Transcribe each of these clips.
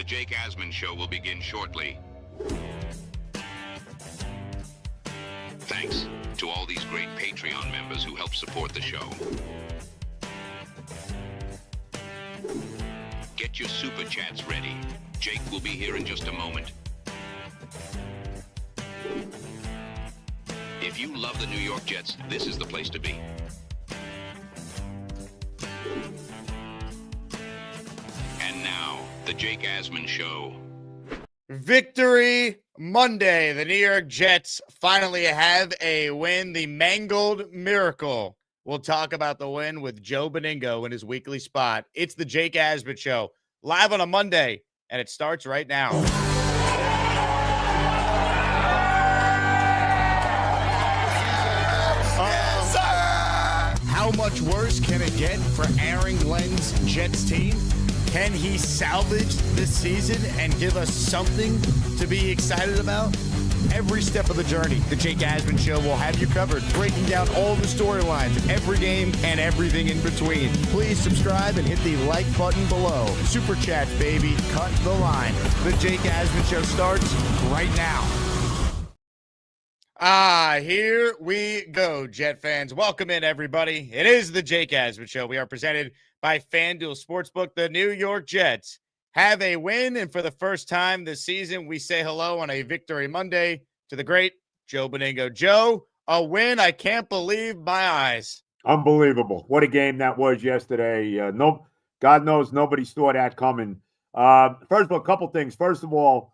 Jake Asman Show will begin shortly. Thanks to all these great Patreon members who help support the show. Get your super chats ready. Jake will be here in just a moment. If you love the New York Jets, this is the place to be. And now, the Jake Asman Show. Victory Monday. The New York Jets finally have a win. The Mangold Miracle. We'll talk about the win with Joe Benigno in his weekly spot. It's the Jake Asman Show, live on a Monday, and it starts right now. How much worse can it get for Aaron Glenn's Jets team? Can he salvage this season and give us something to be excited about? Every step of the journey, the Jake Asman Show will have you covered, breaking down all the storylines of every game and everything in between. Please subscribe and hit the like button below. Super Chats, baby. Cut the line. The Jake Asman Show starts right now. Here we go, Jet fans. Welcome in, everybody. It is the Jake Asman Show. We are presented by FanDuel Sportsbook. The New York Jets have a win, and for the first time this season, we say hello on a Victory Monday to the great Joe Benigno. Joe, a win. I can't believe my eyes. Unbelievable. What a game that was yesterday. God knows nobody saw that coming. First of all, a couple things. First of all,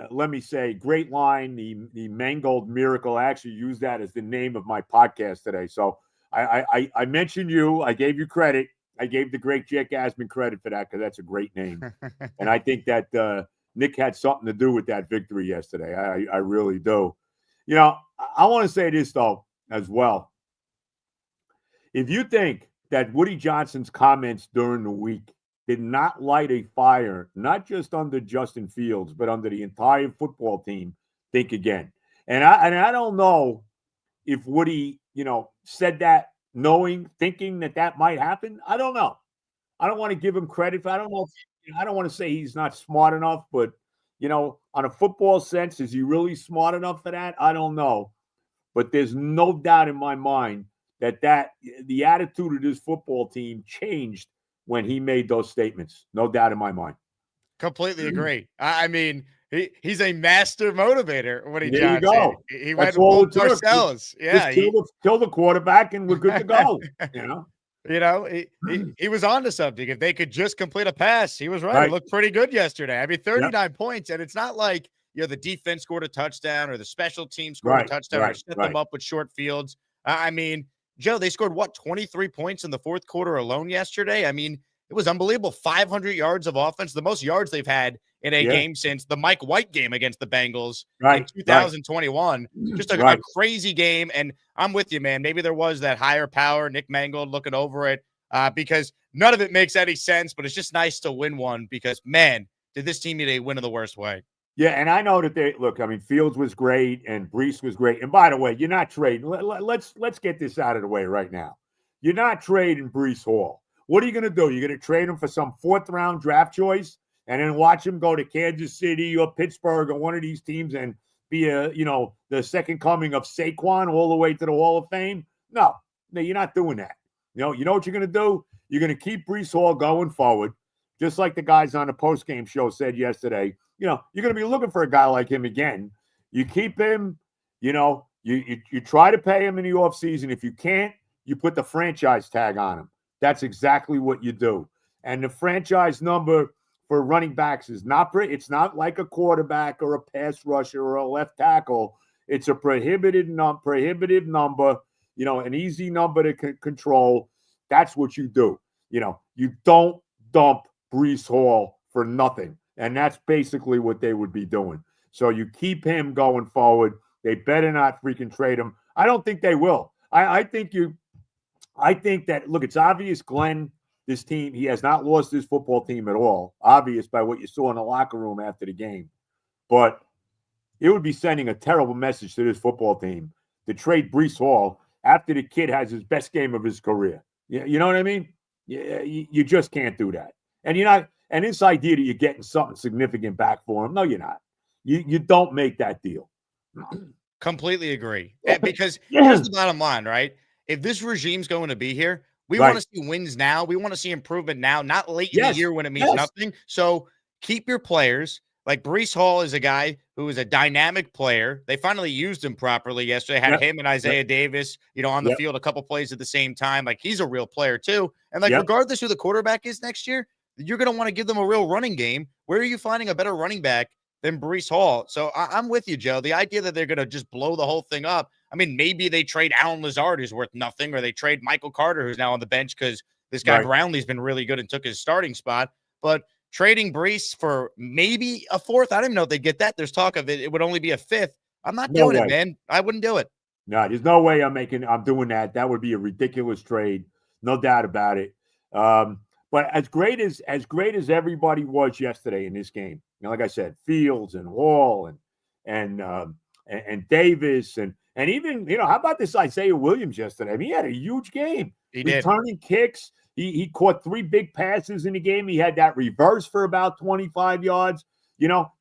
let me say, great line, the Mangold Miracle. I actually used that as the name of my podcast today. So I mentioned you. I gave you credit. I gave the great Jake Asman credit for that because that's a great name. And I think that Nick had something to do with that victory yesterday. I really do. You know, I want to say this, though, as well. If you think that Woody Johnson's comments during the week did not light a fire, not just under Justin Fields, but under the entire football team, think again. And I don't know if Woody, said that thinking that might happen. I don't know. I don't want to give him credit. I don't want to say he's not smart enough, but, on a football sense, is he really smart enough for that? I don't know. But there's no doubt in my mind that the attitude of this football team changed when he made those statements. No doubt in my mind. Completely agree. I mean, he's a master motivator, Woody There Johnson. you go. He went to Parcells. Yeah. Just kill the quarterback and we're good to go. He was on to something. If they could just complete a pass, he was right. It looked pretty good yesterday. I mean, 39 points, and it's not like, the defense scored a touchdown or the special team scored a touchdown or set them up with short fields. I mean, Joe, they scored 23 points in the fourth quarter alone yesterday? I mean, it was unbelievable. 500 yards of offense, the most yards they've had in a game since the Mike White game against the Bengals in 2021. Just a crazy game. And I'm with you, man. Maybe there was that higher power, Nick Mangold looking over it, because none of it makes any sense, but it's just nice to win one because, man, did this team need a win in the worst way. Yeah, and I know that Fields was great and Breece was great. And by the way, you're not trading. Let's get this out of the way right now. You're not trading Breece Hall. What are you going to do? You're going to trade him for some fourth-round draft choice and then watch him go to Kansas City or Pittsburgh or one of these teams and be the second coming of Saquon all the way to the Hall of Fame? No, you're not doing that. You know what you're going to do? You're going to keep Breece Hall going forward, just like the guys on the postgame show said yesterday. You're going to be looking for a guy like him again. You keep him, you try to pay him in the offseason. If you can't, you put the franchise tag on him. That's exactly what you do. And the franchise number for running backs is it's not like a quarterback or a pass rusher or a left tackle. It's a prohibitive number, an easy number to control. That's what you do. You don't dump Breece Hall for nothing. And that's basically what they would be doing. So you keep him going forward. They better not freaking trade him. I don't think they will. I think that, look, it's obvious Glenn, this team, he has not lost his football team at all. Obvious by what you saw in the locker room after the game. But it would be sending a terrible message to this football team to trade Breece Hall after the kid has his best game of his career. You know what I mean? You just can't do that. And And this idea that you're getting something significant back for him, no, you're not. You don't make that deal. Completely agree. Because here's the bottom line, right? If this regime's going to be here, we want to see wins now. We want to see improvement now, not late in the year when it means nothing. So keep your players. Like Breece Hall is a guy who is a dynamic player. They finally used him properly yesterday. Had him and Isaiah Davis, on the field a couple plays at the same time. Like he's a real player too. And like regardless who the quarterback is next year, you're going to want to give them a real running game. Where are you finding a better running back than Breece Hall? So I'm with you, Joe. The idea that they're going to just blow the whole thing up. I mean, maybe they trade Allen Lazard, who's worth nothing, or they trade Michael Carter, who's now on the bench because this guy Brownlee's been really good and took his starting spot. But trading Breece for maybe a fourth, I don't even know if they get that. There's talk of it would only be a fifth. I'm not doing it, man. I wouldn't do it. No, there's no way I'm doing that. That would be a ridiculous trade, no doubt about it. But as great as everybody was yesterday in this game, like I said, Fields and Hall and Davis and even how about this Isaiah Williams yesterday? I mean, he had a huge game. He did. Returning kicks. He caught 3 big passes in the game. He had that reverse for about 25 yards.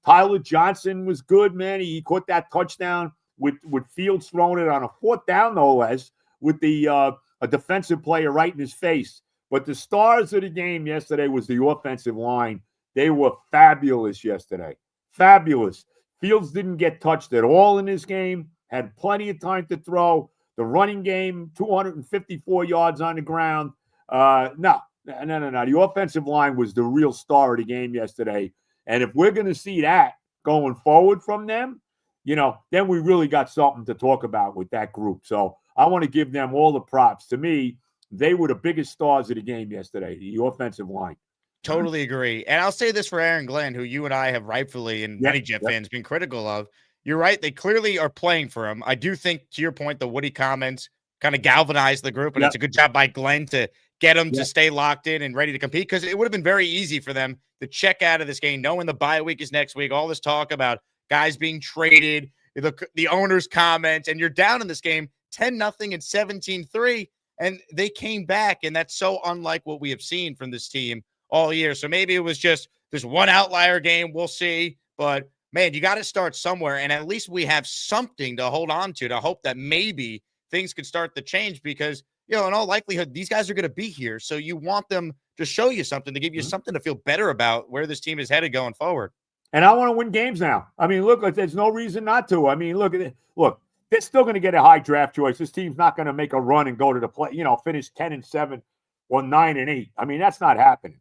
Tyler Johnson was good, man. He caught that touchdown with Fields throwing it on a 4th down, no less, with a defensive player right in his face. But the stars of the game yesterday was the offensive line. They were fabulous yesterday. Fabulous. Fields didn't get touched at all in this game. Had plenty of time to throw. The running game, 254 yards on the ground. No. The offensive line was the real star of the game yesterday. And if we're going to see that going forward from them, then we really got something to talk about with that group. So I want to give them all the props. To me, they were the biggest stars of the game yesterday, the offensive line. Totally agree. And I'll say this for Aaron Glenn, who you and I have rightfully and many Jet fans been critical of. You're right. They clearly are playing for him. I do think, to your point, the Woody comments kind of galvanized the group, and it's a good job by Glenn to get them to stay locked in and ready to compete, because it would have been very easy for them to check out of this game, knowing the bye week is next week, all this talk about guys being traded, the owner's comments, and you're down in this game 10-0 and 17-3, and they came back, and that's so unlike what we have seen from this team all year. So maybe it was just this one outlier game. We'll see. But, man, you got to start somewhere, and at least we have something to hold on to hope that maybe things could start to change, because, in all likelihood, these guys are going to be here. So you want them to show you something, to give you something to feel better about where this team is headed going forward. And I want to win games now. I mean, look, there's no reason not to. I mean, look, they're still going to get a high draft choice. This team's not going to make a run and go to the play, finish 10-7 or 9-8. I mean, that's not happening.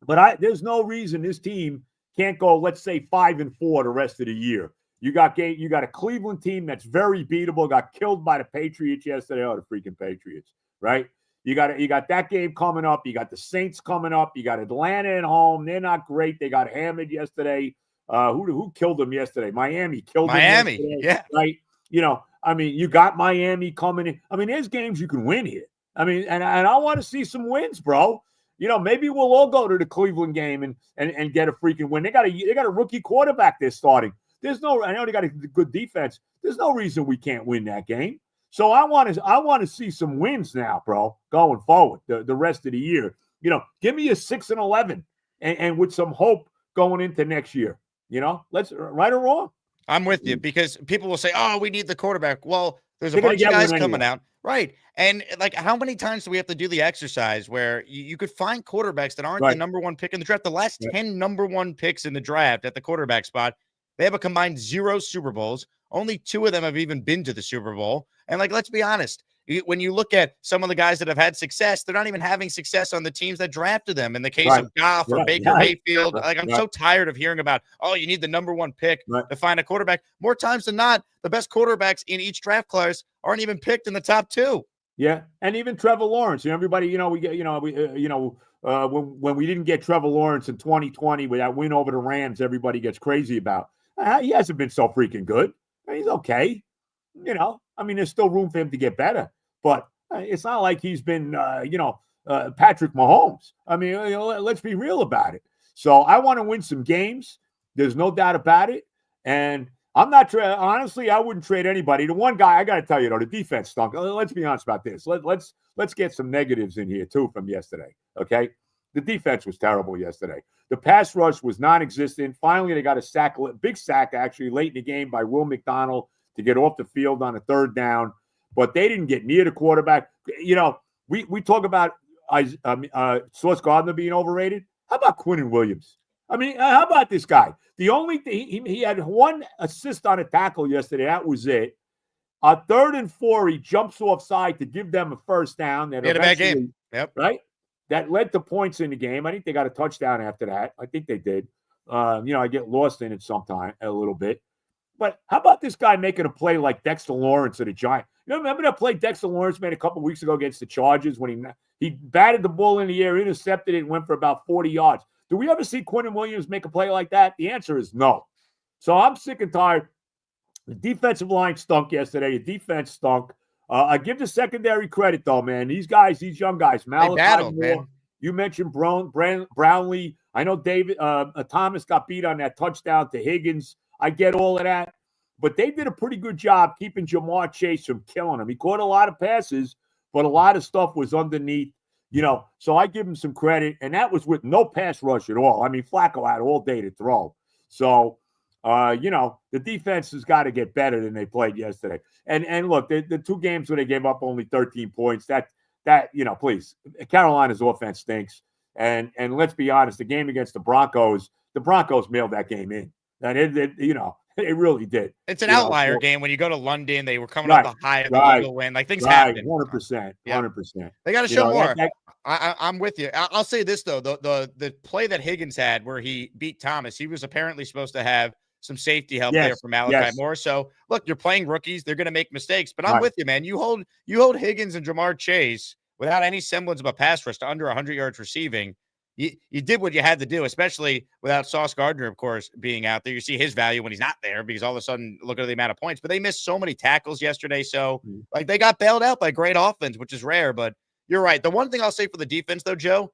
But there's no reason this team can't go, let's say, 5-4 the rest of the year. You got a Cleveland team that's very beatable, got killed by the Patriots yesterday. Oh, the freaking Patriots, right? You got that game coming up. You got the Saints coming up. You got Atlanta at home. They're not great. They got hammered yesterday. Who killed them yesterday? Miami killed them yesterday, yeah. Right? You got Miami coming in. I mean, there's games you can win here. I mean, and I want to see some wins, bro. Maybe we'll all go to the Cleveland game and get a freaking win. They got a rookie quarterback they're starting. I know they got a good defense. There's no reason we can't win that game. So I want to see some wins now, bro, going forward the rest of the year. Give me a 6-11 and with some hope going into next year. Let's right or wrong. I'm with you, because people will say, "Oh, we need the quarterback." Well, there's a bunch of guys coming out, right? And how many times do we have to do the exercise where you could find quarterbacks that aren't the number 1 pick in the draft? The last 10 number 1 picks in the draft at the quarterback spot, they have a combined 0 Super Bowls. Only 2 of them have even been to the Super Bowl. And let's be honest, when you look at some of the guys that have had success, they're not even having success on the teams that drafted them. In the case of Goff or Baker Mayfield, I'm so tired of hearing about, you need the number 1 pick to find a quarterback. More times than not, the best quarterbacks in each draft class aren't even picked in the top 2. Yeah, and even Trevor Lawrence. Everybody, we get, when we didn't get Trevor Lawrence in 2020 with that win over the Rams, everybody gets crazy about. He hasn't been so freaking good. He's okay. There's still room for him to get better, but it's not like he's been, Patrick Mahomes. Let's be real about it. So I want to win some games. There's no doubt about it. And I'm not honestly, I wouldn't trade anybody. The one guy I got to tell you, the defense stunk. Let's be honest about this. Let's get some negatives in here too from yesterday. Okay. The defense was terrible yesterday. The pass rush was non-existent. Finally, they got a big sack actually late in the game by Will McDonald to get off the field on a 3rd down, but they didn't get near the quarterback. You know, we talk about Sauce Gardner being overrated. How about Quinnen Williams? I mean, how about this guy? The only thing, he had 1 assist on a tackle yesterday. That was it. 3rd and 4, he jumps offside to give them a 1st down. He had a bad game. Yep. Right? That led to points in the game. I think they got a touchdown after that. I think they did. I get lost in it sometime a little bit. But how about this guy making a play like Dexter Lawrence of the Giants? You know, remember that play Dexter Lawrence made a couple weeks ago against the Chargers when he batted the ball in the air, intercepted it, and went for about 40 yards. Do we ever see Quinnen Williams make a play like that? The answer is no. So I'm sick and tired. The defensive line stunk yesterday. The defense stunk. I give the secondary credit, though, man. These guys, these young guys, Malachi Moore, you mentioned Brownlee. I know David Thomas got beat on that touchdown to Higgins. I get all of that. But they did a pretty good job keeping Jamar Chase from killing him. He caught a lot of passes, but a lot of stuff was underneath. You know, so I give him some credit, and that was with no pass rush at all. I mean, Flacco had all day to throw. So, the defense has got to get better than they played yesterday. And look, the 2 games where they gave up only 13 points, please, Carolina's offense stinks. And let's be honest, the game against the Broncos mailed that game in. And they really did. It's an outlier game. When you go to London, they were coming off the high of the Eagle win. Like, things happen. 100%. 100%. They got to show more. I'm with you. I'll say this, though. The play that Higgins had where he beat Thomas, he was apparently supposed to have some safety help there from Malachi Moore. So, look, you're playing rookies. They're going to make mistakes. But I'm with you, man. You hold Higgins and Jamar Chase without any semblance of a pass rush to under 100 yards receiving. You did what you had to do, especially without Sauce Gardner, of course, being out there. You see his value when he's not there because all of a sudden, look at the amount of points. But they missed so many tackles yesterday. So, they got bailed out by great offense, which is rare. But you're right. The one thing I'll say for the defense, though, Joe,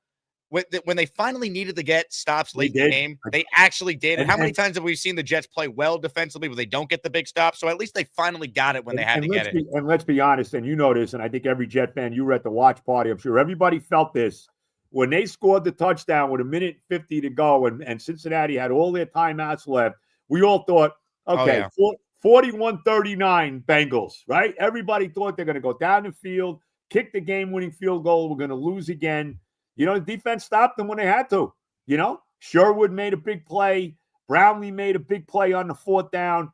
when they finally needed to get stops late in the game, they actually did. And how many times have we seen the Jets play well defensively where they don't get the big stop? So at least they finally got it when they had to get it. And let's be honest, and you know this, and I think every Jet fan, you were at the watch party, I'm sure everybody felt this. When they scored the touchdown with 1:50 to go and Cincinnati had all their timeouts left, we all thought, okay, 41-39 Bengals, right? Everybody thought they're going to go down the field, kick the game-winning field goal. We're going to lose again. The defense stopped them when they had to. Sherwood made a big play. Brownlee made a big play on the 4th down.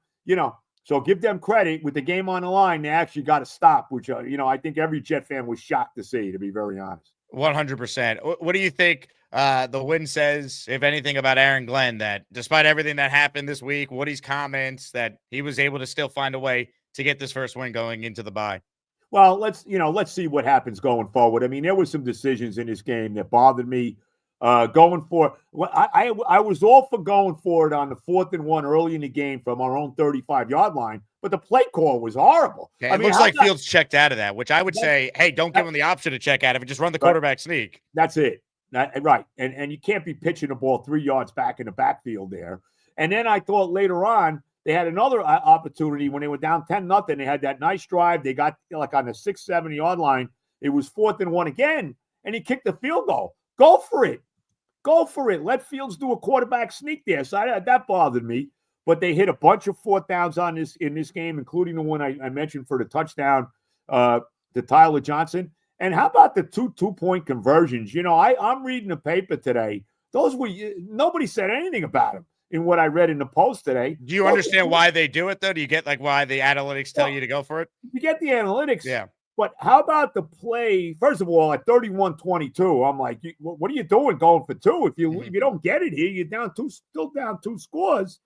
So give them credit. With the game on the line, they actually got to stop, which, I think every Jet fan was shocked to see, to be very honest. 100%. What do you think the win says, if anything, about Aaron Glenn, that despite everything that happened this week, Woody's comments, that he was able to still find a way to get this first win going into the bye? Well, let's see what happens going forward. I mean, there were some decisions in this game that bothered me. Going for I was all for going for it on the 4th and 1 early in the game from our own 35-yard line, but the play call was horrible. Yeah, it looks like Fields checked out of that, which I would say, hey, don't give him the option to check out of it. Just run the quarterback sneak. That's it. Right. And you can't be pitching the ball 3 yards back in the backfield there. And then I thought later on, they had another opportunity when they were down 10-0. They had that nice drive. They got like on the 6-7-yard line. It was 4th and 1 again, and he kicked the field goal. Go for it. Go for it. Let Fields do a quarterback sneak there. So that bothered me. But they hit a bunch of 4th downs in this game, including the one I mentioned for the touchdown to Tyler Johnson. And how about the two-point conversions? I'm reading the paper today. Those were nobody said anything about them in what I read in the Post today. Do you understand why they do it, though? Do you get why the analytics tell you to go for it? You get the analytics. Yeah. But how about the play? First of all, at 31-22, I'm like, what are you doing going for 2? If you don't get it here, you're still down 2 scores.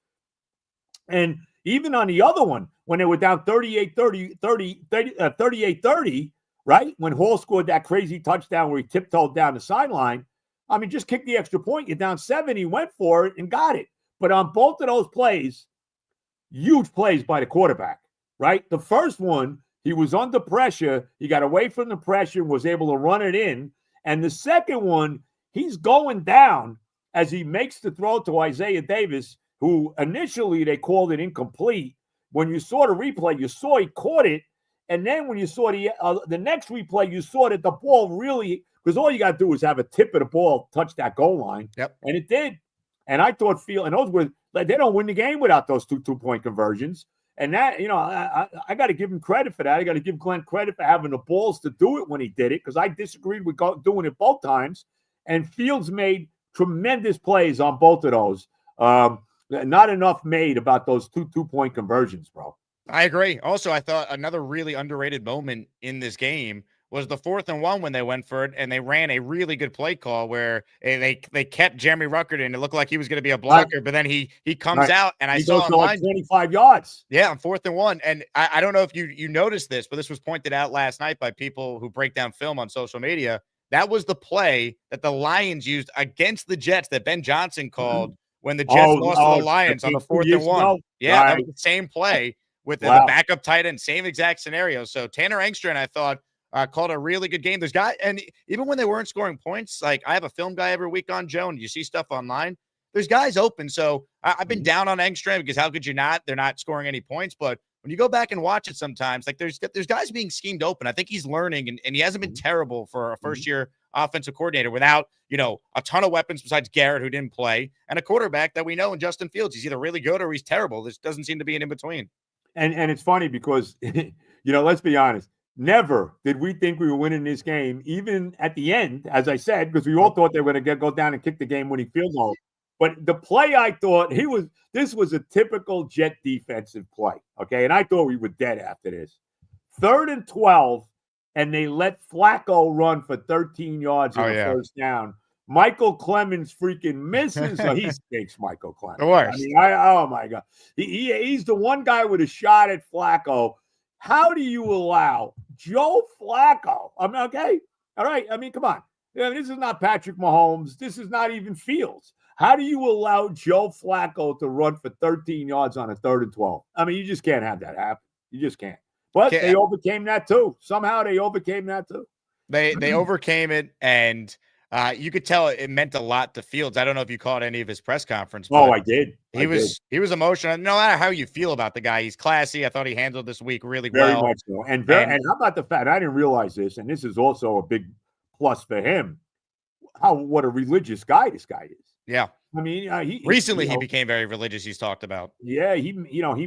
And even on the other one, when they were down 38-30, right? When Hall scored that crazy touchdown where he tiptoed down the sideline, I mean, just kick the extra point. You're down 7. He went for it and got it. But on both of those plays, huge plays by the quarterback, right? The first one, he was under pressure. He got away from the pressure and was able to run it in. And the second one, he's going down as he makes the throw to Isaiah Davis, who initially they called it incomplete. When you saw the replay, you saw he caught it, And then when you saw the next replay, you saw that the ball really, because all you got to do is have a tip of the ball touch that goal line. Yep. And it did. And I thought and those were, they don't win the game without those two-point conversions. And that, I got to give him credit for that. I got to give Glenn credit for having the balls to do it when he did it, because I disagreed with doing it both times. And Fields made tremendous plays on both of those. Not enough made about those two-point conversions, bro. I agree. Also, I thought another really underrated moment in this game was the 4th and 1 when they went for it, and they ran a really good play call where they kept Jeremy Ruckert, and it looked like he was going to be a blocker, but then he comes out, and he goes to like 25 yards. Yeah, on 4th and 1. And I don't know if you noticed this, but this was pointed out last night by people who break down film on social media. That was the play that the Lions used against the Jets that Ben Johnson called when the Jets lost to the Lions on the 4th and 1. Yeah, that was the same play with the backup tight end, same exact scenario. So Tanner Engstrand, I thought, called a really good game. There's guys, and even when they weren't scoring points, like I have a film guy every week on Joe, and you see stuff online. There's guys open. So I've been down on Engstrand because how could you not? They're not scoring any points. But when you go back and watch it sometimes, like there's guys being schemed open. I think he's learning, and he hasn't been terrible for a first-year offensive coordinator without, a ton of weapons besides Garrett, who didn't play, and a quarterback that we know in Justin Fields. He's either really good or he's terrible. There doesn't seem to be an in-between. And it's funny because, let's be honest. Never did we think we were winning this game, even at the end, as I said, because we all thought they were going to go down and kick the game-winning field goal. But the play, I thought this was a typical Jet defensive play, okay? And I thought we were dead after this. 3rd and 12, and they let Flacco run for 13 yards on the first down. Michael Clemens freaking misses. So he stinks, Michael Clemens. The worst. I mean, oh, my God. He's the one guy with a shot at Flacco. How do you allow Joe Flacco? I mean, okay. All right. I mean, come on. This is not Patrick Mahomes. This is not even Fields. How do you allow Joe Flacco to run for 13 yards on a 3rd and 12? I mean, you just can't have that happen. You just can't. But they overcame that too. Somehow they overcame that too. They overcame it, and you could tell it meant a lot to Fields. I don't know if you caught any of his press conference. Oh, I did. He was emotional. No matter how you feel about the guy, he's classy. I thought he handled this week really very well. Much so. And how about the fact, I didn't realize this, and this is also a big plus for him, what a religious guy this guy is. Yeah. I mean, he became very religious. He's talked about. Yeah, he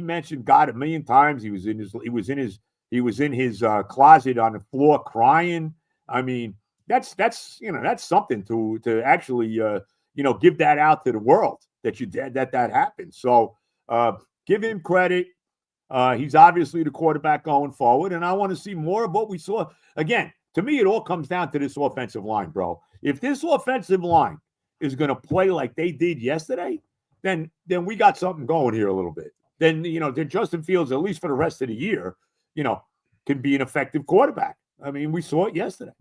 mentioned God a million times. He was in his closet on the floor crying. I mean, that's something to actually give that out to the world that happened. So give him credit. He's obviously the quarterback going forward, and I want to see more of what we saw. Again, to me, it all comes down to this offensive line, bro. If this offensive line is going to play like they did yesterday, then we got something going here a little bit. Then Justin Fields, at least for the rest of the year, can be an effective quarterback. I mean, we saw it yesterday.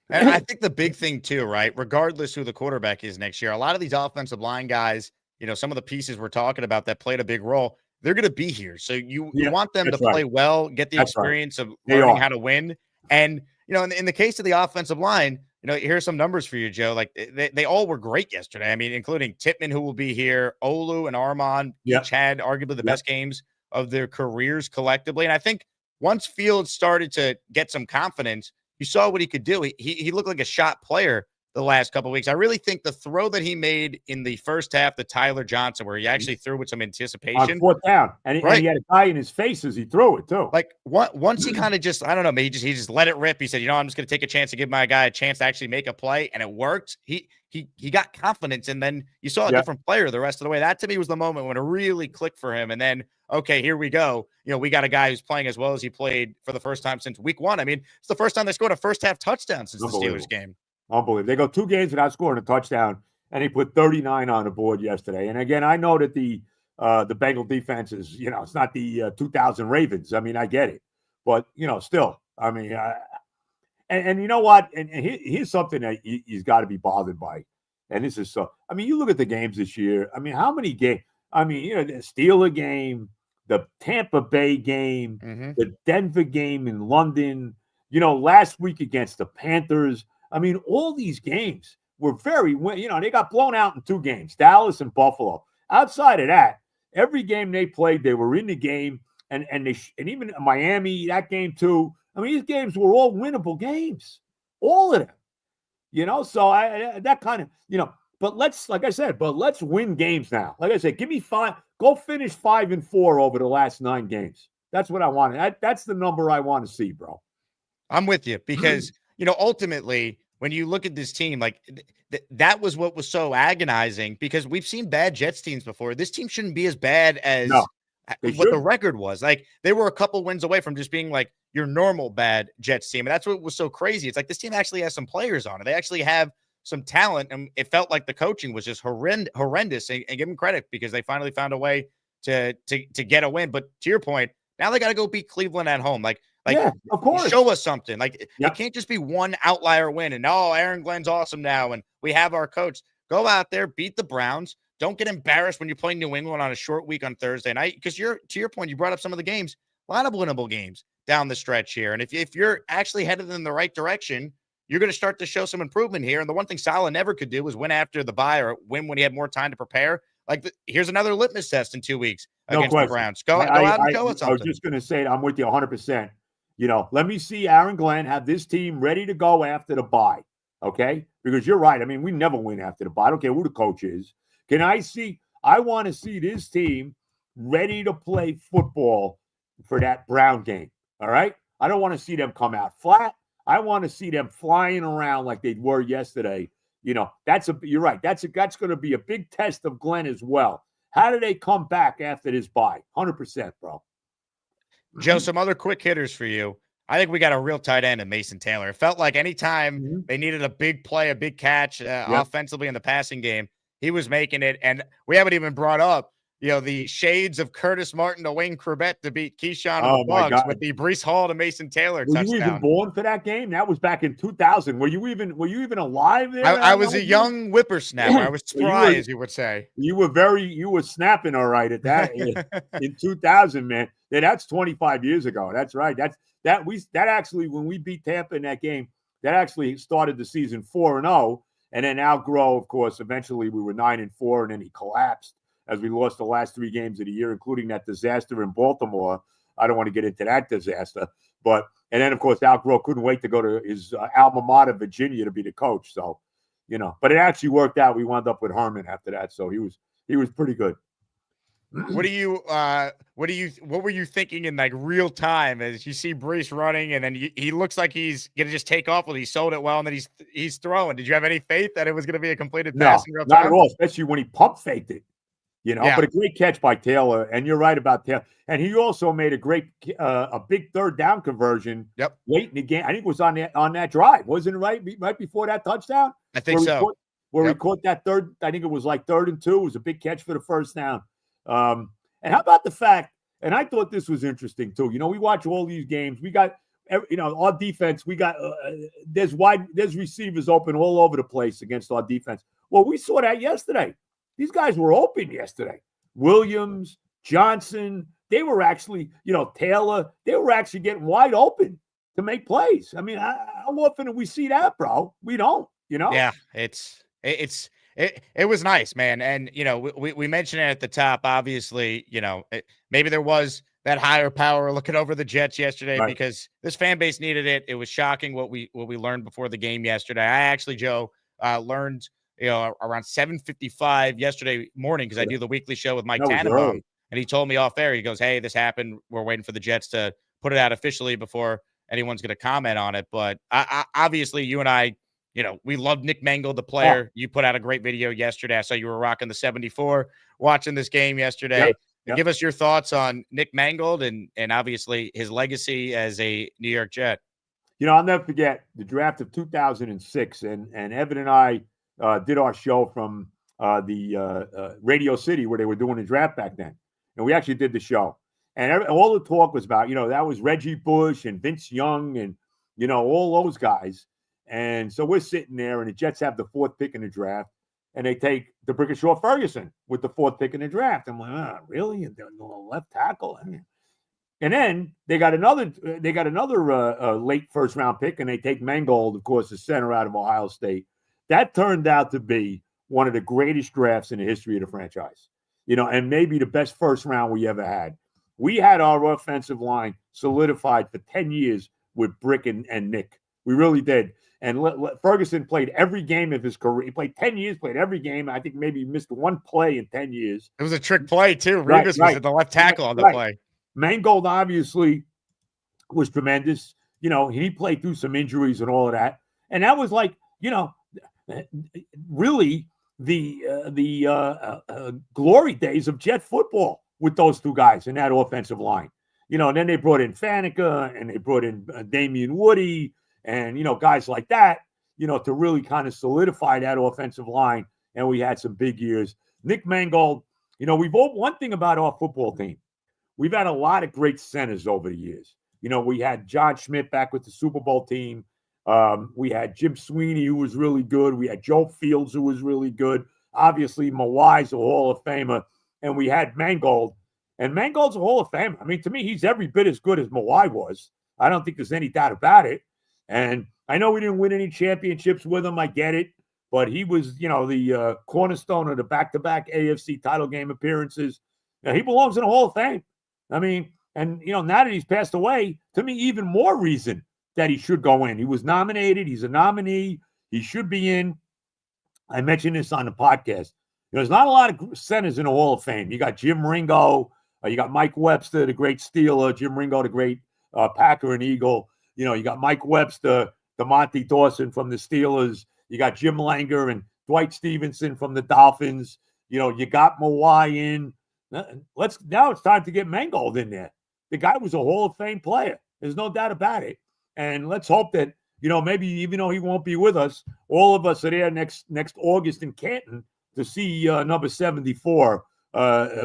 And I think the big thing too, right? Regardless who the quarterback is next year, a lot of these offensive line guys, some of the pieces we're talking about that played a big role, they're going to be here. So you want them to play well, get the experience of learning how to win. And, in the case of the offensive line, here's some numbers for you, Joe. Like they all were great yesterday. I mean, including Tippmann, who will be here, Olu and Armand each had arguably the best games of their careers collectively. And I think once Fields started to get some confidence, you saw what he could do. He looked like a shot player the last couple of weeks. I really think the throw that he made in the first half to Tyler Johnson, where he actually threw with some anticipation. On 4th down. And he had a guy in his face as he threw it, too. Like, once he kind of just, I don't know, maybe he just let it rip. He said, I'm just going to take a chance to give my guy a chance to actually make a play, and it worked. He got confidence, and then you saw a different player the rest of the way. That, to me, was the moment when it really clicked for him. And then, okay, here we go. We got a guy who's playing as well as he played for the first time since week 1. I mean, it's the first time they scored a first-half touchdown since the Steelers game. Unbelievable. They go 2 games without scoring a touchdown, and he put 39 on the board yesterday. And again, I know that the Bengal defense is, it's not the 2000 Ravens. I mean, I get it, but still, I mean, and you know what? And here's something that he's got to be bothered by. And this is so. I mean, you look at the games this year. I mean, how many games? I mean, the Steeler game, the Tampa Bay game, the Denver game in London. Last week against the Panthers. I mean, all these games were they got blown out in 2 games, Dallas and Buffalo. Outside of that, every game they played, they were in the game. and even Miami, that game too. I mean, these games were all winnable games, all of them. So that kind of, but let's win games now. Like I said, give me 5. Go finish 5-4 over the last 9 games. That's what I want. That's the number I want to see, bro. I'm with you because, ultimately, when you look at this team, like that was what was so agonizing because we've seen bad Jets teams before. This team shouldn't be as bad as what the record was. Like they were a couple wins away from just being like your normal bad Jets team. And that's what was so crazy. It's like this team actually has some players on it. They actually have some talent. And it felt like the coaching was just horrendous and give them credit because they finally found a way to get a win. But to your point, now they got to go beat Cleveland at home. Like, yeah, of course. Show us something. Like it can't just be one outlier win and Aaron Glenn's awesome now and we have our coach. Go out there, beat the Browns. Don't get embarrassed when you're playing New England on a short week on Thursday night because to your point, you brought up some of the games, a lot of winnable games down the stretch here. And if you're actually headed in the right direction, you're going to start to show some improvement here. And the one thing Saleh never could do was win after the bye or win when he had more time to prepare. Like here's another litmus test in 2 weeks against the Browns. Go out and show us something. I was just going to say, I'm with you 100%. Let me see Aaron Glenn have this team ready to go after the bye, okay? Because you're right. I mean, we never win after the bye. I don't care who the coach is. I want to see this team ready to play football for that Brown game, all right? I don't want to see them come out flat. I want to see them flying around like they were yesterday. You're right. That's going to be a big test of Glenn as well. How do they come back after this bye? 100%, bro. Joe, some other quick hitters for you. I think we got a real tight end in Mason Taylor. It felt like anytime they needed a big play, a big catch offensively in the passing game, he was making it. And we haven't even brought up, the shades of Curtis Martin to Wayne Corbett to beat Keyshawn and the Bugs with the Breece Hall to Mason Taylor touchdown. Were you even born for that game? That was back in 2000. Were you even alive there? I was a young whippersnapper. I was spry, as you would say. You were snapping all right at that in 2000, man. Yeah, that's 25 years ago. That's right. That actually, when we beat Tampa in that game, that actually started the season 4-0. And then Al Groh, of course, eventually we were 9-4, and then he collapsed as we lost the last 3 games of the year, including that disaster in Baltimore. I don't want to get into that disaster. And then, of course, Al Groh couldn't wait to go to his alma mater, Virginia, to be the coach. So, but it actually worked out. We wound up with Herman after that. So he was pretty good. What were you thinking in like real time as you see Breece running and then he looks like he's going to just take off? Well, he sold it well and then he's throwing. Did you have any faith that it was going to be a completed pass in real time? Not at all, especially when he pump faked it. But a great catch by Taylor. And you're right about Taylor. And he also made a big third down conversion late in the game. I think it was on that drive. Wasn't it right before that touchdown? I think so. We caught that third, I think it was like 3rd and 2. It was a big catch for the first down. And how about the fact, and I thought this was interesting too. We watch all these games. We got, our defense, we got, there's receivers open all over the place against our defense. Well, we saw that yesterday. These guys were open yesterday. Williams, Johnson, they were actually, Taylor, they were actually getting wide open to make plays. I mean, how often do we see that, bro? We don't, Yeah, it was nice, man. And, we mentioned it at the top, obviously, maybe there was that higher power looking over the Jets yesterday because this fan base needed it. It was shocking what we learned before the game yesterday. I actually, Joe, learned, around 7:55 yesterday morning because I do the weekly show with Mike Tannenbaum. And he told me off air, he goes, hey, this happened. We're waiting for the Jets to put it out officially before anyone's going to comment on it. But obviously, you and I, we love Nick Mangold, the player. Yeah. You put out a great video yesterday. I saw you were rocking the 74 watching this game yesterday. Yep. Give us your thoughts on Nick Mangold and obviously his legacy as a New York Jet. I'll never forget the draft of 2006. And Evan and I did our show from the Radio City where they were doing the draft back then. And we actually did the show. And all the talk was about, that was Reggie Bush and Vince Young and, all those guys. And so we're sitting there, and the Jets have the 4th pick in the draft, and they take DeBrickashaw Ferguson with the 4th pick in the draft. I'm like, really? And they're left tackle. And then they got another late first-round pick, and they take Mangold, of course, the center out of Ohio State. That turned out to be one of the greatest drafts in the history of the franchise. And maybe the best first round we ever had. We had our offensive line solidified for 10 years with Brick and Nick. We really did. And Ferguson played every game of his career. He played 10 years, played every game. I think maybe he missed one play in 10 years. It was a trick play, too. Revis was at the left tackle on the play. Mangold obviously was tremendous. He played through some injuries and all of that. And that was like, really the glory days of Jet football with those two guys in that offensive line. And then they brought in Faneca and they brought in Damen Woody and, guys like that, to really kind of solidify that offensive line. And we had some big years. Nick Mangold, one thing about our football team, we've had a lot of great centers over the years. We had John Schmidt back with the Super Bowl team. We had Jim Sweeney, who was really good. We had Joe Fields, who was really good. Obviously, Mawai's a Hall of Famer. And we had Mangold. And Mangold's a Hall of Famer. I mean, to me, he's every bit as good as Mawai was. I don't think there's any doubt about it. And I know we didn't win any championships with him. I get it. But he was, the cornerstone of the back-to-back AFC title game appearances. He belongs in the Hall of Fame. I mean, and, now that he's passed away, to me, even more reason that he should go in. He was nominated. He's a nominee. He should be in. I mentioned this on the podcast. There's not a lot of centers in the Hall of Fame. You got Jim Ringo. You got Mike Webster, the great Steeler. Jim Ringo, the great Packer and Eagle. You got Mike Webster, the Monty Dawson from the Steelers. You got Jim Langer and Dwight Stevenson from the Dolphins. You got Mawai in. Now it's time to get Mangold in there. The guy was a Hall of Fame player. There's no doubt about it. And let's hope that, maybe even though he won't be with us, all of us are there next August in Canton to see number 74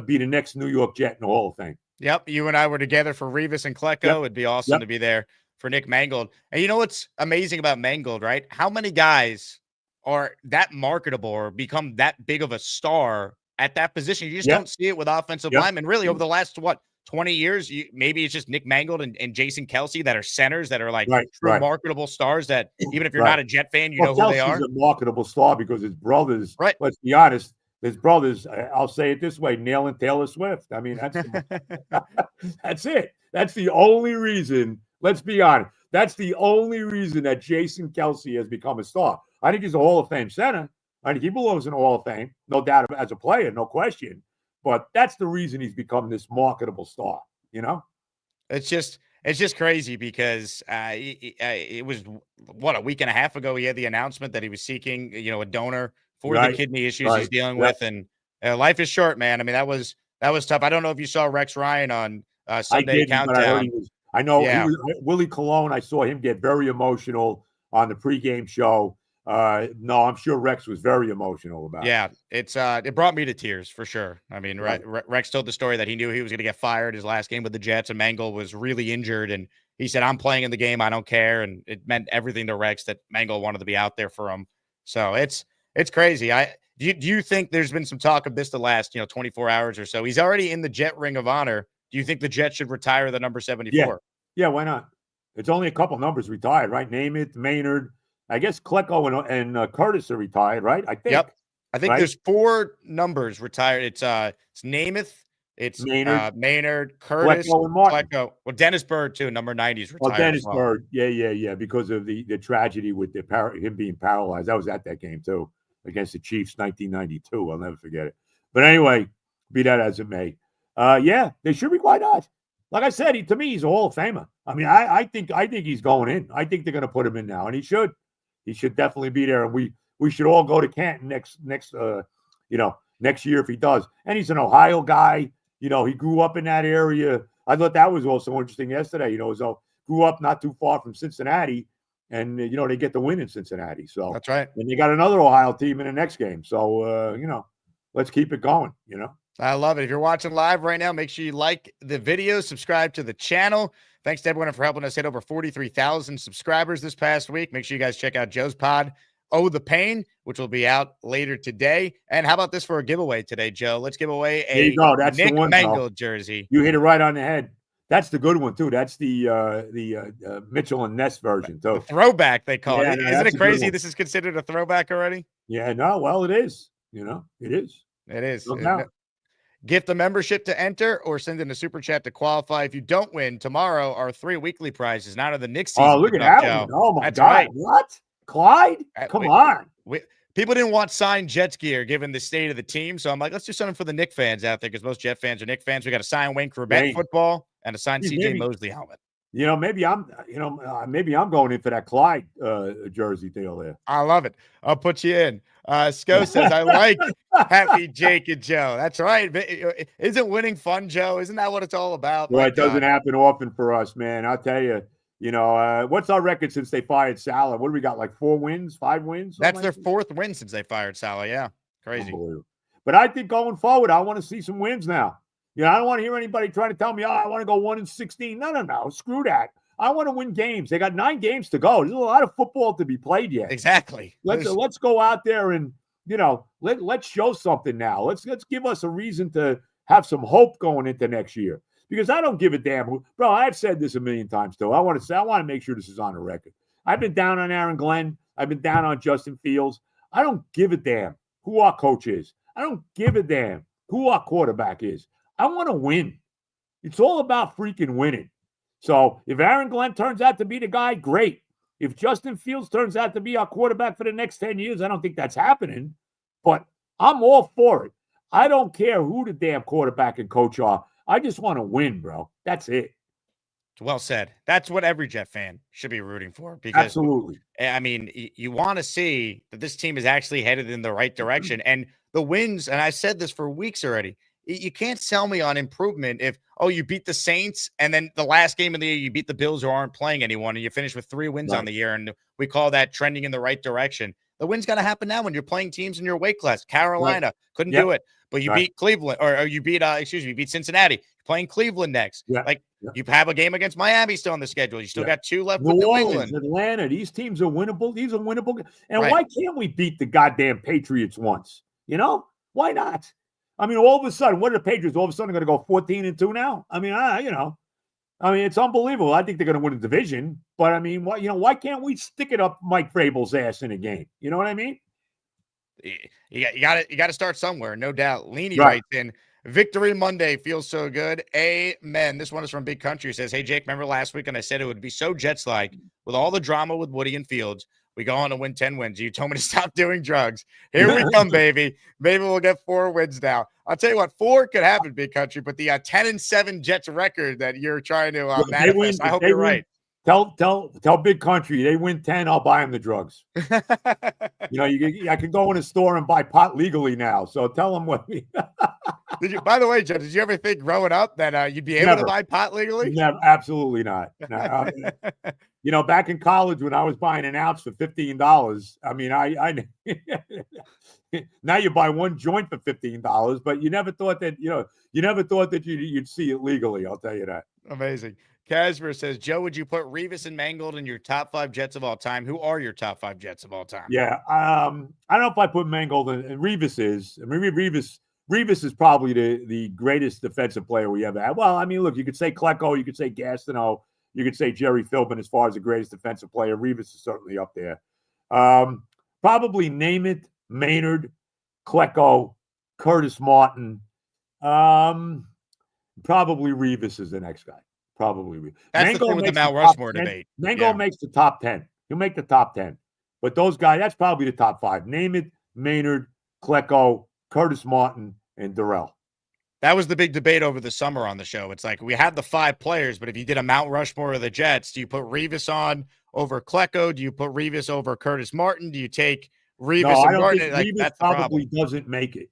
be the next New York Jet in the Hall of Fame. Yep. You and I were together for Revis and Klecko. Yep. It'd be awesome to be there for Nick Mangold. And you know what's amazing about Mangold, right? How many guys are that marketable or become that big of a star at that position? You just don't see it with offensive linemen. Really, over the last, 20 years, maybe it's just Nick Mangold and Jason Kelsey that are centers that are like true marketable stars that even if you're not a Jet fan, you know who they are. Kelsey's a marketable star because his brothers, let's be honest, his brothers, I'll say it this way, nailing Taylor Swift. I mean, that's it. That's the only reason, let's be honest, that's the only reason that Jason Kelsey has become a star. I think he's a Hall of Fame center. I think he belongs in the Hall of Fame, no doubt, as a player, no question. But that's the reason he's become this marketable star, It's just crazy because it was, a week and a half ago, he had the announcement that he was seeking, a donor for the kidney issues he's dealing with. And life is short, man. I mean, that was tough. I don't know if you saw Rex Ryan on Sunday Countdown. I know Willie Colon. I saw him get very emotional on the pregame show. No, I'm sure Rex was very emotional about it. Yeah, it brought me to tears for sure. I mean, Rex told the story that he knew he was going to get fired his last game with the Jets, and Mangold was really injured, and he said, "I'm playing in the game. I don't care." And it meant everything to Rex that Mangold wanted to be out there for him. So it's crazy. Do you think there's been some talk of this the last 24 hours or so? He's already in the Jet Ring of Honor. Do you think the Jets should retire the number 74? Yeah, why not? It's only a couple numbers retired, right? Namath, Maynard. I guess Klecko and Curtis are retired, right? I think. Yep. I think there's 4 numbers retired. It's Namath, it's Maynard, Curtis, Klecko. Well, Dennis Byrd too, number 90 is retired. Oh, Dennis Byrd. Yeah. Because of the tragedy with him being paralyzed. I was at that game too against the Chiefs, 1992. I'll never forget it. But anyway, be that as it may. They should be. Why not? Like I said, to me, he's a Hall of Famer. I mean, I think he's going in. I think they're going to put him in now, and he should. He should definitely be there, and we should all go to Canton next year if he does. And he's an Ohio guy. He grew up in that area. I thought that was also interesting yesterday. So grew up not too far from Cincinnati, and they get the win in Cincinnati. So that's right. And you got another Ohio team in the next game. So let's keep it going. I love it. If you're watching live right now, make sure you like the video, subscribe to the channel. Thanks to everyone for helping us hit over 43,000 subscribers this past week. Make sure you guys check out Joe's pod, Oh the Pain, which will be out later today. And how about this for a giveaway today, Joe? Let's give away a That's Nick the one, Mangold jersey. You hit it right on the head. That's the good one too. That's the Mitchell and Ness version too. The throwback they call it. Isn't it crazy? This is considered a throwback already. Yeah, no. Well, it is. It is. It is. Gift a membership to enter or send in a super chat to qualify. If you don't win, tomorrow our 3 weekly prizes. Now that the Knicks season look at kicking off, that Joe. one. Oh, my That's God. right. What? Clyde? Come on. People didn't want signed Jets gear given the state of the team. So I'm like, let's do something for the Knicks fans out there because most Jet fans are Knicks fans. We got a signed Wayne Corbett football and a signed CJ Mosley helmet. Maybe I'm going in for that Clyde jersey deal there. I love it. I'll put you in. Sco says, I like happy Jake and Joe. That's right. Isn't winning fun, Joe? Isn't that what it's all about? Well, it doesn't happen often for us, man. I'll tell you, what's our record since they fired Salah? What do we got, like 4 wins, 5 wins? That's their 4th win since they fired Salah. Yeah. Crazy. But I think going forward, I want to see some wins now. I don't want to hear anybody trying to tell me, I want to go 1-16. No. Screw that. I want to win games. They got 9 games to go. There's a lot of football to be played yet. Exactly. Let's go out there and, let's show something now. Let's give us a reason to have some hope going into next year. Because I don't give a damn bro, I've said this a million times, though. I want to make sure this is on the record. I've been down on Aaron Glenn. I've been down on Justin Fields. I don't give a damn who our coach is. I don't give a damn who our quarterback is. I want to win. It's all about freaking winning. So if Aaron Glenn turns out to be the guy, great. If Justin Fields turns out to be our quarterback for the next 10 years, I don't think that's happening. But I'm all for it. I don't care who the damn quarterback and coach are. I just want to win, bro. That's it. Well said. That's what every Jet fan should be rooting for. Because, absolutely. I mean, you want to see that this team is actually headed in the right direction. And the wins, and I've said this for weeks already, you can't sell me on improvement if, you beat the Saints and then the last game of the year you beat the Bills who aren't playing anyone and you finish with 3 wins on the year, and we call that trending in the right direction. The win's got to happen now when you're playing teams in your weight class. Carolina couldn't do it, but you beat Cleveland, or you beat you beat Cincinnati. You're playing Cleveland next. You have a game against Miami still on the schedule. You still got 2 left with New England. Atlanta. These teams are winnable. These are winnable. And why can't we beat the goddamn Patriots once? Why not? I mean, all of a sudden, what are the Patriots? All of a sudden, going to go 14-2 now? I mean, it's unbelievable. I think they're going to win the division, but I mean, why can't we stick it up Mike Vrabel's ass in a game? You know what I mean? You got to start somewhere, no doubt. Leany writes in, Victory Monday feels so good. Amen. This one is from Big Country. It says, hey, Jake, remember last week when I said it would be so Jets-like with all the drama with Woody and Fields? We go on to win 10 wins. You told me to stop doing drugs. Here we come, baby. Maybe we'll get 4 wins now. I'll tell you what, 4 could happen, Big Country, but the 10-7 Jets record that you're trying to manifest, I hope you're right. Tell Big Country, they win 10, I'll buy them the drugs. I can go in a store and buy pot legally now. So tell them what we By the way, Joe, did you ever think growing up that you'd be able to buy pot legally? Never, absolutely not. No. Back in college when I was buying an ounce for $15, I mean, I now you buy 1 joint for $15, but you never thought that, you'd see it legally. I'll tell you that. Amazing. Casper says, Joe, would you put Revis and Mangold in your top 5 Jets of all time? Who are your top 5 Jets of all time? Yeah. I don't know if I put Mangold in, and Revis is. I mean, Revis is probably the greatest defensive player we ever had. Well, I mean, look, you could say Klecko, you could say Gastineau, you could say Jerry Philbin as far as the greatest defensive player. Revis is certainly up there. Probably Namath, Maynard, Klecko, Curtis Martin. Probably Revis is the next guy. Probably Revis. That's Mangold the thing with the Mount Rushmore debate. Mangold makes the top 10. He'll make the top 10. But those guys, that's probably the top 5. Namath, Maynard, Klecko, Curtis Martin, and Darrell. That was the big debate over the summer on the show. It's like we had the 5 players, but if you did a Mount Rushmore of the Jets, do you put Revis on over Klecko? Do you put Revis over Curtis Martin? Do you take Revis and Martin? Revis probably doesn't make it.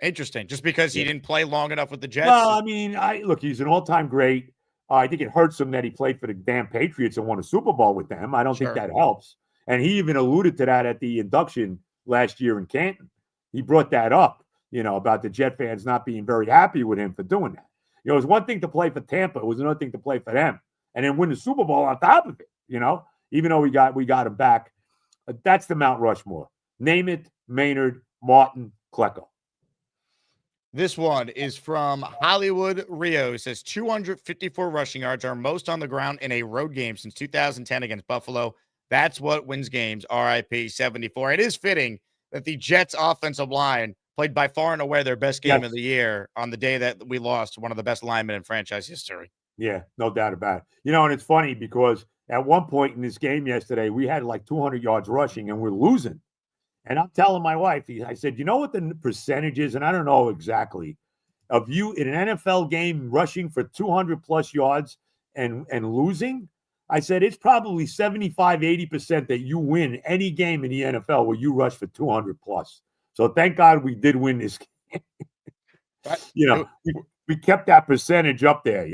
Interesting. Just because he didn't play long enough with the Jets? Well, I mean, look, he's an all-time great. I think it hurts him that he played for the damn Patriots and won a Super Bowl with them. I don't think that helps. And he even alluded to that at the induction last year in Canton. He brought that up, about the Jet fans not being very happy with him for doing that. It was one thing to play for Tampa. It was another thing to play for them and then win the Super Bowl on top of it, even though we got him back. That's the Mount Rushmore. Namath, Maynard, Martin, Klecko. This one is from Hollywood Rio. It says 254 rushing yards are most on the ground in a road game since 2010 against Buffalo. That's what wins games. RIP 74. It is fitting that the Jets offensive line played by far and away their best game Yes. of the year on the day that we lost one of the best linemen in franchise history. Yeah, no doubt about it. And it's funny because at one point in this game yesterday, we had like 200 yards rushing and we're losing. And I'm telling my wife, I said, you know what the percentage is? And I don't know exactly, of you in an NFL game rushing for 200 plus yards and losing. I said, it's probably 75, 80% that you win any game in the NFL where you rush for 200 plus. So thank God we did win this game. We kept that percentage up there,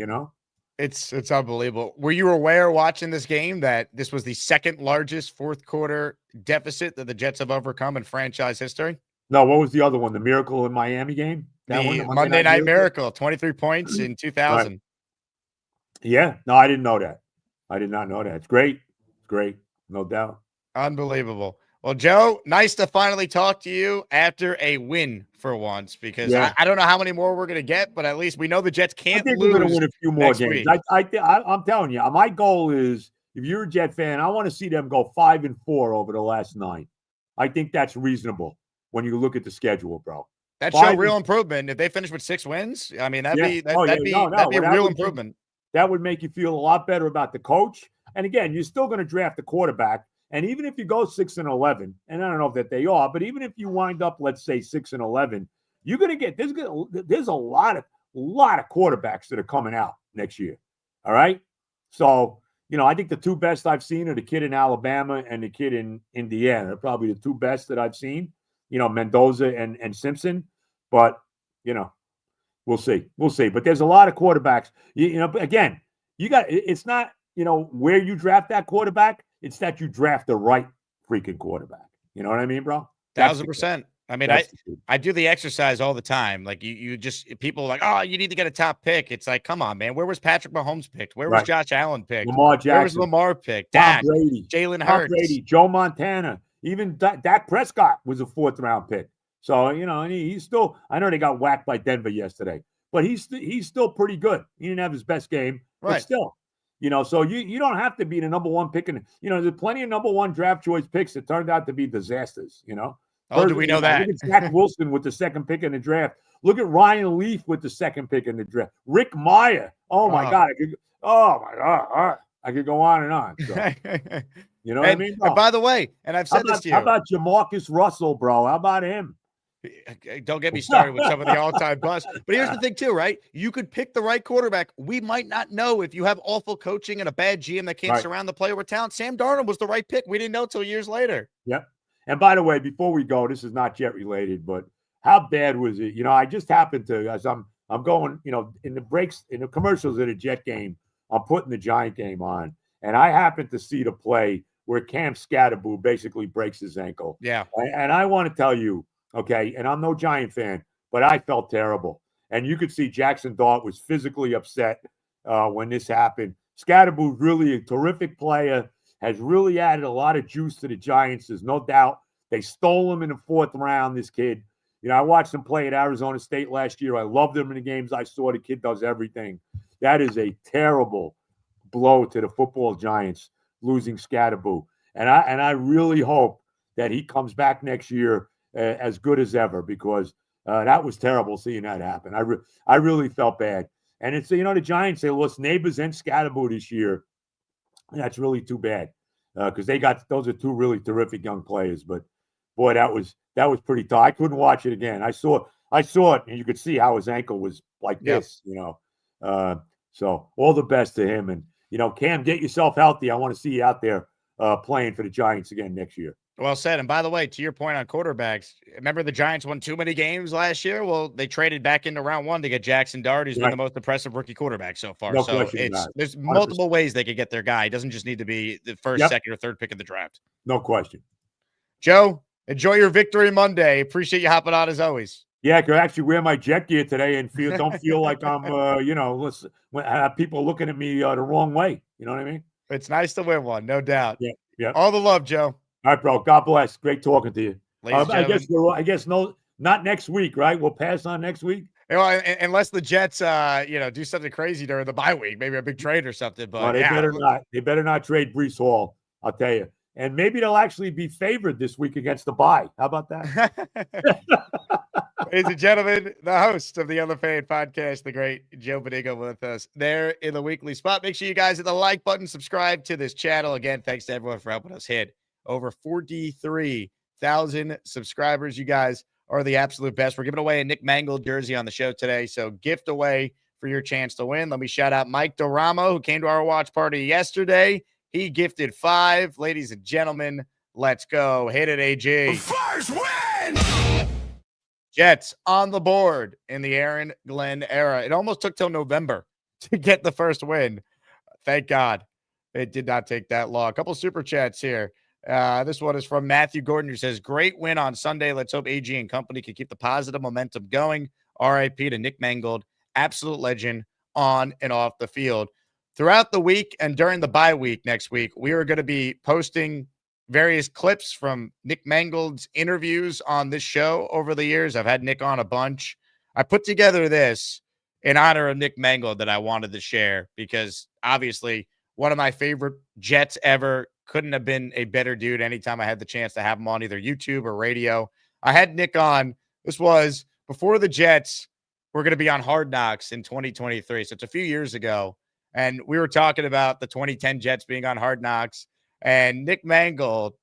It's unbelievable. Were you aware watching this game that this was the second largest fourth quarter deficit that the Jets have overcome in franchise history? No, what was the other one? The Miracle in Miami game? That one, the Monday Night Miracle, 23 points in 2000. Right. Yeah. No, I didn't know that. I did not know that. It's great. It's great. No doubt. Unbelievable. Well, Joe, nice to finally talk to you after a win for once, because I don't know how many more we're going to get, but at least we know the Jets can't lose. We're going to win a few more games. I'm telling you, my goal is, if you're a Jet fan, I want to see them go 5-4 over the last 9. I think that's reasonable when you look at the schedule, bro. That'd show real improvement. If they finish with 6 wins, I mean, that'd be a real improvement. That would make you feel a lot better about the coach. And again, you're still going to draft the quarterback. And even if you go 6-11, and I don't know that they are, but even if you wind up, let's say 6-11, you're going to get there's a lot of quarterbacks that are coming out next year. All right. So, I think the 2 best I've seen are the kid in Alabama and the kid in Indiana. They're probably the 2 best that I've seen, Mendoza and Simpson. But, we'll see. We'll see. But there's a lot of quarterbacks. Again, it's not, where you draft that quarterback. It's that you draft the right freaking quarterback. You know what I mean, bro? 1,000%. I mean, I do the exercise all the time. Like you just, people are like, oh, you need to get a top pick. It's like, come on, man. Where was Patrick Mahomes picked? Where was Josh Allen picked? Lamar Jackson. Where was Lamar picked? Tom Brady. Jalen Hurts. Brady, Joe Montana. Even Dak Prescott was a 4th round pick. So, and he's still, I know they got whacked by Denver yesterday, but he's still pretty good. He didn't have his best game, but still. So you don't have to be the number 1 pick. There's plenty of number 1 draft choice picks that turned out to be disasters, Oh, do we know that? Look at Zach Wilson with the 2nd pick in the draft. Look at Ryan Leaf with the 2nd pick in the draft. Rick Meyer. Oh, my God. I could go on and on. So, what I mean? And by the way, and I've said this to you. How about Jamarcus Russell, bro? How about him? Don't get me started with some of the all-time busts. But here's the thing, too, right? You could pick the right quarterback. We might not know if you have awful coaching and a bad GM that can't surround the player with talent. Sam Darnold was the right pick. We didn't know till years later. Yep. And by the way, before we go, this is not Jet related, but how bad was it? I just happened to, as I'm going, in the breaks, in the commercials of the Jet game, I'm putting the Giant game on, and I happened to see the play where Cam Scatterboo basically breaks his ankle. Yeah. And I want to tell you, okay, and I'm no Giant fan, but I felt terrible. And you could see Jackson Dart was physically upset when this happened. Scatterboo's really a terrific player, has really added a lot of juice to the Giants. There's no doubt. They stole him in the 4th round, this kid. I watched him play at Arizona State last year. I loved him in the games I saw. The kid does everything. That is a terrible blow to the football Giants, losing Scatterboo. And I really hope that he comes back next year as good as ever, because that was terrible seeing that happen. I really felt bad. And it's, the Giants, they lost Neighbors and Scatterboo this year. That's really too bad, because those are 2 really terrific young players. But boy, that was pretty tough. I couldn't watch it again. I saw it, and you could see how his ankle was like this. So all the best to him. And Cam, get yourself healthy. I want to see you out there playing for the Giants again next year. Well said. And by the way, to your point on quarterbacks, remember the Giants won too many games last year? Well, they traded back into round 1 to get Jackson Dart, who's been the most impressive rookie quarterback so far. So there's multiple ways they could get their guy. He doesn't just need to be the first, second, or third pick of the draft. No question. Joe, enjoy your victory Monday. Appreciate you hopping on as always. Yeah, I could actually wear my Jet gear today and don't feel like I'm, have people looking at me the wrong way. You know what I mean? It's nice to win one, no doubt. Yeah. All the love, Joe. All right, bro. God bless. Great talking to you. I guess not next week, right? We'll pass on next week. Unless the Jets, do something crazy during the bye week, maybe a big trade or something. But they better not. They better not trade Breece Hall. I'll tell you. And maybe they'll actually be favored this week against the bye. How about that? Ladies and gentlemen, the host of the Unfade podcast, the great Joe Benigno, with us there in the weekly spot. Make sure you guys hit the like button, subscribe to this channel. Again, thanks to everyone for helping us hit over 43,000 subscribers. You guys are the absolute best. We're giving away a Nick Mangold jersey on the show today, so gift away for your chance to win. Let me shout out Mike Doramo, who came to our watch party yesterday. He gifted 5. Ladies and gentlemen, let's go. Hit it, AG. First win! Jets on the board in the Aaron Glenn era. It almost took till November to get the first win. Thank God it did not take that long. A couple super chats here. This one is from Matthew Gordon, who says, great win on Sunday. Let's hope AG and company can keep the positive momentum going. RIP to Nick Mangold, absolute legend on and off the field. Throughout the week and during the bye week next week, we are going to be posting various clips from Nick Mangold's interviews on this show over the years. I've had Nick on a bunch. I put together this in honor of Nick Mangold that I wanted to share because obviously one of my favorite Jets ever. Couldn't have been a better dude anytime I had the chance to have him on either YouTube or radio. I had Nick on. This was before the Jets were going to be on Hard Knocks in 2023. So it's a few years ago. And we were talking about the 2010 Jets being on Hard Knocks. And Nick Mangold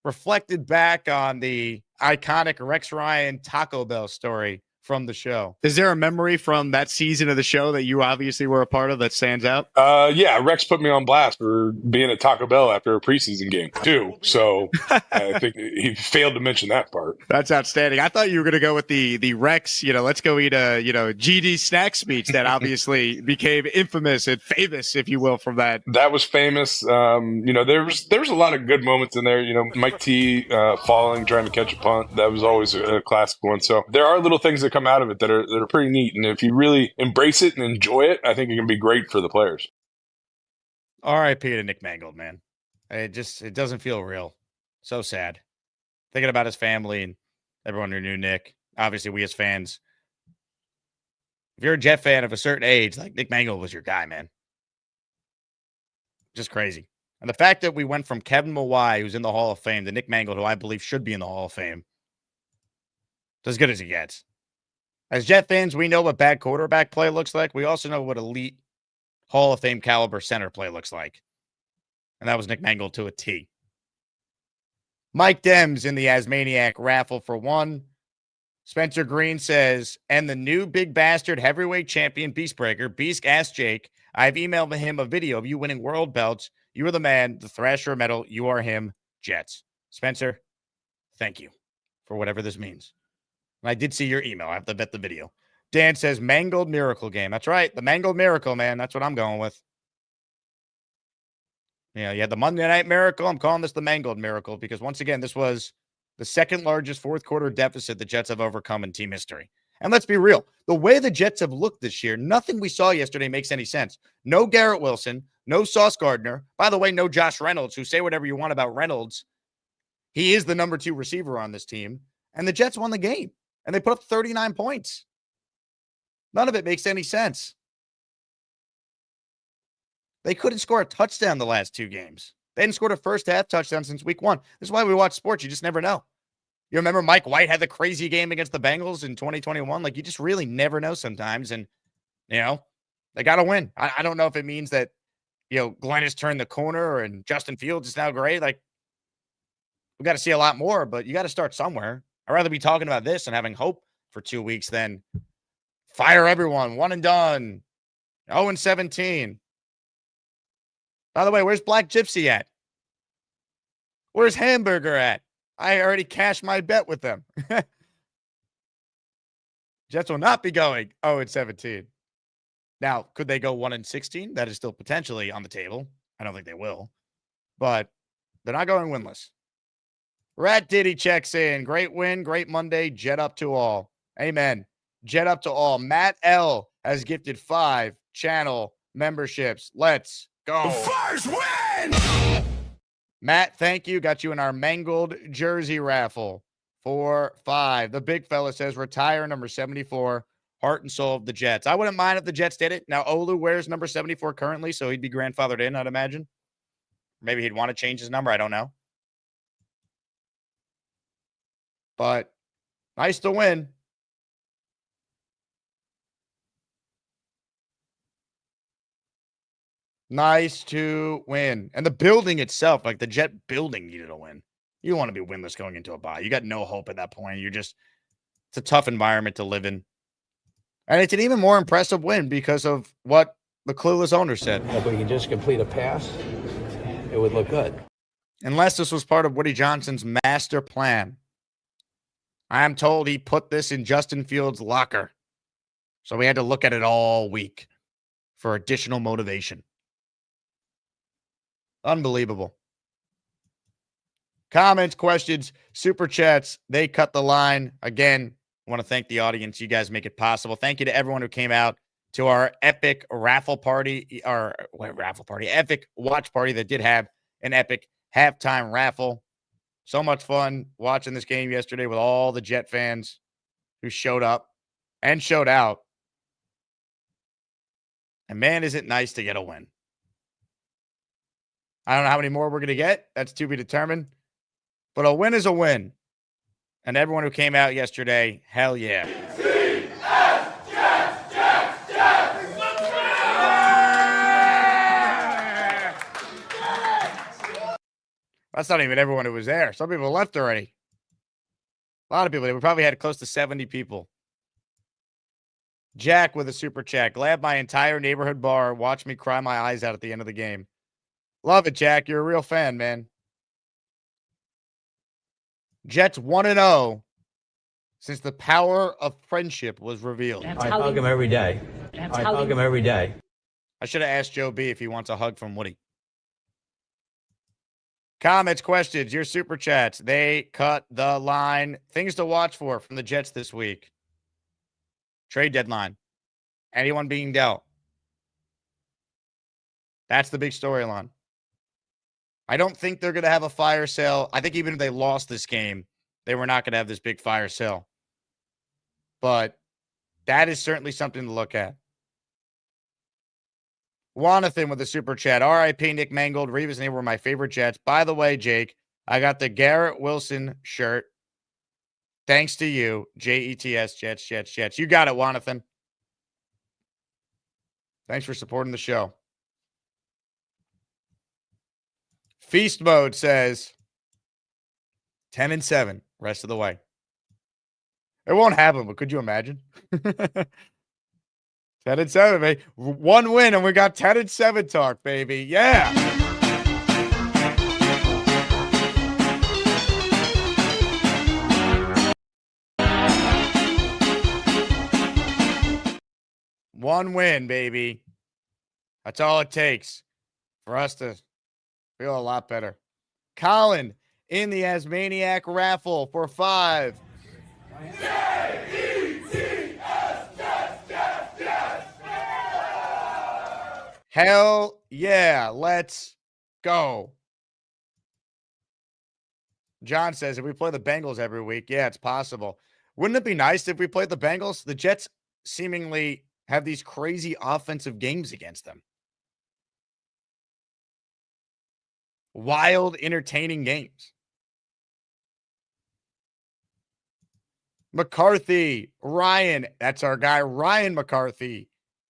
reflected back on the iconic Rex Ryan Taco Bell story from the show. Is there a memory from that season of the show that you obviously were a part of that stands out? Yeah, Rex put me on blast for being at Taco Bell after a preseason game too. So I think he failed to mention that part. That's outstanding. I thought you were going to go with the Rex, let's go eat a, GD snack speech that obviously became infamous and famous, if you will, from that. That was famous. There was a lot of good moments in there. Mike T falling, trying to catch a punt. That was always a classic one. So there are little things that come out of it that are pretty neat. And if you really embrace it and enjoy it, I think it can be great for the players. RIP to Nick Mangold, man. It doesn't feel real. So sad. Thinking about his family and everyone who knew Nick. Obviously, we as fans, if you're a Jet fan of a certain age, like Nick Mangold was your guy, man. Just crazy. And the fact that we went from Kevin Mawai, who's in the Hall of Fame, to Nick Mangold, who I believe should be in the Hall of Fame, it's as good as it gets. As Jet fans, we know what bad quarterback play looks like. We also know what elite Hall of Fame caliber center play looks like. And that was Nick Mangold to a T. Mike Dems in the Asmaniac raffle for 1. Spencer Green says, and the new big bastard heavyweight champion Beastbreaker, Beast asked Jake, I've emailed him a video of you winning world belts. You are the man, the Thrasher medal. You are him, Jets. Spencer, thank you for whatever this means. And I did see your email. I have to bet the video. Dan says, Mangold Miracle Game. That's right. The Mangold Miracle, man. That's what I'm going with. You had the Monday Night Miracle. I'm calling this the Mangold Miracle because, once again, this was the second largest fourth quarter deficit the Jets have overcome in team history. And let's be real. The way the Jets have looked this year, nothing we saw yesterday makes any sense. No Garrett Wilson. No Sauce Gardner. By the way, no Josh Reynolds, who say whatever you want about Reynolds. He is the number 2 receiver on this team. And the Jets won the game. And they put up 39 points. None of it makes any sense. They couldn't score a touchdown the last 2 games. They hadn't scored a first half touchdown since week 1. This is why we watch sports. You just never know. You remember Mike White had the crazy game against the Bengals in 2021? Like, you just really never know sometimes. And, they got to win. I don't know if it means that, Glenn has turned the corner and Justin Fields is now great. Like, we got to see a lot more, but you got to start somewhere. I'd rather be talking about this and having hope for 2 weeks than fire everyone, 1 and done, 0-17. By the way, where's Black Gypsy at? Where's Hamburger at? I already cashed my bet with them. Jets will not be going 0-17. Now, could they go 1-16? That is still potentially on the table. I don't think they will. But they're not going winless. Rat Diddy checks in. Great win, great Monday. Jet up to all. Amen. Jet up to all. Matt L. has gifted 5 channel memberships. Let's go. First win! Matt, thank you. Got you in our Mangold jersey raffle for 5. The big fella says retire number 74. Heart and soul of the Jets. I wouldn't mind if the Jets did it. Now, Olu wears number 74 currently, so he'd be grandfathered in, I'd imagine. Maybe he'd want to change his number. I don't know. but nice to win. Nice to win. And the building itself, like the Jet building, needed a win. You don't want to be winless going into a bye. You got no hope at that point. It's a tough environment to live in. And it's an even more impressive win because of what the clueless owner said. If we can just complete a pass, it would look good. Unless this was part of Woody Johnson's master plan. I am told he put this in Justin Fields' locker. So we had to look at it all week for additional motivation. Unbelievable. Comments, questions, super chats. They cut the line. Again, I want to thank the audience. You guys make it possible. Thank you to everyone who came out to our epic raffle party, epic watch party that did have an epic halftime raffle. So much fun watching this game yesterday with all the Jet fans who showed up and showed out. And man, is it nice to get a win. I don't know how many more we're going to get. That's to be determined. But a win is a win. And everyone who came out yesterday, hell yeah. That's not even everyone who was there. Some people left already. A lot of people. We probably had close to 70 people. Jack with a super chat. Glad my entire neighborhood bar watched me cry my eyes out at the end of the game. Love it, Jack. You're a real fan, man. Jets 1-0 since the power of friendship was revealed. I hug him every day. I hug him every day. I should have asked Joe B if he wants a hug from Woody. Comments, questions, your super chats. They cut the line. Things to watch for from the Jets this week. Trade deadline. Anyone being dealt. That's the big storyline. I don't think they're going to have a fire sale. I think even if they lost this game, they were not going to have this big fire sale. But that is certainly something to look at. Jonathan with a super chat. R.I.P. Nick Mangold. Reeves and they were my favorite Jets. By the way, Jake, I got the Garrett Wilson shirt. Thanks to you. Jets, Jets. You got it, Jonathan. Thanks for supporting the show. Feast Mode says 10-7 rest of the way. It won't happen, but could you imagine? 10-7, baby. One win, and we got 10-7 talk, baby. Yeah. One win, baby. That's all it takes for us to feel a lot better. Colin in the Asmaniac raffle for 5. Hell yeah. Let's go. John says, if we play the Bengals every week, yeah, it's possible. Wouldn't it be nice if we played the Bengals? The Jets seemingly have these crazy offensive games against them. Wild, entertaining games. McCarthy, Ryan, that's our guy, Ryan McCarthy.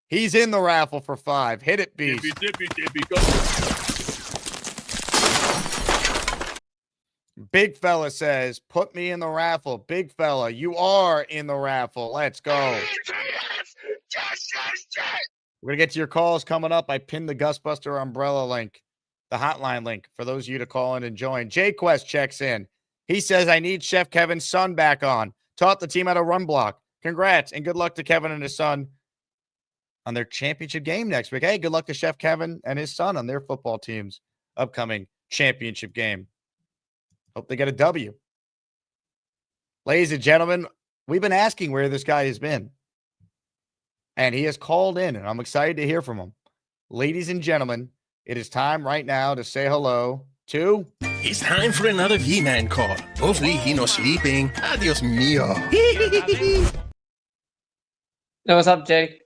He's in the raffle for 5. Hit it, Beast. Dippy, go. Big fella says, put me in the raffle. Big fella, you are in the raffle. Let's go. We're going to get to your calls coming up. I pinned the Gusbuster umbrella link, the hotline link for those of you to call in and join. J Quest checks in. He says, I need Chef Kevin's son back on. Taught the team how to run block. Congrats and good luck to Kevin and his son on their championship game next week. Hey, good luck to Chef Kevin and his son on their football team's upcoming championship game. Hope they get a W. Ladies and gentlemen, we've been asking where this guy has been. And he has called in, and I'm excited to hear from him. Ladies and gentlemen, it is time right now to say hello to... It's time for another V-Man call. Hopefully he no sleeping. Adios mio. Hey, what's up, Jake?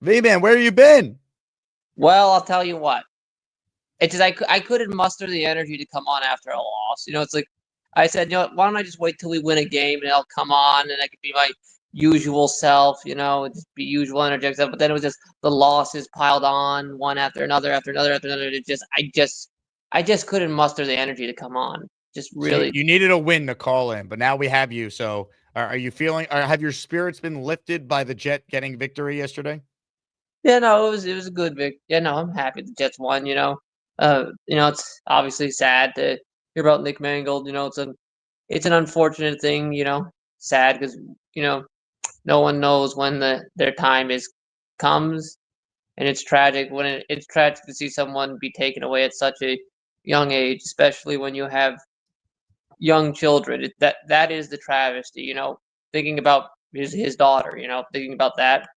V-Man, where have you been? Well, I'll tell you what. It's just I couldn't muster the energy to come on after a loss. You know, it's like I said, why don't I just wait till we win a game and I'll come on and I could be my usual self, just be usual energetic stuff. But then it was just the losses piled on one after another, after another, after another. I just couldn't muster the energy to come on. Just really. So you needed a win to call in, but now we have you. So are you feeling, or have your spirits been lifted by the Jet getting victory yesterday? Yeah, no, it was a good victory. Yeah, no, I'm happy the Jets won. It's obviously sad to hear about Nick Mangold. It's an unfortunate thing. Sad because no one knows when their time comes, and it's tragic it's tragic to see someone be taken away at such a young age, especially when you have young children. That is the travesty. Thinking about his daughter. Thinking about that,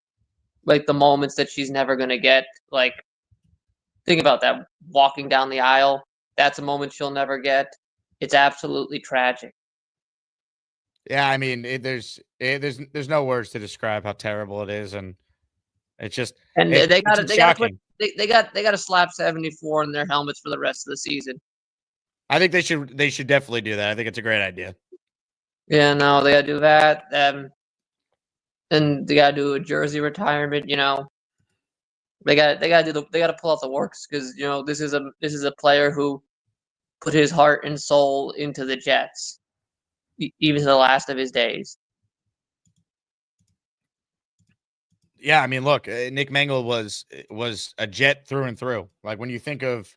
like the moments that she's never gonna get. Like think about that, walking down the aisle. That's a moment she'll never get. It's absolutely tragic. Yeah, I mean, there's no words to describe how terrible it is, and it's just it's shocking. They got to slap 74 in their helmets for the rest of the season. I think they should definitely do that. I think it's a great idea. Yeah, no, they got to do that. And they got to do a jersey retirement. They got to pull out the works because this is a player who put his heart and soul into the Jets, even to the last of his days. Yeah, I mean, look, Nick Mangold was a Jet through and through. Like when you think of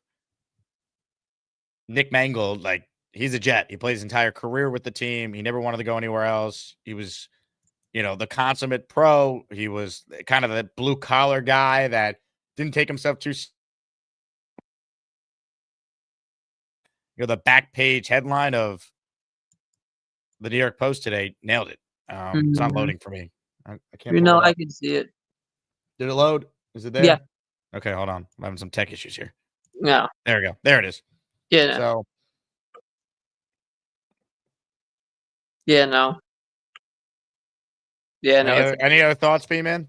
Nick Mangold, like he's a Jet. He played his entire career with the team. He never wanted to go anywhere else. He was, the consummate pro. He was kind of the blue collar guy that didn't take himself too. The back page headline of the New York Post today nailed it. It's not loading for me. I can't. I can see it. Did it load? Is it there? Yeah. Okay, hold on. I'm having some tech issues here. Yeah. There we go. There it is. Yeah. No. So. Yeah. No. Yeah. No. Any other thoughts, B-Man?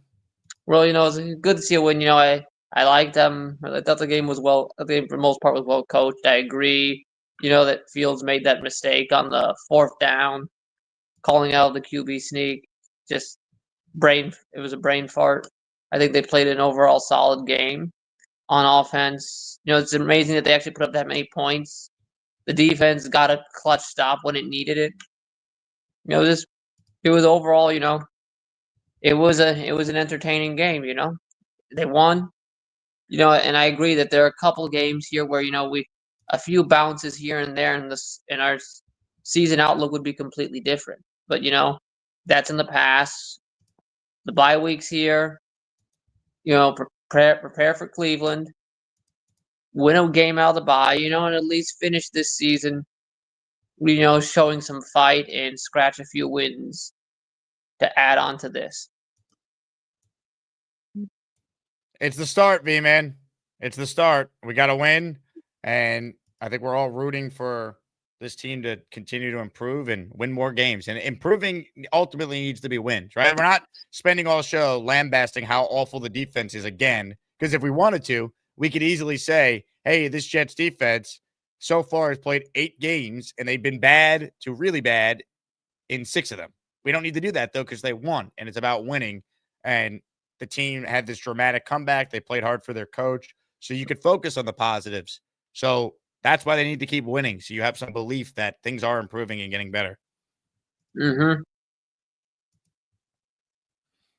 Well, it's good to see a win. I liked them. I thought the game was I think for the most part was well coached. I agree. That Fields made that mistake on the 4th down, calling out the QB sneak. Just it was a brain fart. I think they played an overall solid game on offense. It's amazing that they actually put up that many points. The defense got a clutch stop when it needed it. It was overall, it was an entertaining game. They won. And I agree that there are a couple games here where a few bounces here and there, and our season outlook would be completely different. But that's in the past. The bye weeks here. Prepare for Cleveland. Win a game out of the bye. And at least finish this season. Showing some fight and scratch a few wins to add on to this. It's the start, V-Man. It's the start. We got to win, and I think we're all rooting for this team to continue to improve and win more games. And improving ultimately needs to be wins, right? We're not spending all show lambasting how awful the defense is again, because if we wanted to, we could easily say, hey, this Jets defense so far has played 8 games, and they've been bad to really bad in 6 of them. We don't need to do that, though, because they won, and it's about winning. And the team had this dramatic comeback. They played hard for their coach. So you could focus on the positives. So that's why they need to keep winning. So you have some belief that things are improving and getting better. Mm-hmm.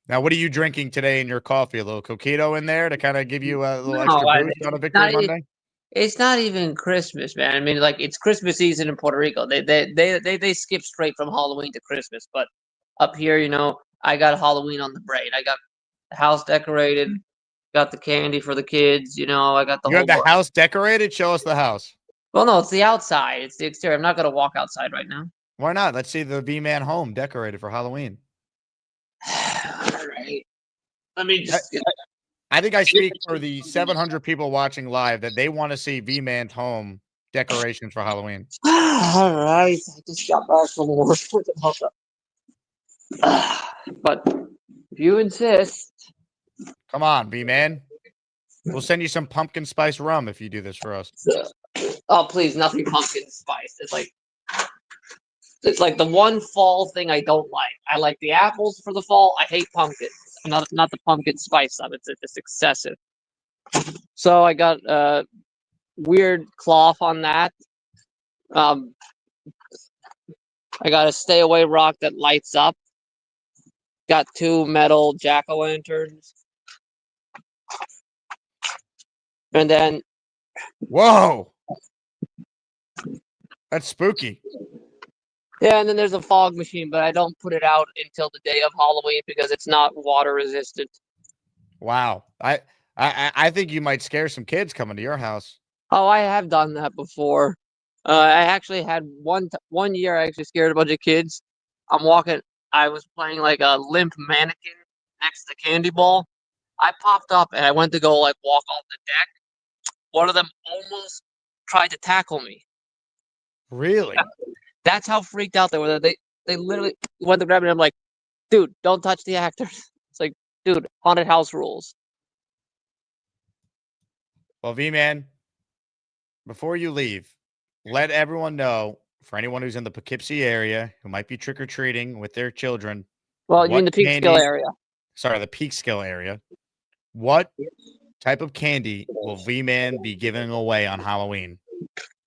Now, what are you drinking today in your coffee? A little coquito in there to kind of give you a little extra boost on a Victory Monday? It's not even Christmas, man. I mean, like it's Christmas season in Puerto Rico. They skip straight from Halloween to Christmas. But up here, I got Halloween on the brain. I got the house decorated, got the candy for the kids. I got the. You have the house decorated? Show us the house. Well, no, it's the outside. It's the exterior. I'm not gonna walk outside right now. Why not? Let's see the V-Man home decorated for Halloween. All right. Let me just. I think I speak for the 700 people watching live that they want to see V-Man's home decorations for Halloween. All right. I just got back from work. But if you insist. Come on, V-Man. We'll send you some pumpkin spice rum if you do this for us. Oh, please, nothing pumpkin spice. It's like It's like the one fall thing I don't like. I like the apples for the fall. I hate pumpkin. Not the pumpkin spice stuff. It's just excessive. So I got weird cloth on that. I got a stay away rock that lights up. Got 2 metal jack-o'-lanterns. And then Whoa. That's spooky. yeah, and then there's a fog machine, but I don't put it out until the day of Halloween because it's not water resistant. Wow. I think you might scare some kids coming to your house. Oh, I have done that before. I actually had one year I actually scared a bunch of kids. I was playing like a limp mannequin next to Candy Ball. I popped up and I went to go like walk off the deck. One of them almost tried to tackle me. Really? That's how freaked out they were. They literally went to grab me. I'm like, dude, don't touch the actors. It's like, dude, haunted house rules. Well, V-Man, before you leave, let everyone know, for anyone who's in the Poughkeepsie area who might be trick-or-treating with their children. Well, you mean the Peekskill area. Sorry, the Peekskill area. What type of candy will V-Man be giving away on Halloween?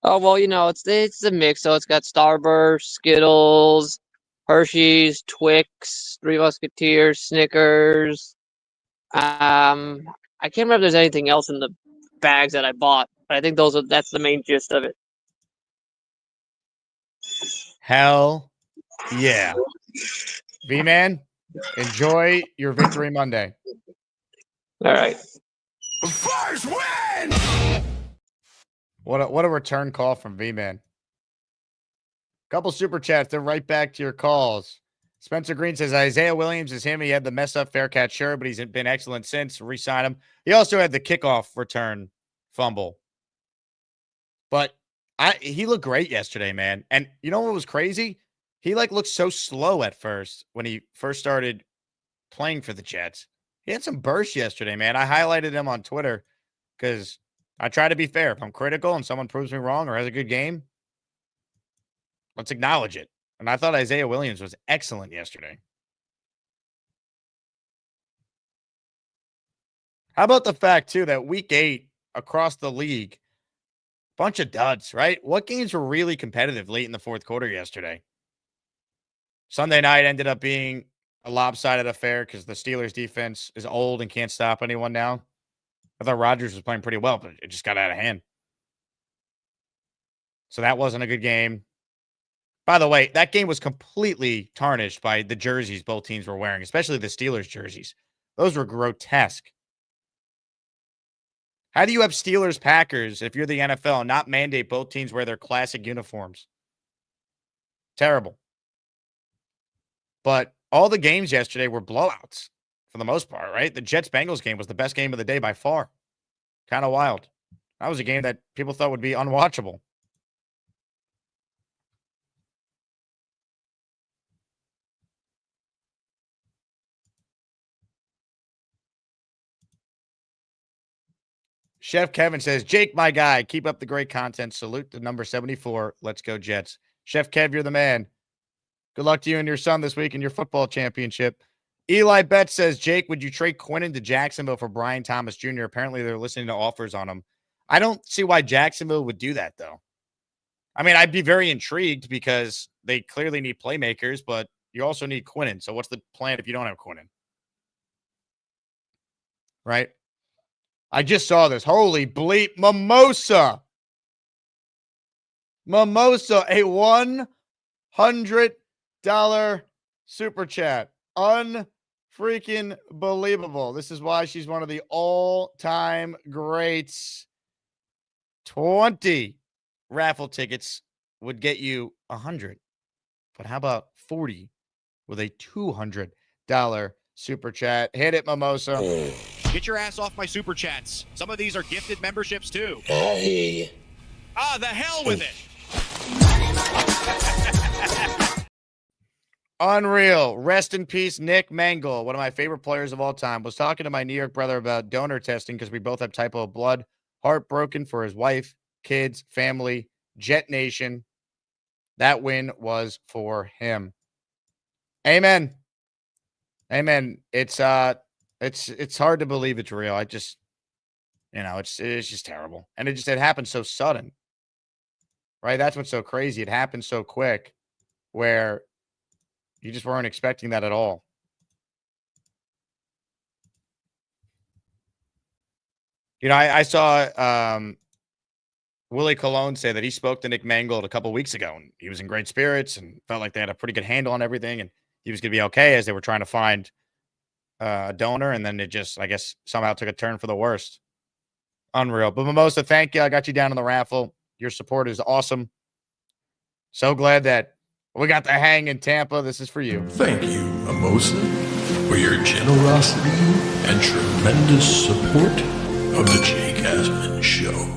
Oh, well, it's a mix. So it's got Starburst, Skittles, Hershey's, Twix, Three Musketeers, Snickers. I can't remember if there's anything else in the bags that I bought, but I think that's the main gist of it. Hell yeah. V-Man, enjoy your Victory Monday. All right. First win! What a return call from V-Man. Couple super chats. They're right back to your calls. Spencer Green says Isaiah Williams is him. He had the mess up Faircat shirt, but he's been excellent since. Re-sign him. He also had the kickoff return fumble. But he looked great yesterday, man. And you know what was crazy? He looked so slow at first when he first started playing for the Jets. He had some bursts yesterday, man. I highlighted him on Twitter because I try to be fair. If I'm critical and someone proves me wrong or has a good game, let's acknowledge it. And I thought Isaiah Williams was excellent yesterday. How about the fact, too, that week 8 across the league, bunch of duds, right? What games were really competitive late in the fourth quarter yesterday? Sunday night ended up being a lopsided affair because the Steelers defense is old and can't stop anyone now. I thought Rodgers was playing pretty well, but it just got out of hand. So that wasn't a good game. By the way, that game was completely tarnished by the jerseys both teams were wearing, especially the Steelers jerseys. Those were grotesque. How do you have Steelers-Packers if you're the NFL and not mandate both teams wear their classic uniforms? Terrible. But all the games yesterday were blowouts for the most part, right? The Jets-Bengals game was the best game of the day by far. Kind of wild. That was a game that people thought would be unwatchable. Chef Kevin says, Jake, my guy, keep up the great content. Salute to number 74. Let's go, Jets. Chef Kev, you're the man. Good luck to you and your son this week in your football championship. Eli Betts says, Jake, would you trade Quinnen to Jacksonville for Brian Thomas Jr.? Apparently, they're listening to offers on him. I don't see why Jacksonville would do that, though. I mean, I'd be very intrigued because they clearly need playmakers, but you also need Quinnen. So what's the plan if you don't have Quinnen? Right? I just saw this. Holy bleep. Mimosa. Mimosa, a $100 super chat. Unfreaking believable. This is why she's one of the all-time greats. 20 raffle tickets would get you 100. But how about 40 with a $200 super chat? Hit it, Mimosa. Get your ass off my super chats. Some of these are gifted memberships too. Hey. The hell with it. Unreal. Rest in peace, Nick Mangold, one of my favorite players of all time. Was talking to my New York brother about donor testing because we both have type O blood. Heartbroken for his wife, kids, family, Jet Nation. That win was for him. Amen. Amen. It's hard to believe it's real. I just, it's just terrible. And it happened so sudden. Right? That's what's so crazy. It happened so quick where you just weren't expecting that at all. I saw Willie Colon say that he spoke to Nick Mangold a couple weeks ago, and he was in great spirits and felt like they had a pretty good handle on everything, and he was going to be okay as they were trying to find a donor, and then it just, I guess, somehow took a turn for the worst. Unreal. But Mimosa, thank you. I got you down in the raffle. Your support is awesome. So glad that we got the hang in Tampa. This is for you. Thank you, Mimosa, for your generosity and tremendous support of the Jake Asman Show.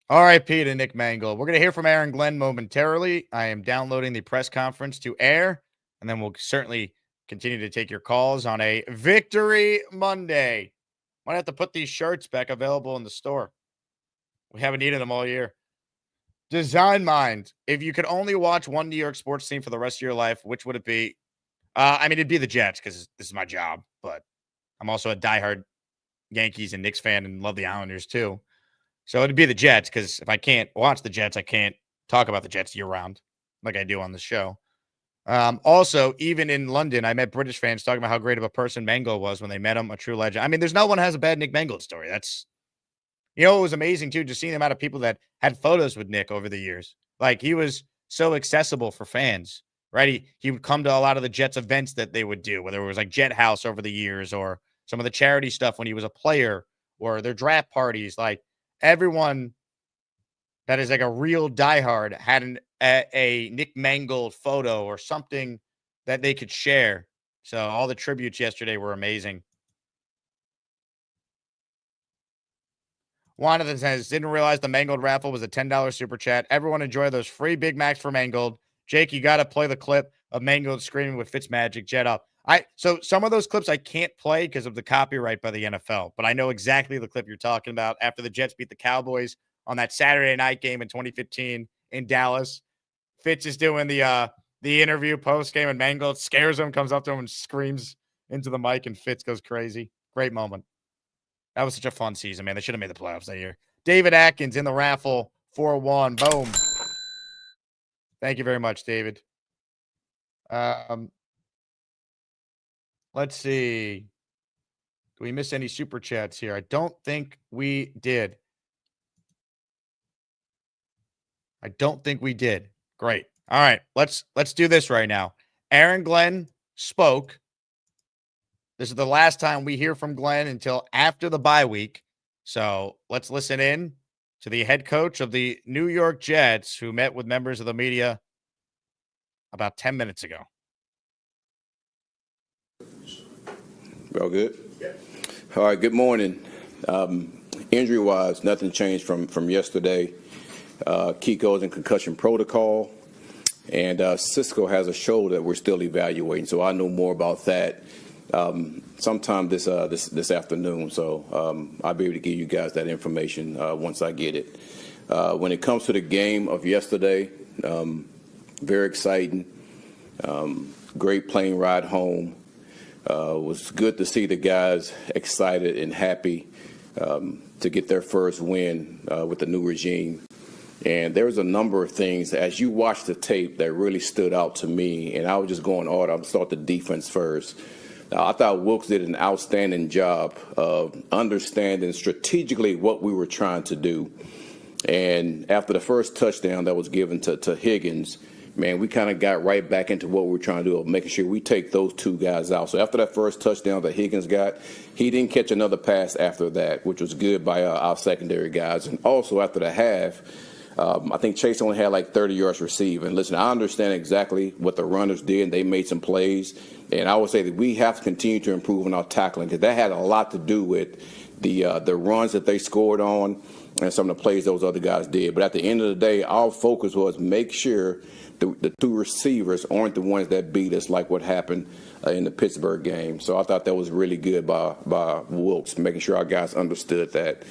R.I.P. to Nick Mangold. We're going to hear from Aaron Glenn momentarily. I am downloading the press conference to air, and then we'll certainly continue to take your calls on a Victory Monday. Might have to put these shirts back available in the store. We haven't needed them all year. Design Mind. If you could only watch one New York sports team for the rest of your life, which would it be? It'd be the Jets because this is my job, but I'm also a diehard Yankees and Knicks fan and love the Islanders too. So it'd be the Jets because if I can't watch the Jets, I can't talk about the Jets year round like I do on the show. Also, even in London, I met British fans talking about how great of a person Mangold was when they met him, a true legend. There's no one who has a bad Nick Mangold story. That's, it was amazing too, just seeing the amount of people that had photos with Nick over the years. Like, he was so accessible for fans, right? He would come to a lot of the Jets events that they would do, whether it was like Jet House over the years or some of the charity stuff when he was a player or their draft parties. Like, everyone that is like a real diehard had a Nick Mangold photo or something that they could share. So all the tributes yesterday were amazing. Wanted says, didn't realize the Mangold raffle was a $10 super chat. Everyone enjoy those free Big Macs for Mangold. Jake, you got to play the clip of Mangold screaming with Fitzmagic, Jet up. So some of those clips I can't play because of the copyright by the NFL, but I know exactly the clip you're talking about after the Jets beat the Cowboys on that Saturday night game in 2015 in Dallas. Fitz is doing the interview post game, and Mangold scares him, comes up to him and screams into the mic, and Fitz goes crazy. Great moment. That was such a fun season, man. They should have made the playoffs that year. David Atkins in the raffle, 4-1. Boom. Thank you very much, David. Let's see. Do we miss any super chats here? I don't think we did. Great. All right. Let's do this right now. Aaron Glenn spoke. This is the last time we hear from Glenn until after the bye week. So let's listen in to the head coach of the New York Jets, who met with members of the media about 10 minutes ago. All good? Yeah. All right, good morning. Injury-wise, nothing changed from yesterday. Kiko's in concussion protocol, and Cisco has a shoulder that we're still evaluating, so I know more about that sometime this afternoon. So I'll be able to give you guys that information once I get it. When it comes to the game of yesterday, very exciting. Great plane ride home. It was good to see the guys excited and happy to get their first win with the new regime. And there was a number of things as you watch the tape that really stood out to me. And I was just going order. I'm start the defense first. I thought Wilkes did an outstanding job of understanding strategically what we were trying to do. And after the first touchdown that was given to Higgins, man, we kind of got right back into what we were trying to do of making sure we take those two guys out. So after that first touchdown that Higgins got, he didn't catch another pass after that, which was good by our secondary guys. And also after the half, I think Chase only had like 30 yards receiving. Listen, I understand exactly what the runners did. They made some plays. And I would say that we have to continue to improve on our tackling because that had a lot to do with the runs that they scored on and some of the plays those other guys did. But at the end of the day, our focus was make sure the two receivers aren't the ones that beat us like what happened in the Pittsburgh game. So I thought that was really good by Wilkes, making sure our guys understood that.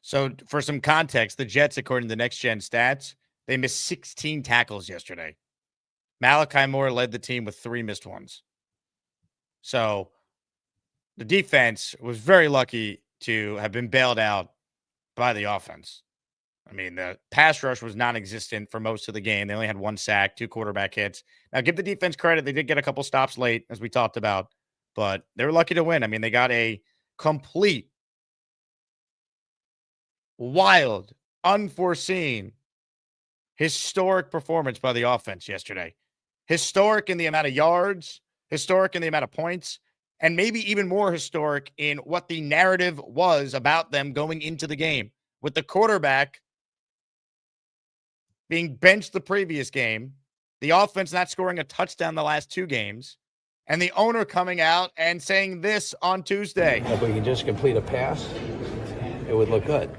So for some context, the Jets, according to Next Gen Stats, They missed 16 tackles yesterday. Malachi Moore led the team with 3 missed ones. So the defense was very lucky to have been bailed out by the offense. I mean, the pass rush was non-existent for most of the game. They only had 1 sack, 2 quarterback hits. Now, give the defense credit. They did get a couple stops late, as we talked about, but they were lucky to win. I mean, they got a complete, wild, unforeseen, historic performance by the offense yesterday. Historic in the amount of yards, historic in the amount of points, and maybe even more historic in what the narrative was about them going into the game. With the quarterback being benched the previous game, the offense not scoring a touchdown the last 2 games, and the owner coming out and saying this on Tuesday. If we can just complete a pass, it would look good.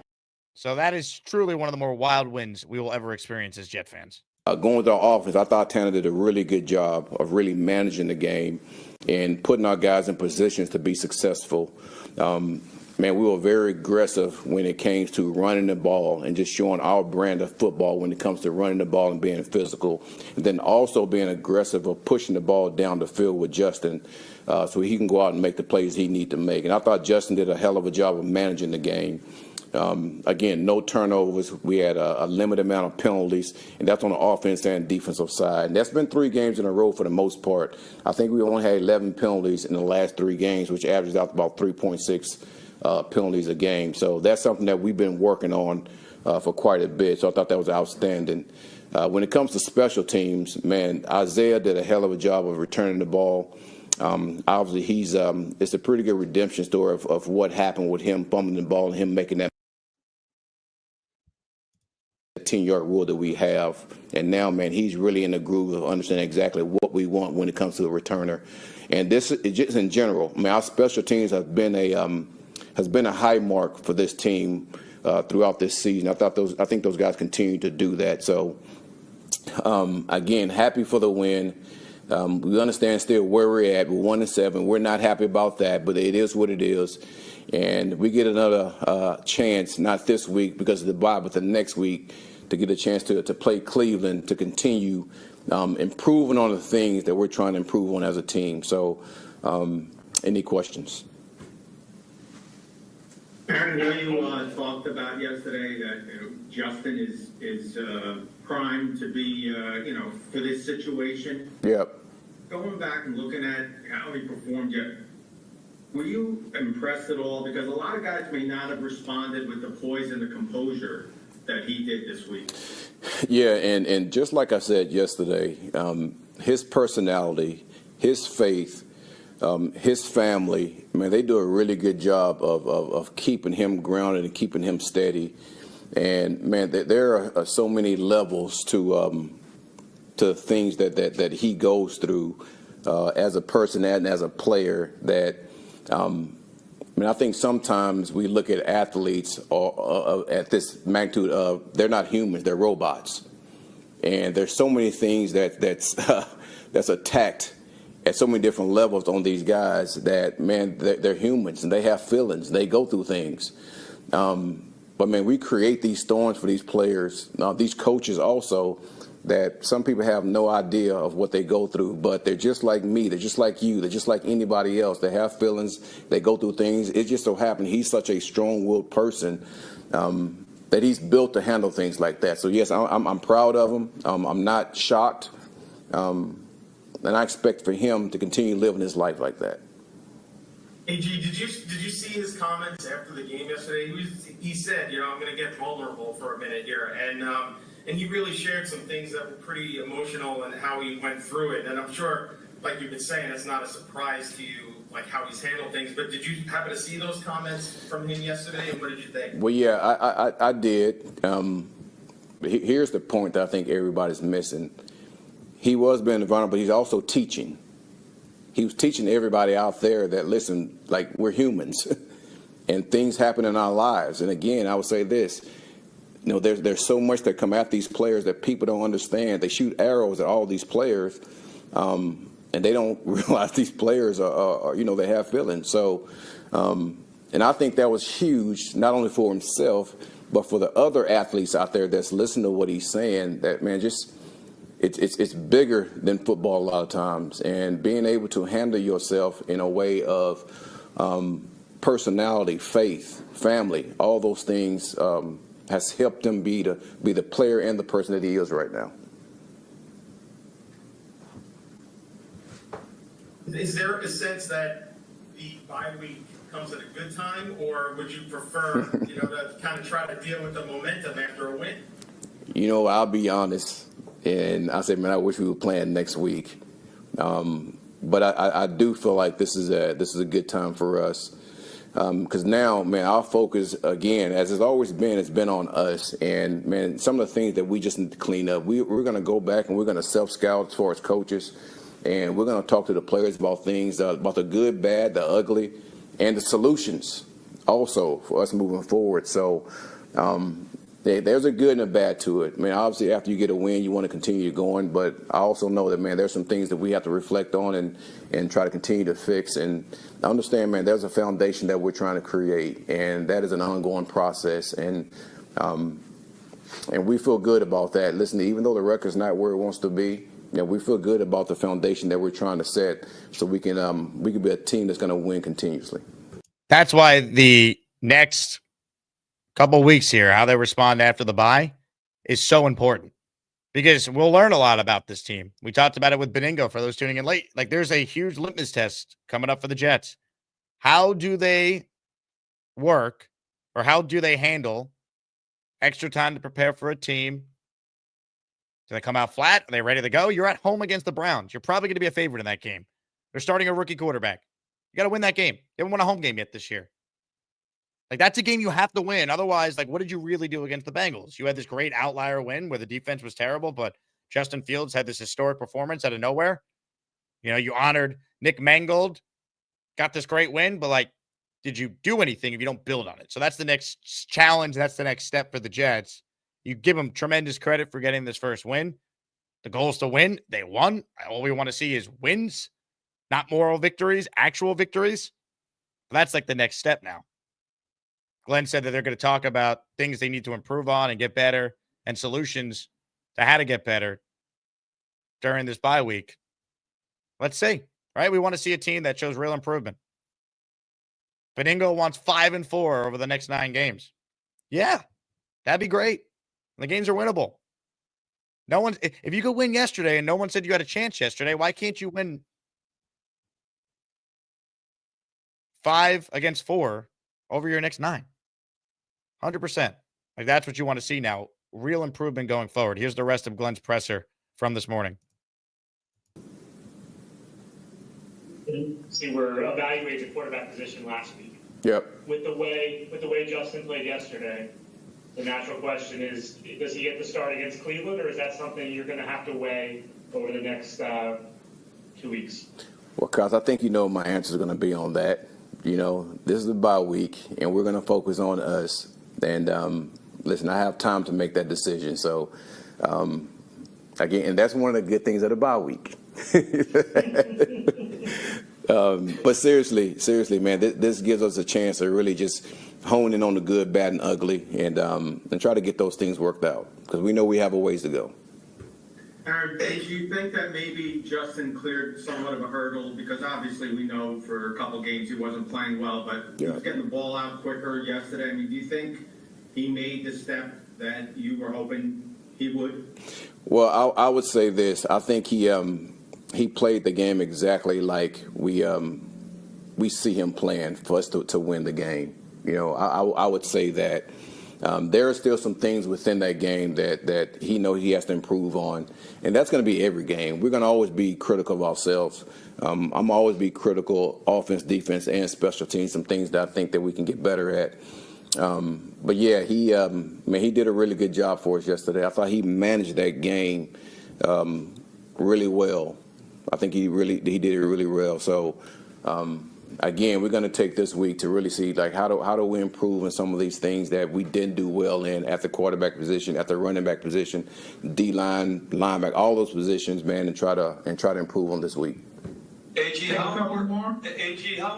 So that is truly one of the more wild wins we will ever experience as Jet fans. Going with our offense, I thought Tanner did a really good job of really managing the game and putting our guys in positions to be successful. Man, we were very aggressive when it came to running the ball and just showing our brand of football when it comes to running the ball and being physical. And then also being aggressive of pushing the ball down the field with Justin so he can go out and make the plays he needs to make. And I thought Justin did a hell of a job of managing the game. Again, no turnovers. We had a limited amount of penalties, and that's on the offense and defensive side. And that's been 3 games in a row for the most part. I think we only had 11 penalties in the last 3 games, which averages out about 3.6 penalties a game. So that's something that we've been working on for quite a bit. So I thought that was outstanding. When it comes to special teams, man, Isaiah did a hell of a job of returning the ball. Obviously, it's a pretty good redemption story of what happened with him fumbling the ball and him making that 10-yard rule that we have. And now, man, he's really in the groove of understanding exactly what we want when it comes to a returner. And this is just in general. I mean, our special teams has been a high mark for this team throughout this season. I think those guys continue to do that. So, again, happy for the win. We understand still where we're at. We're 1-7. We're not happy about that, but it is what it is. And we get another chance, not this week because of the bye, but the next week to get a chance to play Cleveland, to continue improving on the things that we're trying to improve on as a team. So any questions? Aaron, you talked about yesterday that Justin is primed to be, for this situation. Yep. Going back and looking at how he performed, were you impressed at all? Because a lot of guys may not have responded with the poise and the composure that he did this week. Yeah, and just like I said yesterday, his personality, his faith, his family, man, they do a really good job of keeping him grounded and keeping him steady. And, man, there are so many levels to things that he goes through as a person and as a player that, I think sometimes we look at athletes at this magnitude of they're not humans, they're robots. And there's so many things that's attacked at so many different levels on these guys that, man, they're humans and they have feelings. They go through things. But, man, we create these storms for these players, these coaches also, that some people have no idea of what they go through. But they're just like me. They're just like you. They're just like anybody else. They have feelings. They go through things. It just so happened he's such a strong-willed person that he's built to handle things like that. So, yes, I'm proud of him. I'm not shocked. And I expect for him to continue living his life like that. AG, did you see his comments after the game yesterday? He said, I'm going to get vulnerable for a minute here, and he really shared some things that were pretty emotional and how he went through it. And I'm sure, like you've been saying, it's not a surprise to you, like how he's handled things. But did you happen to see those comments from him yesterday, and what did you think? Well, yeah, I did. Here's the point that I think everybody's missing. He was being vulnerable, but he's also teaching. He was teaching everybody out there that, listen, like, we're humans and things happen in our lives. And again, I would say this, there's so much that come at these players that people don't understand. They shoot arrows at all these players, and they don't realize these players are they have feelings. So, and I think that was huge, not only for himself, But for the other athletes out there that's listening to what he's saying, that, man, just it's bigger than football a lot of times. And being able to handle yourself in a way of personality, faith, family, all those things has helped him be the player and the person that he is right now. Is there a sense that the bye week comes at a good time, or would you prefer, to kind of try to deal with the momentum after a win? I'll be honest, and I say, man, I wish we were playing next week. But I do feel like this is a good time for us, because now, man, our focus again, as it's always been, it's been on us. And man, some of the things that we just need to clean up, we're going to go back and we're going to self-scout as far as coaches, and we're going to talk to the players about things, about the good, bad, the ugly, and the solutions also for us moving forward. So there's a good and a bad to it. I mean, obviously, after you get a win, you want to continue going. But I also know that, man, there's some things that we have to reflect on and try to continue to fix. And I understand, man, there's a foundation that we're trying to create, and that is an ongoing process. And we feel good about that. Listen, even though the record's not where it wants to be, we feel good about the foundation that we're trying to set, so we can be a team that's going to win continuously. That's why the next couple weeks here, how they respond after the bye, is so important, because we'll learn a lot about this team. We talked about it with Benigno for those tuning in late. Like, there's a huge litmus test coming up for the Jets. How do they work, or how do they handle extra time to prepare for a team? Do they come out flat? Are they ready to go? You're at home against the Browns. You're probably going to be a favorite in that game. They're starting a rookie quarterback. You got to win that game. They haven't won a home game yet this year. Like, that's a game you have to win. Otherwise, like, what did you really do against the Bengals? You had this great outlier win where the defense was terrible, but Justin Fields had this historic performance out of nowhere. You honored Nick Mangold, got this great win, but, like, did you do anything if you don't build on it? So that's the next challenge. That's the next step for the Jets. You give them tremendous credit for getting this first win. The goal is to win. They won. All we want to see is wins, not moral victories, actual victories. But that's like the next step now. Glenn said that they're going to talk about things they need to improve on and get better, and solutions to how to get better during this bye week. Let's see, right? We want to see a team that shows real improvement. Benigno wants 5-4 over the next 9 games. Yeah, that'd be great. The games are winnable. If you could win yesterday and no one said you had a chance yesterday, why can't you win 5 against 4 over your next 9? 100%. Like, that's what you want to see now. Real improvement going forward. Here's the rest of Glenn's presser from this morning. See, we're evaluating the quarterback position last week. Yep. With the way Justin played yesterday, the natural question is, does he get the start against Cleveland, or is that something you're going to have to weigh over the next 2 weeks? Well, Cos, I think my answer is going to be on that. This is a bye week, and we're going to focus on us. And listen, I have time to make that decision. So, again, and that's one of the good things of the bye week. But seriously, man, this gives us a chance to really just hone in on the good, bad, and ugly, and try to get those things worked out, because we know we have a ways to go. Aaron, do you think that maybe Justin cleared somewhat of a hurdle? Because obviously we know for a couple games he wasn't playing well, but he was getting the ball out quicker yesterday. I mean, do you think he made the step that you were hoping he would? Well, I would say this. I think he played the game exactly like we see him playing for us to win the game. I would say that. There are still some things within that game that he knows he has to improve on, and that's going to be every game. We're going to always be critical of ourselves. I'm always be critical, offense, defense, and special teams, some things that I think that we can get better at. But yeah, he did a really good job for us yesterday. I thought he managed that game really well. I think he did it really well. So. Again, we're going to take this week to really see, like, how do we improve in some of these things that we didn't do well in at the quarterback position, at the running back position, D-line, linebacker, all those positions, man, and try to improve on this week. AG, how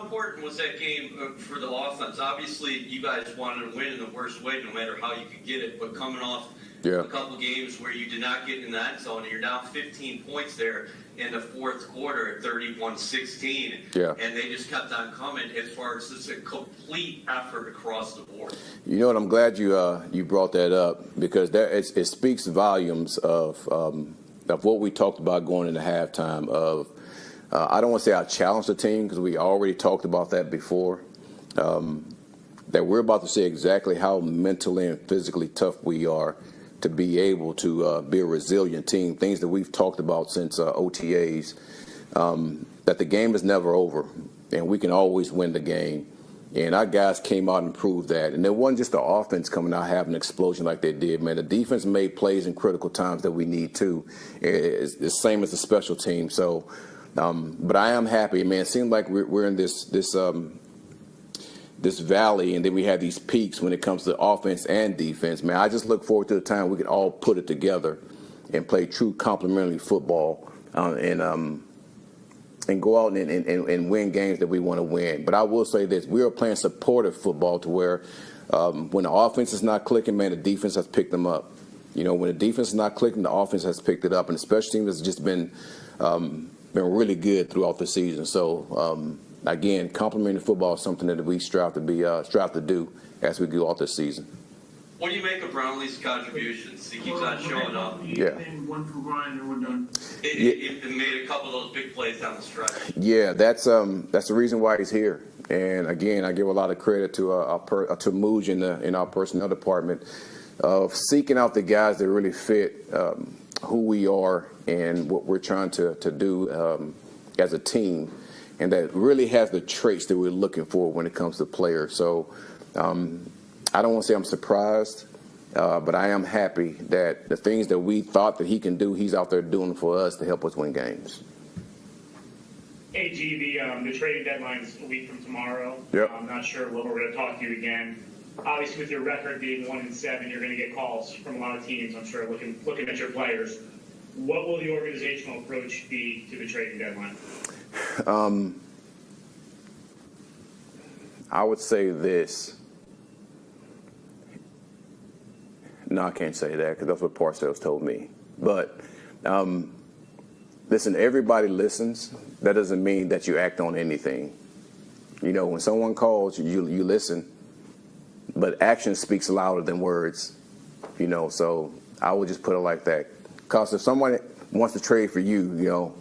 important was that game for the offense? Obviously, you guys wanted to win in the worst way, no matter how you could get it. But coming off a couple games where you did not get in that zone, and you're down 15 points there in the fourth quarter at 31-16. Yeah. And they just kept on coming as far as this a complete effort across the board. You know what? I'm glad you brought that up, because it speaks volumes of what we talked about going into halftime. I don't want to say I challenged the team, because we already talked about that before. That we're about to see exactly how mentally and physically tough we are to be able to be a resilient team. Things that we've talked about since OTAs. That the game is never over, and we can always win the game. And our guys came out and proved that. And it wasn't just the offense coming out having an explosion like they did, man. The defense made plays in critical times that we need to. It's the same as the special team. So. But I am happy, man. It seems like we're in this valley, and then we have these peaks when it comes to offense and defense. Man, I just look forward to the time we can all put it together and play true complementary football and go out and win games that we want to win. But I will say this: we are playing supportive football to where when the offense is not clicking, man, the defense has picked them up. You know, when the defense is not clicking, the offense has picked it up, and the special team has just been really good throughout the season. So, again, complimentary football is something that we strive to do as we go out this season. What do you make of Brownlee's contributions? He keeps on showing up. Yeah. One for Brian, and we're done. It made a couple of those big plays down the stretch. Yeah, that's the reason why he's here. And again, I give a lot of credit to Mooj in our personnel department of seeking out the guys that really fit who we are and what we're trying to do as a team, and that really has the traits that we're looking for when it comes to players. So I don't want to say I'm surprised, but I am happy that the things that we thought that he can do, he's out there doing for us to help us win games. AG, the trading deadline's a week from tomorrow. Yep. I'm not sure when we're going to talk to you again. Obviously, with your record being 1-7, you're going to get calls from a lot of teams, I'm sure, looking at your players. What will the organizational approach be to the trading deadline? I would say this. No, I can't say that, because that's what Parcells told me. But listen, everybody listens. That doesn't mean that you act on anything. You know, when someone calls, you listen. But action speaks louder than words, you know, so I would just put it like that. Because if someone wants to trade for you, you know,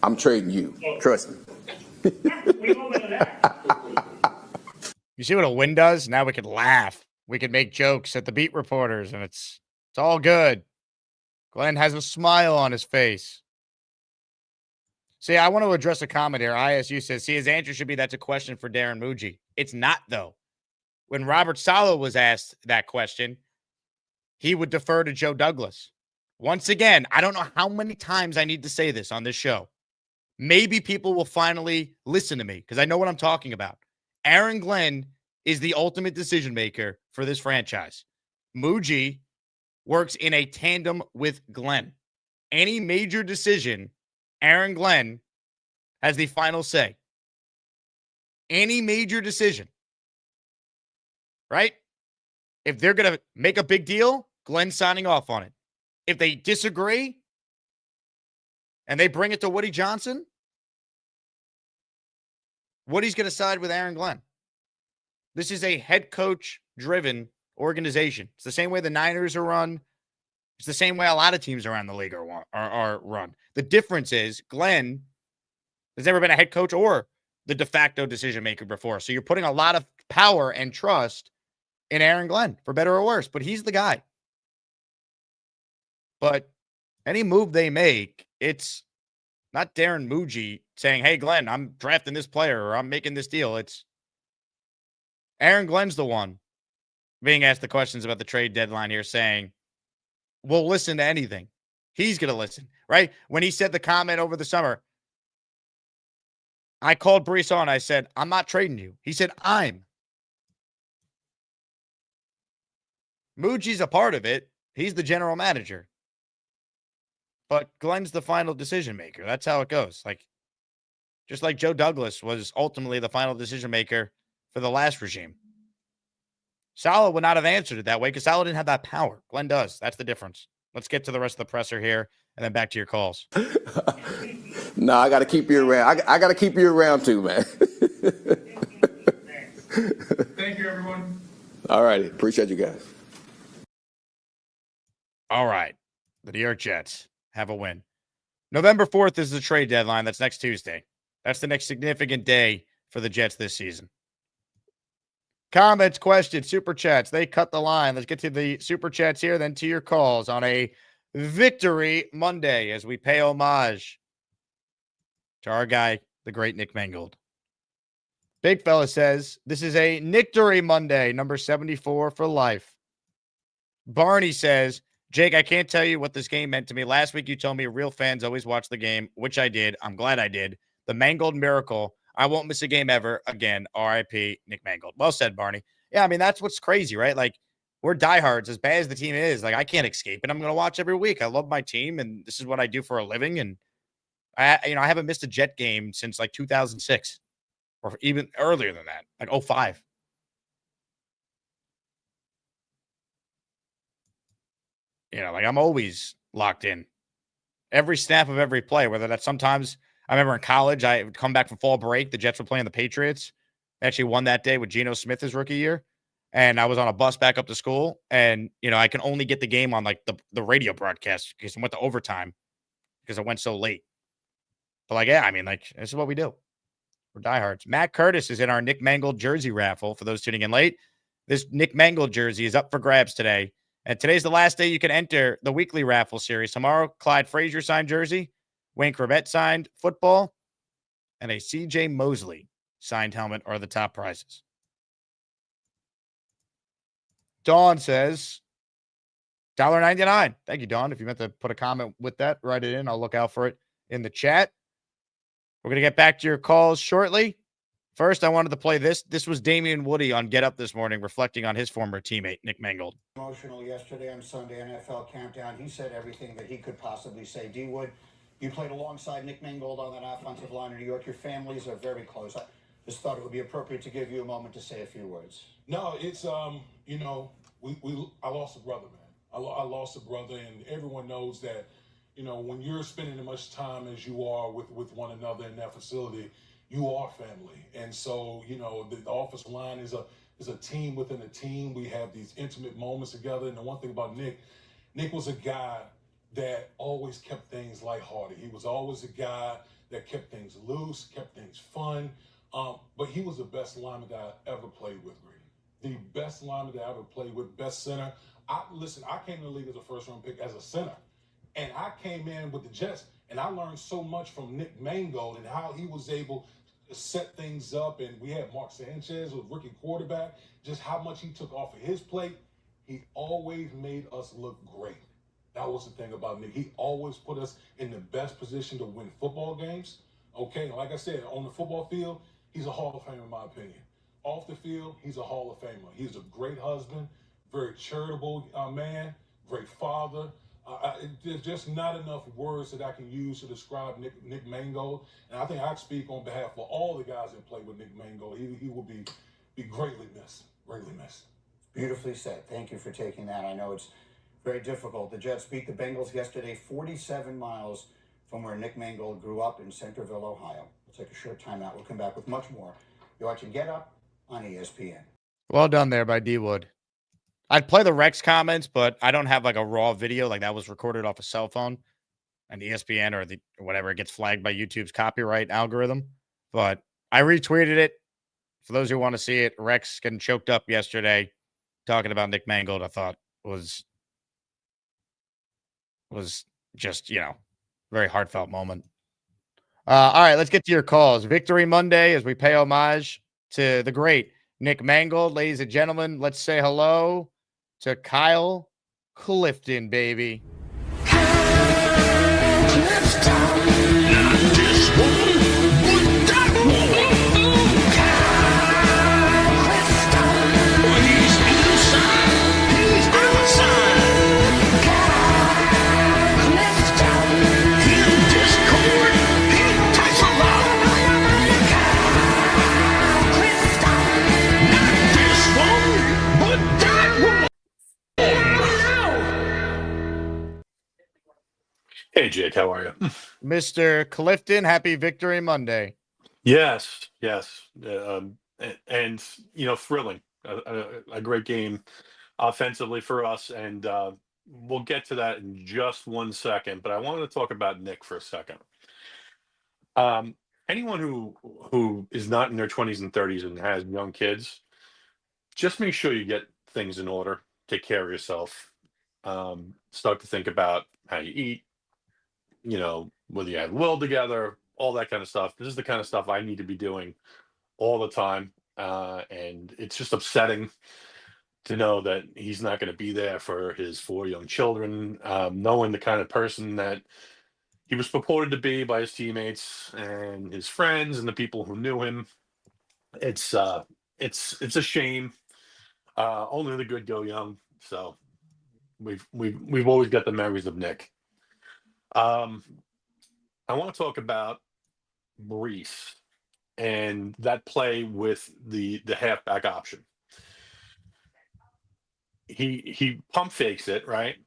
I'm trading you. Trust me. We all know that. You see what a win does? Now we can laugh. We can make jokes at the beat reporters, and it's all good. Glenn has a smile on his face. See, I want to address a comment here. ISU says, his answer should be that's a question for Damen Woody. It's not, though. When Robert Saleh was asked that question, he would defer to Joe Douglas. Once again, I don't know how many times I need to say this on this show. Maybe people will finally listen to me because I know what I'm talking about. Aaron Glenn is the ultimate decision maker for this franchise. Muji works in a tandem with Glenn. Any major decision, Aaron Glenn has the final say. Any major decision. Right? If they're going to make a big deal, Glenn's signing off on it. If they disagree and they bring it to Woody Johnson, Woody's going to side with Aaron Glenn. This is a head coach-driven organization. It's the same way the Niners are run. It's the same way a lot of teams around the league are run. The difference is Glenn has never been a head coach or the de facto decision maker before. So you're putting a lot of power and trust in Aaron Glenn, for better or worse, but he's the guy. But any move they make, it's not Damen Woody saying, hey, Glenn, I'm drafting this player or I'm making this deal. It's Aaron Glenn's the one being asked the questions about the trade deadline here saying, we'll listen to anything. He's going to listen, right? When he said the comment over the summer, I called Breece Hall and I said, I'm not trading you. He said, I'm. Mooji's a part of it. He's the general manager. But Glenn's the final decision maker. That's how it goes. Like, just like Joe Douglas was ultimately the final decision maker for the last regime. Saleh would not have answered it that way because Saleh didn't have that power. Glenn does. That's the difference. Let's get to the rest of the presser here and then back to your calls. No, I got to keep you around. I got to keep you around too, man. Thank you, everyone. All righty. Appreciate you guys. All right. The New York Jets have a win. November 4th is the trade deadline. That's next Tuesday. That's the next significant day for the Jets this season. Comments, questions, super chats. They cut the line. Let's get to the super chats here, then to your calls on a Victory Monday as we pay homage to our guy, the great Nick Mangold. Big fella says, this is a Nictory Monday, number 74 for life. Barney says, Jake, I can't tell you what this game meant to me. Last week, you told me real fans always watch the game, which I did. I'm glad I did. The Mangold miracle. I won't miss a game ever again. RIP, Nick Mangold. Well said, Barney. Yeah, I mean, that's what's crazy, right? Like, we're diehards. As bad as the team is, like, I can't escape it. I'm going to watch every week. I love my team, and this is what I do for a living. And I haven't missed a Jet game since like 2006. Or even earlier than that, like 05. Like I'm always locked in. Every snap of every play, whether that's sometimes, I remember in college, I would come back from fall break. The Jets were playing the Patriots. They actually won that day with Geno Smith his rookie year. And I was on a bus back up to school. And, I can only get the game on like the radio broadcast because I went to overtime because I went so late. But like, yeah, I mean, like, this is what we do. We're diehards. Matt Curtis is in our Nick Mangold jersey raffle for those tuning in late. This Nick Mangold jersey is up for grabs today. And today's the last day you can enter the weekly raffle series. Tomorrow, Clyde Frazier signed jersey, Wayne Corbett signed football, and a CJ Mosley signed helmet are the top prizes. Dawn says, $1.99. Thank you, Dawn. If you meant to put a comment with that, write it in. I'll look out for it in the chat. We're going to get back to your calls shortly. First, I wanted to play this. This was Damen Woody on Get Up this morning, reflecting on his former teammate, Nick Mangold. Emotional yesterday on Sunday NFL Countdown. He said everything that he could possibly say. D. Wood, you played alongside Nick Mangold on that offensive line in New York. Your families are very close. I just thought it would be appropriate to give you a moment to say a few words. No, it's, I lost a brother, man. I lost a brother, and everyone knows that, when you're spending as much time as you are with one another in that facility, you are family. And so, the offensive line is a team within a team. We have these intimate moments together. And the one thing about Nick was a guy that always kept things lighthearted. He was always a guy that kept things loose, kept things fun. But he was the best lineman that I ever played with, Grady. The best lineman that I ever played with, best center. I came in the league as a first-round pick as a center. And I came in with the Jets, and I learned so much from Nick Mangold and how he was able to set things up. And we had Mark Sanchez, with rookie quarterback, just how much he took off of his plate. He always made us look great. That was the thing about Nick. He always put us in the best position to win football games. Okay, and like I said, on the football field, he's a Hall of Famer in my opinion. Off the field, he's a Hall of Famer. He's a great husband, very charitable man, great father. There's just not enough words that I can use to describe Nick Mangold. And I think I speak on behalf of all the guys that play with Nick Mangold. He will be greatly missed, greatly missed. Beautifully said. Thank you for taking that. I know it's very difficult. The Jets beat the Bengals yesterday, 47 miles from where Nick Mangold grew up in Centerville, Ohio. We'll take a short time out. We'll come back with much more. You're watching Get Up on ESPN. Well done there by D. Wood. I'd play the Rex comments, but I don't have like a raw video like that was recorded off a cell phone and ESPN or whatever. It gets flagged by YouTube's copyright algorithm. But I retweeted it. For those who want to see it, Rex getting choked up yesterday talking about Nick Mangold, I thought was just, very heartfelt moment. All right, let's get to your calls. Victory Monday as we pay homage to the great Nick Mangold. Ladies and gentlemen, let's say hello to Kyle Clifton, baby. Hey, Jake, how are you? Mr. Clifton, happy Victory Monday. Yes. And thrilling. A great game offensively for us, and we'll get to that in just 1 second. But I wanted to talk about Nick for a second. Anyone who is not in their 20s and 30s and has young kids, just make sure you get things in order. Take care of yourself. Start to think about how you eat. Whether you have will together, all that kind of stuff. This is the kind of stuff I need to be doing all the time, and it's just upsetting to know that he's not going to be there for his 4 young children, knowing the kind of person that he was purported to be by his teammates and his friends and the people who knew him. It's a shame. Only the good go young. So we've always got the memories of Nick. I want to talk about Breece and that play with the halfback option. He pump fakes it, right?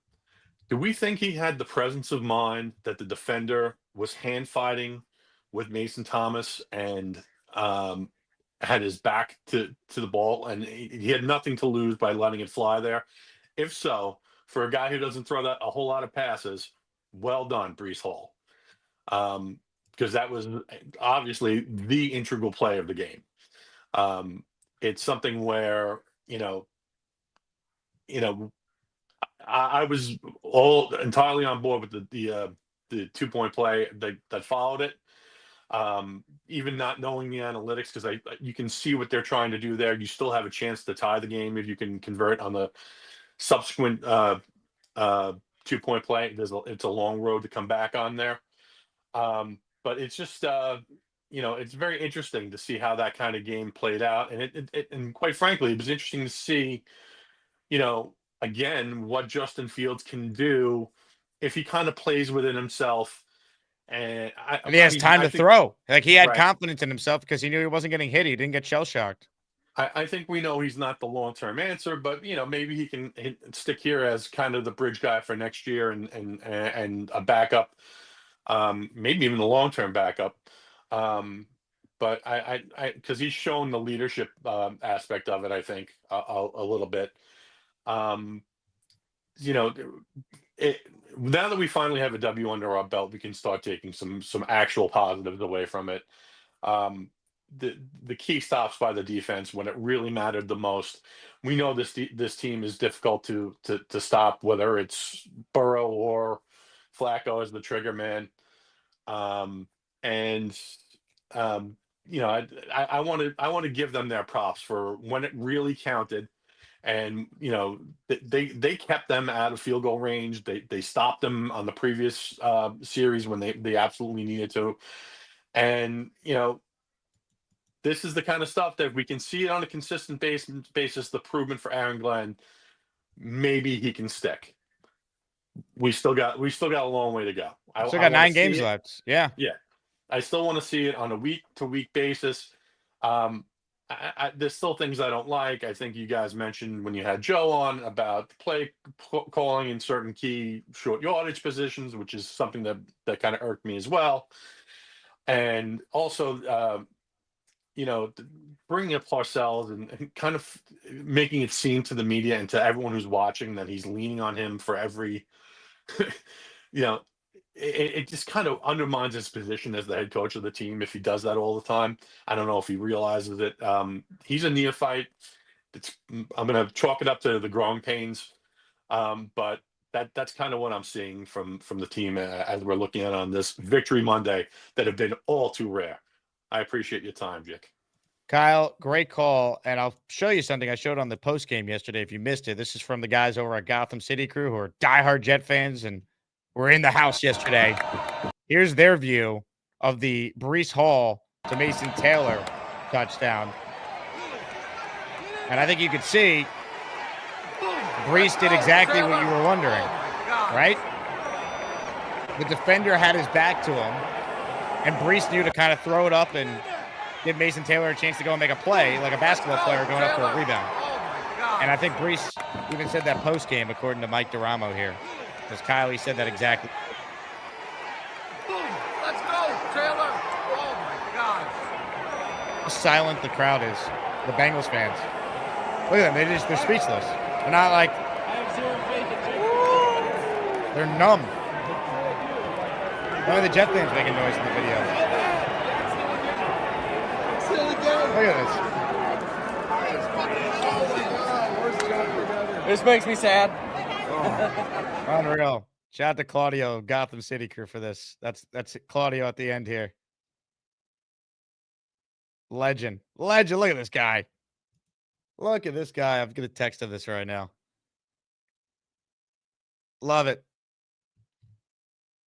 Do we think he had the presence of mind that the defender was hand fighting with Mason Thomas and had his back to the ball, and he had nothing to lose by letting it fly there? If so, for a guy who doesn't throw that a whole lot of passes, well done, Breece Hall. Because that was obviously the integral play of the game. It's something where, I was all entirely on board with the 2-point play that followed it. Even not knowing the analytics, because you can see what they're trying to do there. You still have a chance to tie the game if you can convert on the subsequent 2-point play. It's a long road to come back on there. But it's just it's very interesting to see how that kind of game played out, and and quite frankly, it was interesting to see, again, what Justin Fields can do if he kind of plays within himself. And he has time to throw. Like, he had right. confidence in himself because he knew he wasn't getting hit. He didn't get shell shocked. I think we know he's not the long-term answer, but maybe he can stick here as kind of the bridge guy for next year and a backup, maybe even a long-term backup. But I because he's shown the leadership aspect of it, I think a little bit. Now that we finally have a W under our belt, we can start taking some actual positives away from it. The key stops by the defense when it really mattered the most. We know this team is difficult to stop, whether it's Burrow or Flacco as the trigger man. I want to give them their props for when it really counted. And they kept them out of field goal range. They stopped them on the previous series when they absolutely needed to. And this is the kind of stuff that we can see it on a consistent basis. The improvement for Aaron Glenn, maybe he can stick. We still got a long way to go. I got 9 games left. Yeah. I still want to see it on a week-to-week basis. There's still things I don't like. I think you guys mentioned when you had Joe on about play calling in certain key short yardage positions, which is something that kind of irked me as well. And also, bringing up Parcells and kind of making it seem to the media and to everyone who's watching that he's leaning on him for every, it just kind of undermines his position as the head coach of the team if he does that all the time. I don't know if he realizes it. He's a neophyte. I'm going to chalk it up to the growing pains, but that's kind of what I'm seeing from the team as we're looking at on this Victory Monday that have been all too rare. I appreciate your time, Jake. Kyle, great call. And I'll show you something I showed on the post game yesterday. If you missed it, this is from the guys over at Gotham City Crew who are diehard Jet fans and were in the house yesterday. Here's their view of the Breece Hall to Mason Taylor touchdown. And I think you could see Breece did exactly what you were wondering, right? The defender had his back to him, and Breece knew to kind of throw it up and give Mason Taylor a chance to go and make a play, like a basketball player going up for a rebound. And I think Breece even said that post game, according to Mike DeRamo here. Because Kyle, he said that exactly. silent the crowd is. The Bengals fans. Look at them. They're speechless. They're not like. They're numb. Only the Jet fans making noise in the video. Look at this. This makes me sad. Unreal. Shout out to Claudio, Gotham City crew for this. That's Claudio at the end here. Legend. Look at this guy. Look at this guy. I'm going to text of this right now. Love it.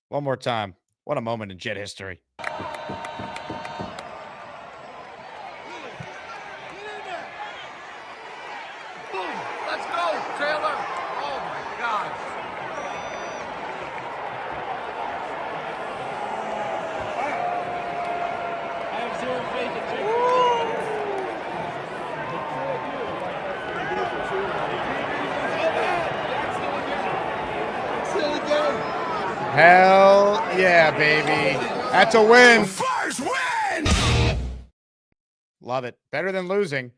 One more time. What a moment in Jet history. Let's go, Taylor. Oh, my God. I have zero faith in Jake. Hell yeah, baby. That's a win. First win! Love it. Better than losing.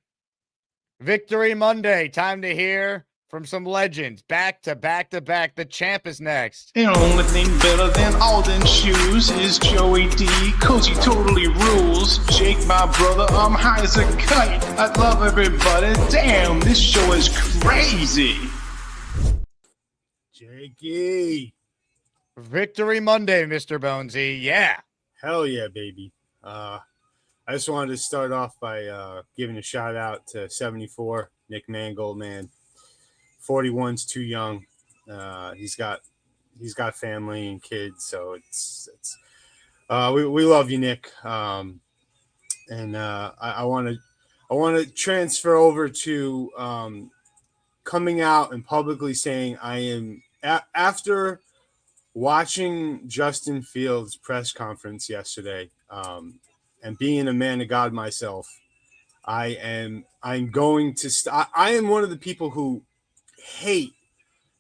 Victory Monday. Time to hear from some legends. Back to back to back. The champ is next. The only thing better than Alden shoes is Joey D, cause he totally rules. Jake, my brother, I'm high as a kite. I love everybody. Damn, this show is crazy. Jakey. Victory Monday, Mr. Bonesy. Yeah. Hell yeah, baby. I just wanted to start off by giving a shout out to 74, Nick Mangold, man. 41's too young. He's got family and kids, so it's we love you, Nick. And I want to transfer over to coming out and publicly saying I am after watching Justin Fields' press conference yesterday, and being a man of God myself, I'm going to I am one of the people who hate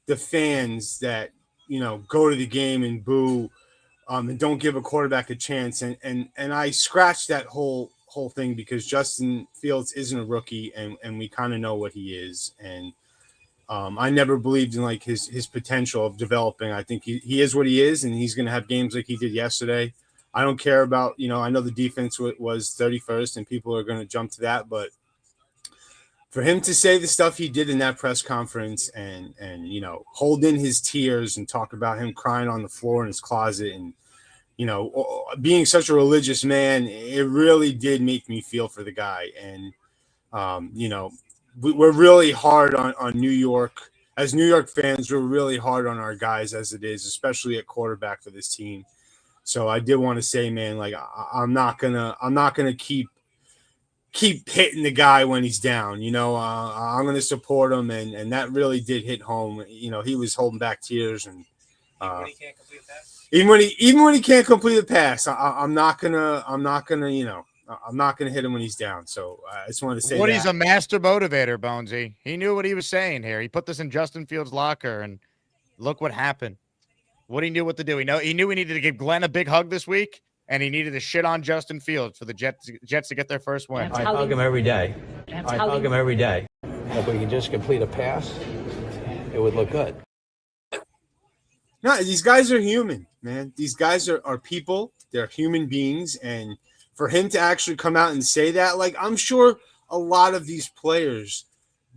the fans that, go to the game and boo, and don't give a quarterback a chance. And I scratched that whole thing because Justin Fields isn't a rookie, and we kind of know what he is. And I never believed in like his potential of developing. I think he is what he is, and he's going to have games like he did yesterday. I don't care about, I know the defense was 31st and people are going to jump to that, but for him to say the stuff he did in that press conference and hold in his tears and talk about him crying on the floor in his closet and, being such a religious man, it really did make me feel for the guy. And, we're really hard on New York. As New York fans, we're really hard on our guys as it is, especially at quarterback for this team. So I did want to say, man, like I'm not gonna keep hitting the guy when he's down. I'm gonna support him, and that really did hit home. He was holding back tears, and even when he can't complete a pass, I'm not gonna hit him when he's down. So I just want to say Woody's a master motivator, Bonesy. He knew what he was saying here. He put this in Justin Fields' locker, and look what happened. Woody knew what to do. He knew he needed to give Glenn a big hug this week, and he needed to shit on Justin Fields for the Jets to get their first win. I hug him every day. I hug him every day. If we can just complete a pass, it would look good. No, these guys are human, man. These guys are people. They're human beings, and for him to actually come out and say that, like, I'm sure a lot of these players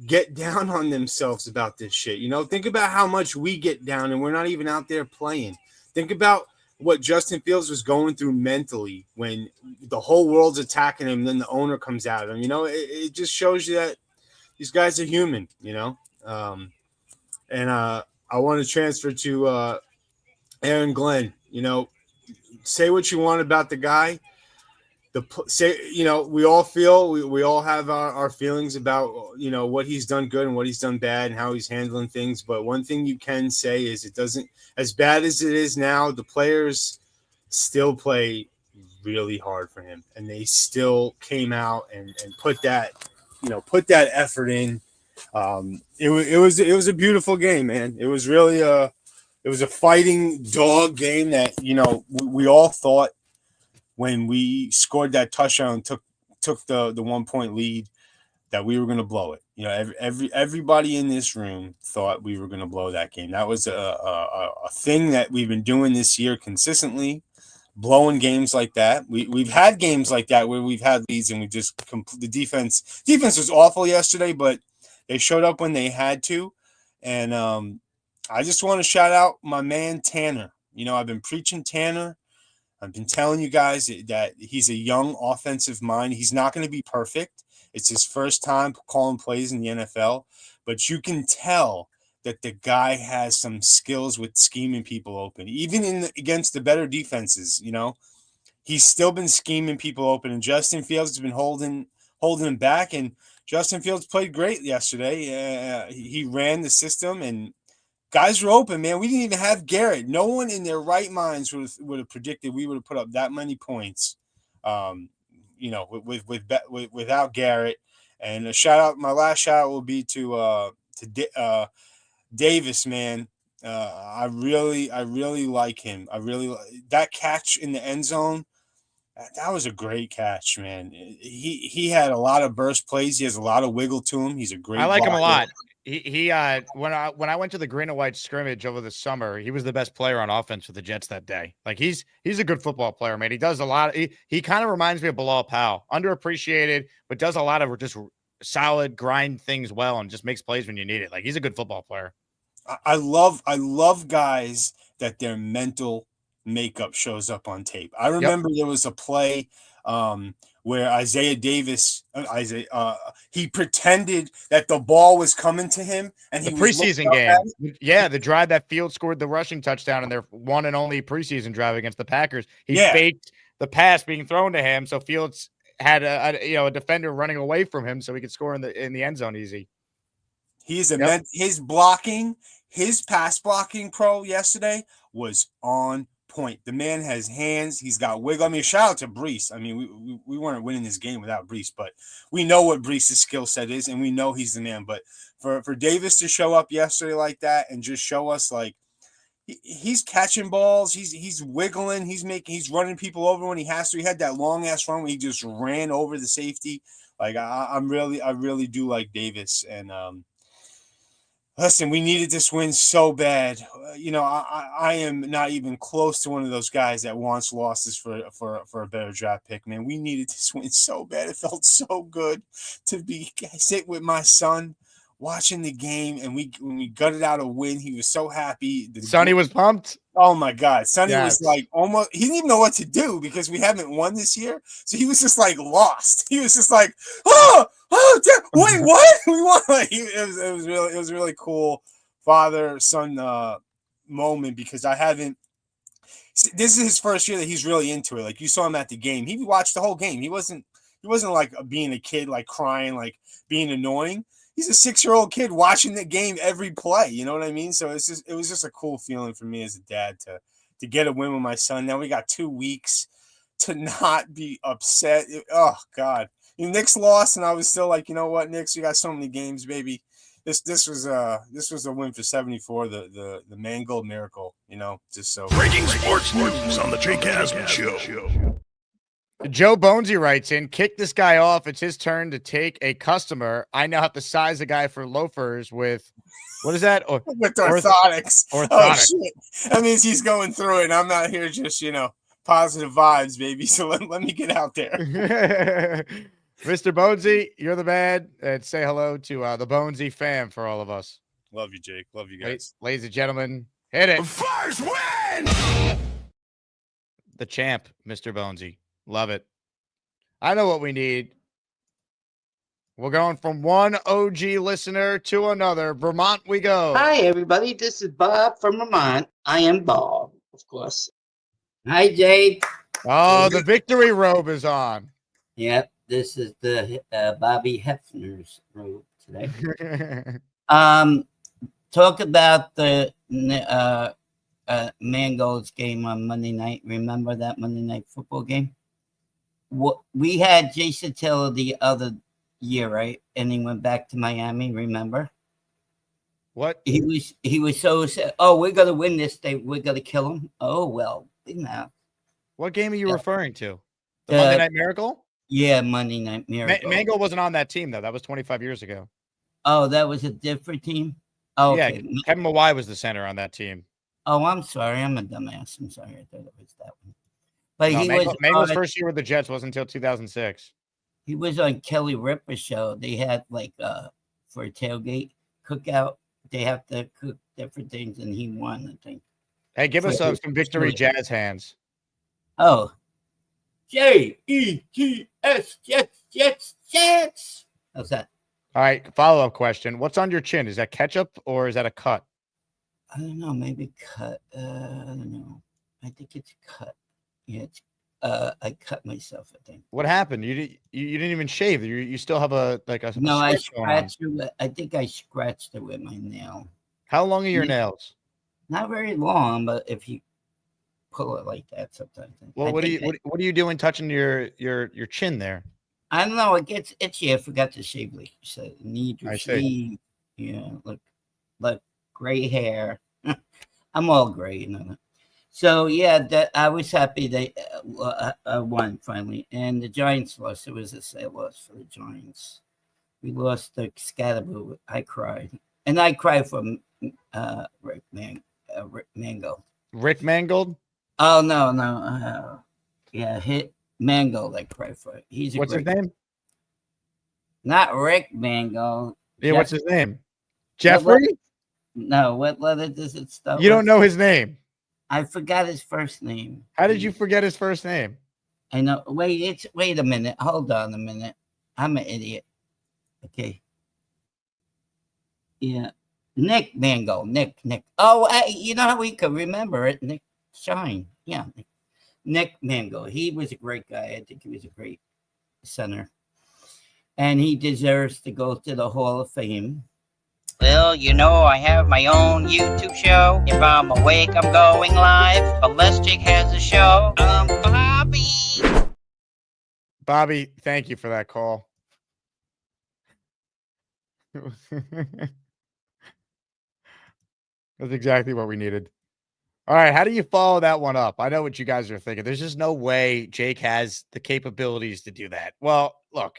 get down on themselves about this shit. Think about how much we get down and we're not even out there playing. Think about what Justin Fields was going through mentally when the whole world's attacking him, and then the owner comes at him. It just shows you that these guys are human, and I want to transfer to Aaron Glenn. Say what you want about the guy. We all feel we all have our feelings about what he's done good and what he's done bad and how he's handling things. But one thing you can say is it doesn't, as bad as it is now, the players still play really hard for him, and they still came out and put that effort in. It was a beautiful game, man. It was really a fighting dog game that we all thought when we scored that touchdown, took took the 1 point lead, that we were going to blow it. You know, everybody in this room thought we were going to blow that game. That was a thing that we've been doing this year consistently, blowing games like that. We've had games like that where we've had leads and we just the defense was awful yesterday, but they showed up when they had to. And I just want to shout out my man Tanner. You know, I've been preaching Tanner. I've been telling you guys that he's a young offensive mind. He's not going to be perfect. It's his first time calling plays in the NFL, but you can tell that the guy has some skills with scheming people open, even against the better defenses. You know, he's still been scheming people open, and Justin Fields has been holding him back. And Justin Fields played great yesterday. He ran the system, and guys were open, man. We didn't even have Garrett. No one in their right minds would have predicted we would have put up that many points. You know, without Garrett. And a shout out, my last shout out will be to Davis, man. I really like him. That catch in the end zone. That was a great catch, man. He had a lot of burst plays. He has a lot of wiggle to him. He's a great. I like him a lot. He when I went to the green and white scrimmage over the summer, he was the best player on offense for the Jets that day. Like he's a good football player, man. He does a lot. He kind of reminds me of Bilal Powell, underappreciated, but does a lot of just solid grind things well and just makes plays when you need it. Like he's a good football player. I love guys that their mental makeup shows up on tape. I remember there was a play where Isaiah Davis, he pretended that the ball was coming to him, and he the preseason game. Yeah, the drive that Fields scored the rushing touchdown in their one and only preseason drive against the Packers. He faked the pass being thrown to him, so Fields had a defender running away from him, so he could score in the end zone easy. He's his blocking, his pass blocking pro yesterday was on point. The man has hands. He's got wiggle. I mean, shout out to Breece. I mean, we weren't winning this game without Breece, but we know what Breece's skill set is, and we know he's the man. But for Davis to show up yesterday like that and just show us like he's catching balls, he's wiggling, he's running people over when he has to. He had that long ass run where he just ran over the safety. Like I really do like Davis. And listen, we needed this win so bad. You know, I am not even close to one of those guys that wants losses for a better draft pick, man. We needed this win so bad. It felt so good to sit with my son watching the game, and when we gutted out a win, he was so happy. Sonny was pumped. Oh my God. Sonny was like almost, he didn't even know what to do because we haven't won this year. So he was just like lost. He was just like, wait, what? We won. Like, it was really cool father-son moment because this is his first year that he's really into it. Like you saw him at the game. He watched the whole game. He wasn't like being a kid, like crying, like being annoying. He's a 6-year-old kid watching the game every play. You know what I mean? So it was just a cool feeling for me as a dad to get a win with my son. Now we got 2 weeks to not be upset. Oh God, Knicks lost, and I was still like, you know what, Knicks, you got so many games, baby. This was a win for 74. The Mangold miracle. You know, just so breaking sports news on the Jake Asman Show. Joe Bonesy writes in, kick this guy off. It's his turn to take a customer. I now have to size a guy for loafers with, what is that? With orthotics. Oh, shit. That means he's going through it, and I'm not here just, positive vibes, baby. So let me get out there. Mr. Bonesy, you're the man. And say hello to the Bonesy fam for all of us. Love you, Jake. Love you guys. Ladies and gentlemen, hit it. First win! The champ, Mr. Bonesy. Love it. I know what we need. We're going from one OG listener to another. Vermont we go. Hi, everybody. This is Bob from Vermont. I am Bob, of course. Hi, Jade. Oh, the victory robe is on. Yep, this is the Bobby Hefner's robe today. Talk about the Mangold's game on Monday night. Remember that Monday night football game? We had Jason Taylor the other year, right? And he went back to Miami, remember? What? He was so sad. Oh, we're going to win this day. We're going to kill him. Oh, well, What game are you referring to? The Monday Night Miracle? Yeah, Monday Night Miracle. Mangold wasn't on that team though. That was 25 years ago. Oh, that was a different team. Oh, yeah, okay. Kevin Mawai was the center on that team. Oh, I'm sorry. I'm a dumbass. I'm sorry. I thought it was that one. But no, Mangold's first year with the Jets wasn't until 2006. He was on Kelly Ripa's show. They had like for a tailgate cookout, they have to cook different things, and he won, I think. Hey, give us some victory jazz hands. Oh, Jets, Jets. How's that? All right, follow-up question. What's on your chin? Is that ketchup or is that a cut? I don't know. Maybe cut. I don't know. I think it's cut. Yeah, it's, I cut myself, I think. What happened? You didn't even shave. You still have a No, I scratched it. I think I scratched it with my nail. How long are your nails? Not very long, but if you pull it like that, sometimes. Well, what are you doing touching your chin there? I don't know. It gets itchy. I forgot to shave, like you said. Need to shave. Yeah, look, gray hair. I'm all gray, you know. So yeah, I was happy they won finally, and the Giants lost. It was a sad loss for the Giants. We lost the Scatterboo. I cried, and I cried for Rick Mangold. Rick Mangold? Oh no. Yeah, hit Mangold. I cried for it. He's what's his name? Not Rick Mangold. Yeah, what's his name? Jeffrey? No, what letter does it start? You don't know his name. I forgot his first name. How did you forget his first name? I know. Wait a minute. Hold on a minute. I'm an idiot. Okay. Yeah. Nick Mangold. Nick. Oh, you know how we could remember it? Nick Shine. Yeah. Nick Mangold. He was a great guy. I think he was a great center. And he deserves to go to the Hall of Fame. Well, you know, I have my own YouTube show. If I'm awake, I'm going live. Unless Jake has a show, I'm Bobby. Bobby, thank you for that call. That's exactly what we needed. All right, how do you follow that one up? I know what you guys are thinking. There's just no way Jake has the capabilities to do that. Well, look,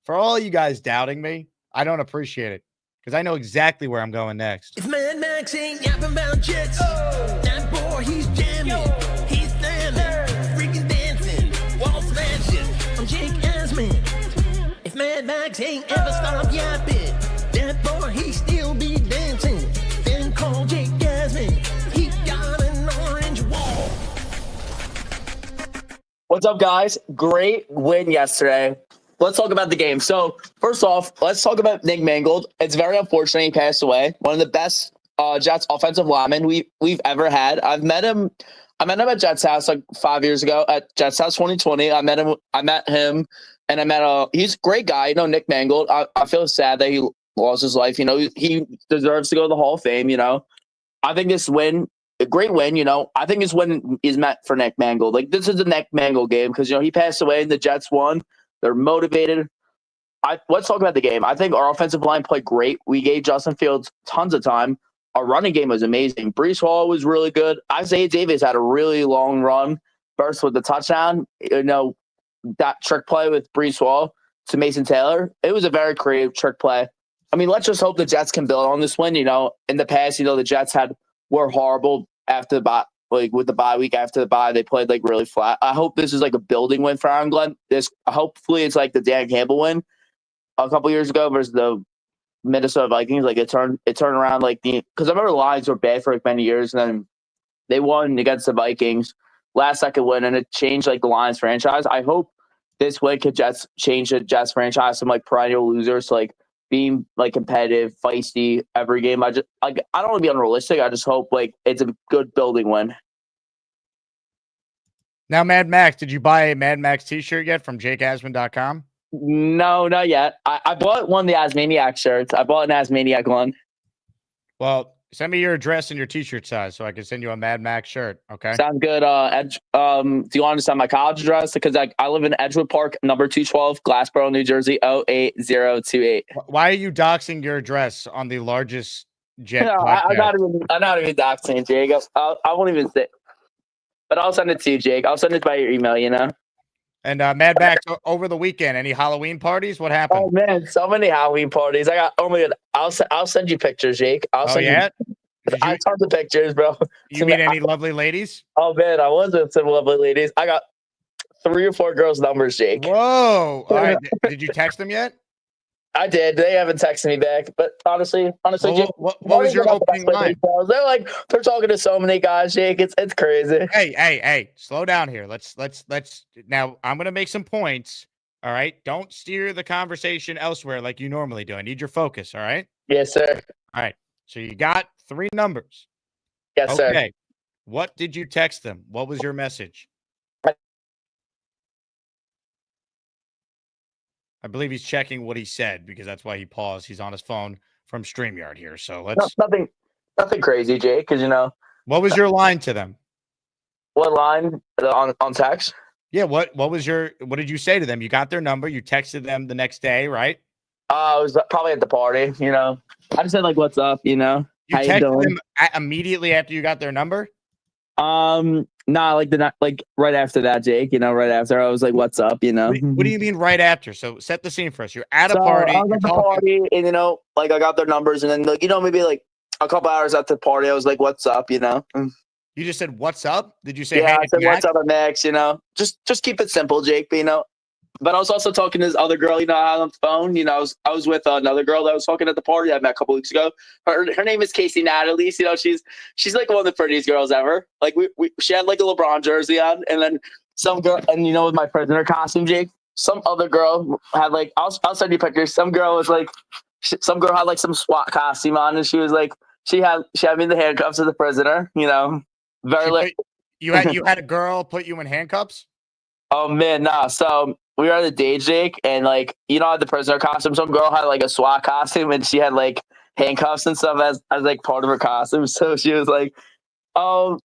for all you guys doubting me, I don't appreciate it. Because I know exactly where I'm going next. If Mad Max ain't yapping about Jets, that boy, he's jamming. He's standing, freaking dancing, wall smashing. I'm Jake Asman. If Mad Max ain't ever stopped yapping, that boy, he still be dancing. Then call Jake Asman. He got an orange wall. What's up, guys? Great win yesterday. Let's talk about the game. So, first off, let's talk about Nick Mangold. It's very unfortunate he passed away. One of the best Jets offensive linemen we've ever had. I met him at Jets House like 5 years ago at Jets House 2020. I met him, and he's a great guy. You know, Nick Mangold. I feel sad that he lost his life. You know, he deserves to go to the Hall of Fame. You know, I think this win, a great win. You know, I think this win is meant for Nick Mangold. Like, this is a Nick Mangold game because, you know, he passed away and the Jets won. They're motivated. Let's talk about the game. I think our offensive line played great. We gave Justin Fields tons of time. Our running game was amazing. Breece Hall was really good. Isaiah Davis had a really long run, burst with the touchdown. You know, that trick play with Breece Hall to Mason Taylor, it was a very creative trick play. I mean, let's just hope the Jets can build on this win. You know, in the past, you know, the Jets were horrible after the bye. Like with the bye week after the bye, they played like really flat. I hope this is like a building win for Aaron Glenn. Hopefully it's like the Dan Campbell win a couple years ago versus the Minnesota Vikings. Like it turned around because I remember the Lions were bad for like many years and then they won against the Vikings last second win and it changed like the Lions franchise. I hope this win could change the Jets franchise from like perennial losers to like being like competitive, feisty every game. I don't want to be unrealistic. I just hope like it's a good building win. Now, Mad Max, did you buy a Mad Max t-shirt yet from jakeasman.com? No, not yet. I bought one of the Asmaniac shirts. I bought an Asmaniac one. Well, send me your address and your t-shirt size so I can send you a Mad Max shirt. Okay. Sounds good. Do you want to send my college address? Because I live in Edgewood Park, number 212, Glassboro, New Jersey, 08028. Why are you doxing your address on the largest Jet podcast? I'm not even doxing, Jake. I won't even say. But I'll send it to you, Jake. I'll send it by your email, you know? And Mad Max, over the weekend, any Halloween parties? What happened? Oh man, so many Halloween parties. I got I'll send you pictures, Jake. I have tons of pictures, bro. You meet any lovely ladies? Oh man, I was with some lovely ladies. I got 3 or 4 girls' numbers, Jake. Whoa! All right, did you text them yet? I did. They haven't texted me back, but honestly, well, Jake, what was your opening line? They're talking to so many guys, Jake. It's crazy. Hey, slow down here. Let's now. I'm gonna make some points. All right, don't steer the conversation elsewhere like you normally do. I need your focus. All right. Yes, sir. All right. So you got 3 numbers. Yes, sir. Okay. What did you text them? What was your message? I believe he's checking what he said because that's why he paused. He's on his phone from StreamYard here. So let's nothing crazy, Jake. Because what was your line to them? What line on text? Yeah. What did you say to them? You got their number. You texted them the next day, right? I was probably at the party. I just said like, "What's up?" You How texted you doing? them immediately after you got their number. Nah, like right after that, Jake. Right after I was like, "What's up?" What do you mean right after? So set the scene for us. You're at a party. I was at the party, and like I got their numbers, and then maybe like a couple hours after the party, I was like, "What's up?" You just said, "What's up?" Did you say? Yeah, hey, I said, "What's up, Max?" Just keep it simple, Jake. But I was also talking to this other girl, on the phone. I was with another girl that I was talking at the party I met a couple weeks ago. Her name is Casey Natalie. She's like one of the prettiest girls ever. Like she had like a LeBron jersey on, and then some girl, and with my prisoner costume, Jake. Some other girl had like I'll send you pictures. Some girl was like, some girl had like some SWAT costume on, and she was like, she had me in the handcuffs of the prisoner. Very you had a girl put you in handcuffs. Oh man, nah. So we were at the day, Jake, and like at the prisoner costume, some girl had like a SWAT costume, and she had like handcuffs and stuff as like part of her costume. So she was like, "Oh,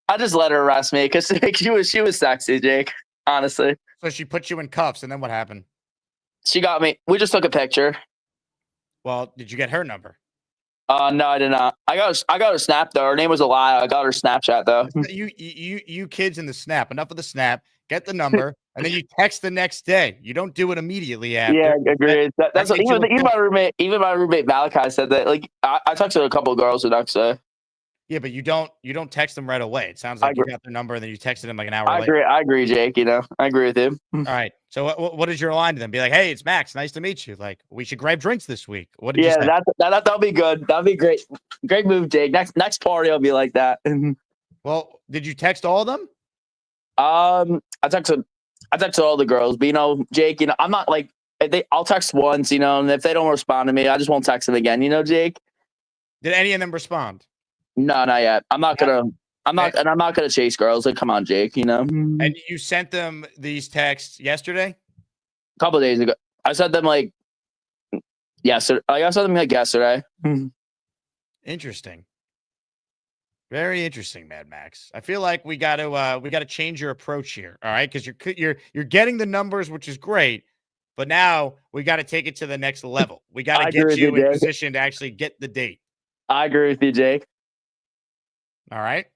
I just let her arrest me because she was sexy, Jake. Honestly." So she put you in cuffs, and then what happened? She got me. We just took a picture. Well, did you get her number? No, I did not. I got her Snap though. Her name was a lie. I got her Snapchat though. You kids in the Snap. Enough of the Snap. Get the number, and then you text the next day. You don't do it immediately after. Yeah, agreed. That's what, even my roommate Malachi said that. Like I texted a couple of girls the next day. Yeah, but you don't text them right away. It sounds like you got their number and then you texted them like an hour later. I agree, Jake. I agree with him. All right. So what is your line to them? Be like, hey, it's Max. Nice to meet you. Like, we should grab drinks this week. What did you say? That'll be good. That'll be great. Great move, Jake. Next party will be like that. Well, did you text all of them? I texted all the girls, but Jake, I'm not like I'll text once, and if they don't respond to me, I just won't text them again, Jake. Did any of them respond? No, not yet. I'm not gonna chase girls. Like, come on, Jake. And you sent them these texts yesterday? A couple of days ago. I sent them like yesterday. I sent them like yesterday. Interesting. Very interesting, Mad Max. I feel like we got to change your approach here. All right, because you're getting the numbers, which is great, but now we got to take it to the next level. We got to get you in position to actually get the date. I agree with you, Jake. All right.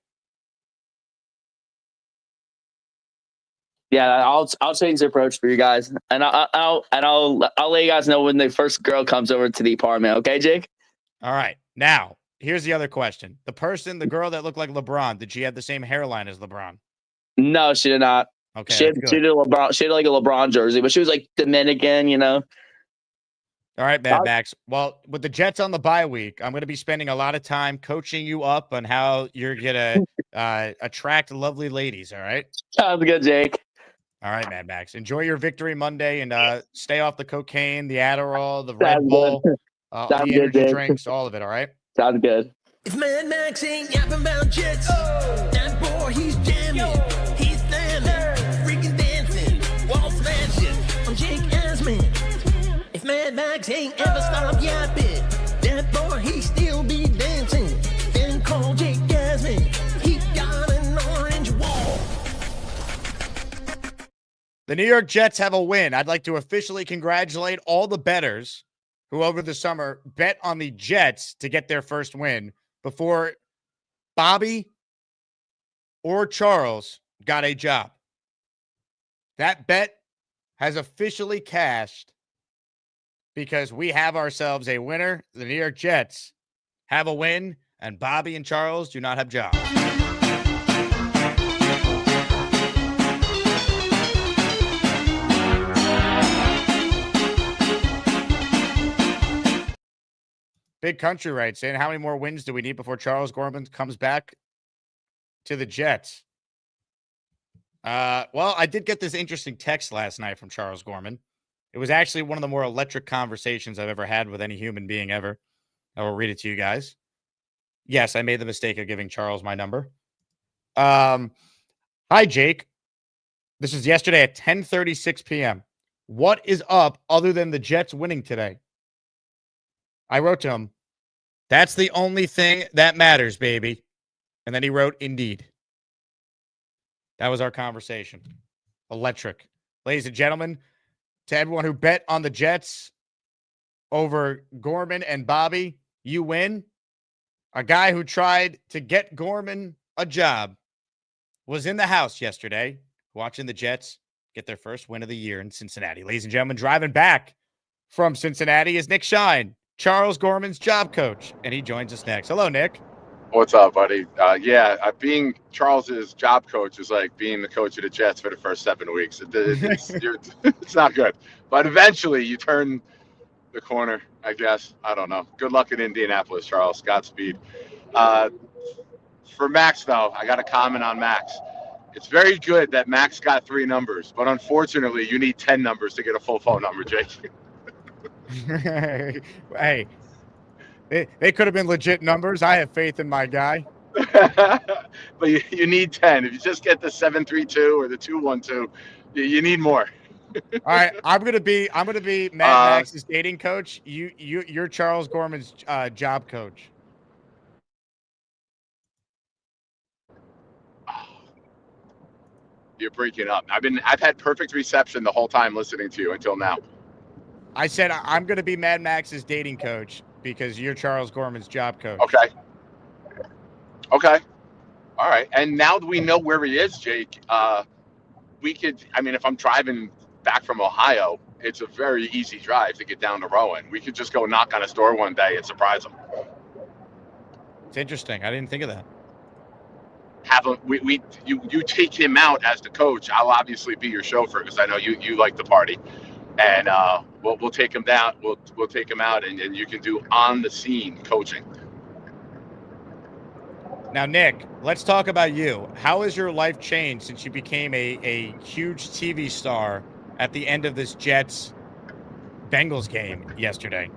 Yeah, I'll change the approach for you guys, and I'll let you guys know when the first girl comes over to the apartment. Okay, Jake. All right. Now, here's the other question: the girl that looked like LeBron, did she have the same hairline as LeBron? No, she did not. Okay, she did LeBron. She had like a LeBron jersey, but she was like Dominican, All right, Mad Max. Well, with the Jets on the bye week, I'm going to be spending a lot of time coaching you up on how you're going to attract lovely ladies. All right. Sounds good, Jake. All right, Mad Max. Enjoy your victory Monday and stay off the cocaine, the Adderall, the Red Bull, the energy drinks, all of it. All right. Sounds good. If Mad Max ain't yapping about Jets, that boy, he's jamming. He's standing, freaking dancing, wall smashing. I'm Jake Asman. If Mad Max ain't ever stopped yapping, that boy, he still be dancing. Then call Jake Asman. He got an orange wall. The New York Jets have a win. I'd like to officially congratulate all the bettors who over the summer bet on the Jets to get their first win before Bobby or Charles got a job. that bet has officially cashed because we have ourselves a winner. The New York Jets have a win, and Bobby and Charles do not have jobs. Big Country writes in, how many more wins do we need before Charles Gorman comes back to the Jets? Well, I did get this interesting text last night from Charles Gorman. It was actually one of the more electric conversations I've ever had with any human being ever. I will read it to you guys. Yes, I made the mistake of giving Charles my number. Hi, Jake. This is yesterday at 10:36 p.m. What is up other than the Jets winning today? I wrote to him, that's the only thing that matters, baby. And then he wrote, indeed. That was our conversation. Electric. Ladies and gentlemen, to everyone who bet on the Jets over Gorman and Bobby, you win. A guy who tried to get Gorman a job was in the house yesterday watching the Jets get their first win of the year in Cincinnati. Ladies and gentlemen, driving back from Cincinnati is Nick Shine, Charles Gorman's job coach, and he joins us next. Hello, Nick. What's up, buddy? Being Charles's job coach is like being the coach of the Jets for the first 7 weeks. It's not good. But eventually you turn the corner, I guess. I don't know. Good luck in Indianapolis, Charles. Godspeed. For Max, though, I got a comment on Max. It's very good that Max got 3 numbers, but unfortunately you need 10 numbers to get a full phone number, Jake. Hey, they could have been legit numbers. I have faith in my guy. But you need 10. If you just get the 732 or the 212, you need more. All right, I'm gonna be Mad Max's dating coach. You're Charles Gorman's job coach. You're breaking up. I've had perfect reception the whole time listening to you until now. I said I'm gonna be Mad Max's dating coach because you're Charles Gorman's job coach. Okay. All right. And now that we know where he is, Jake, we could. I mean, if I'm driving back from Ohio, it's a very easy drive to get down to Rowan. We could just go knock on his door one day and surprise him. It's interesting. I didn't think of that. You take him out as the coach. I'll obviously be your chauffeur because I know you like the party, and we'll take him down. We'll take him out, and you can do on the scene coaching. Now, Nick, let's talk about you. How has your life changed since you became a huge TV star at the end of this Jets Bengals game yesterday?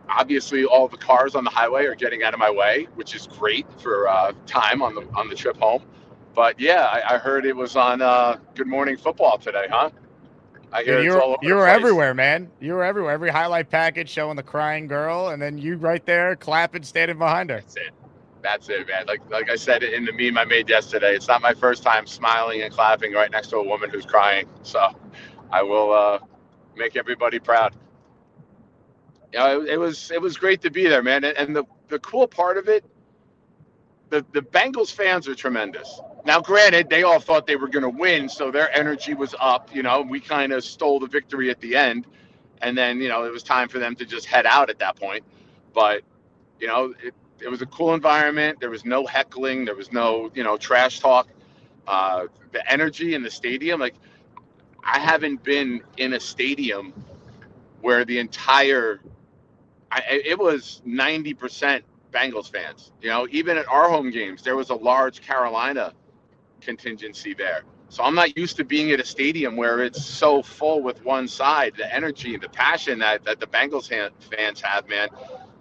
Obviously, all the cars on the highway are getting out of my way, which is great for time on the trip home. But yeah, I heard it was on Good Morning Football today, huh? I hear it's all over you were everywhere, man. You were everywhere. Every highlight package showing the crying girl, and then you right there clapping, standing behind her. That's it, man. Like I said in the meme I made yesterday, it's not my first time smiling and clapping right next to a woman who's crying. So I will make everybody proud. You know, it was great to be there, man. And the cool part of it, the Bengals fans are tremendous. Now, granted, they all thought they were going to win, so their energy was up. You know, we kind of stole the victory at the end, and then it was time for them to just head out at that point. But it was a cool environment. There was no heckling. There was no trash talk. The energy in the stadium, like I haven't been in a stadium where the entire it was 90% Bengals fans. Even at our home games, there was a large Carolina contingency there. So I'm not used to being at a stadium where it's so full with one side. The energy and the passion that the Bengals fans have, man.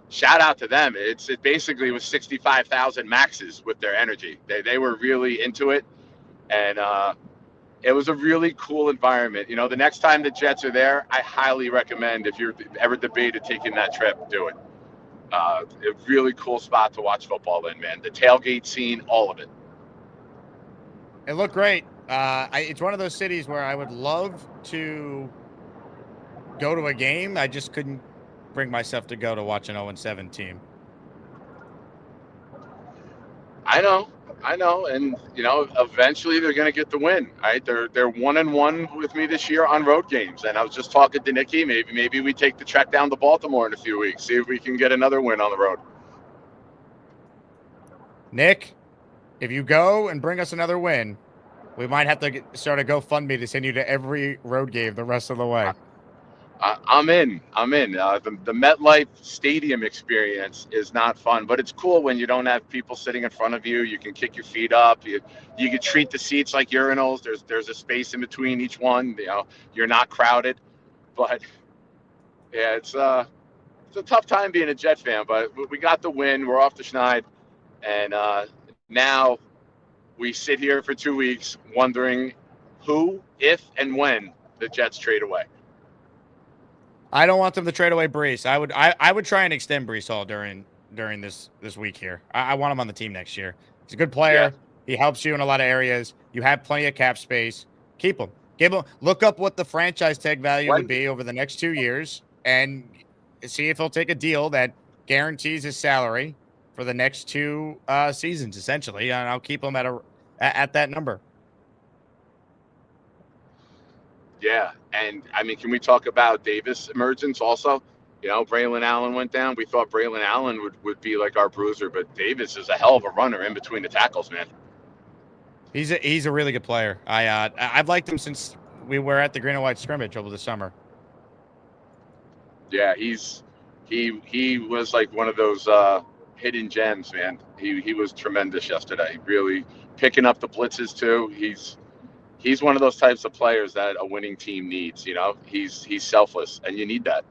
Shout out to them. It basically was 65,000 Maxes with their energy. They were really into it, and it was a really cool environment. The next time the Jets are there, I highly recommend, if you're ever debated taking that trip, do it. A really cool spot to watch football in, man. The tailgate scene, all of it. It looked great. It's one of those cities where I would love to go to a game. I just couldn't bring myself to go to watch an 0-7 team. I know, and eventually they're going to get the win. Right? They're 1-1 with me this year on road games, and I was just talking to Nikki. Maybe we take the trek down to Baltimore in a few weeks, see if we can get another win on the road. Nick, if you go and bring us another win, we might have to start a GoFundMe to send you to every road game the rest of the way. I'm in. The MetLife Stadium experience is not fun, but it's cool when you don't have people sitting in front of you. You can kick your feet up. You can treat the seats like urinals. There's a space in between each one. You're not crowded. But yeah, it's a tough time being a Jet fan. But we got the win. We're off the schneid, and now we sit here for 2 weeks wondering who, if, and when the Jets trade away. I don't want them to trade away Breece. I would try and extend Breece Hall during this week here. I want him on the team next year. He's a good player. Yeah. He helps you in a lot of areas. You have plenty of cap space. Keep him. Give him. Look up what the franchise tag value would be over the next 2 years, and see if he'll take a deal that guarantees his salary for the next 2 seasons, essentially. And I'll keep him at that number. Yeah, and I mean, can we talk about Davis' emergence also? Braylon Allen went down. We thought Braylon Allen would be like our bruiser, but Davis is a hell of a runner in between the tackles, man. He's a really good player. I've liked him since we were at the green and white scrimmage over the summer. Yeah, he was like one of those hidden gems, man. He was tremendous yesterday. Really picking up the blitzes too. He's one of those types of players that a winning team needs. He's selfless, and you need that.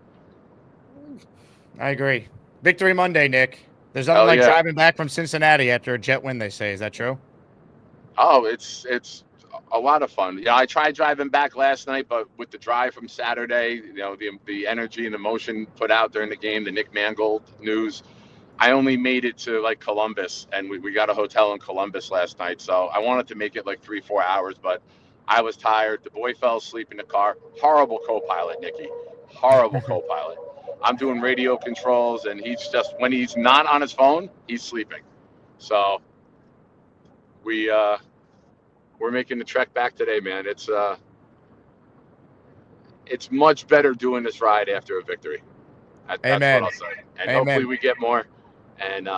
I agree. Victory Monday, Nick. There's nothing like driving back from Cincinnati after a Jet win, they say. Is that true? Oh, it's a lot of fun. Yeah, I tried driving back last night, but with the drive from Saturday, the energy and emotion put out during the game, the Nick Mangold news, I only made it to like Columbus, and we got a hotel in Columbus last night. So I wanted to make it like 3-4 hours, but I was tired. The boy fell asleep in the car. Horrible co-pilot, Nikki. Horrible co-pilot. I'm doing radio controls, and when he's not on his phone, he's sleeping. So we're making the trek back today, man. It's much better doing this ride after a victory. That's Amen. what I'll say. And Amen. hopefully we get more. And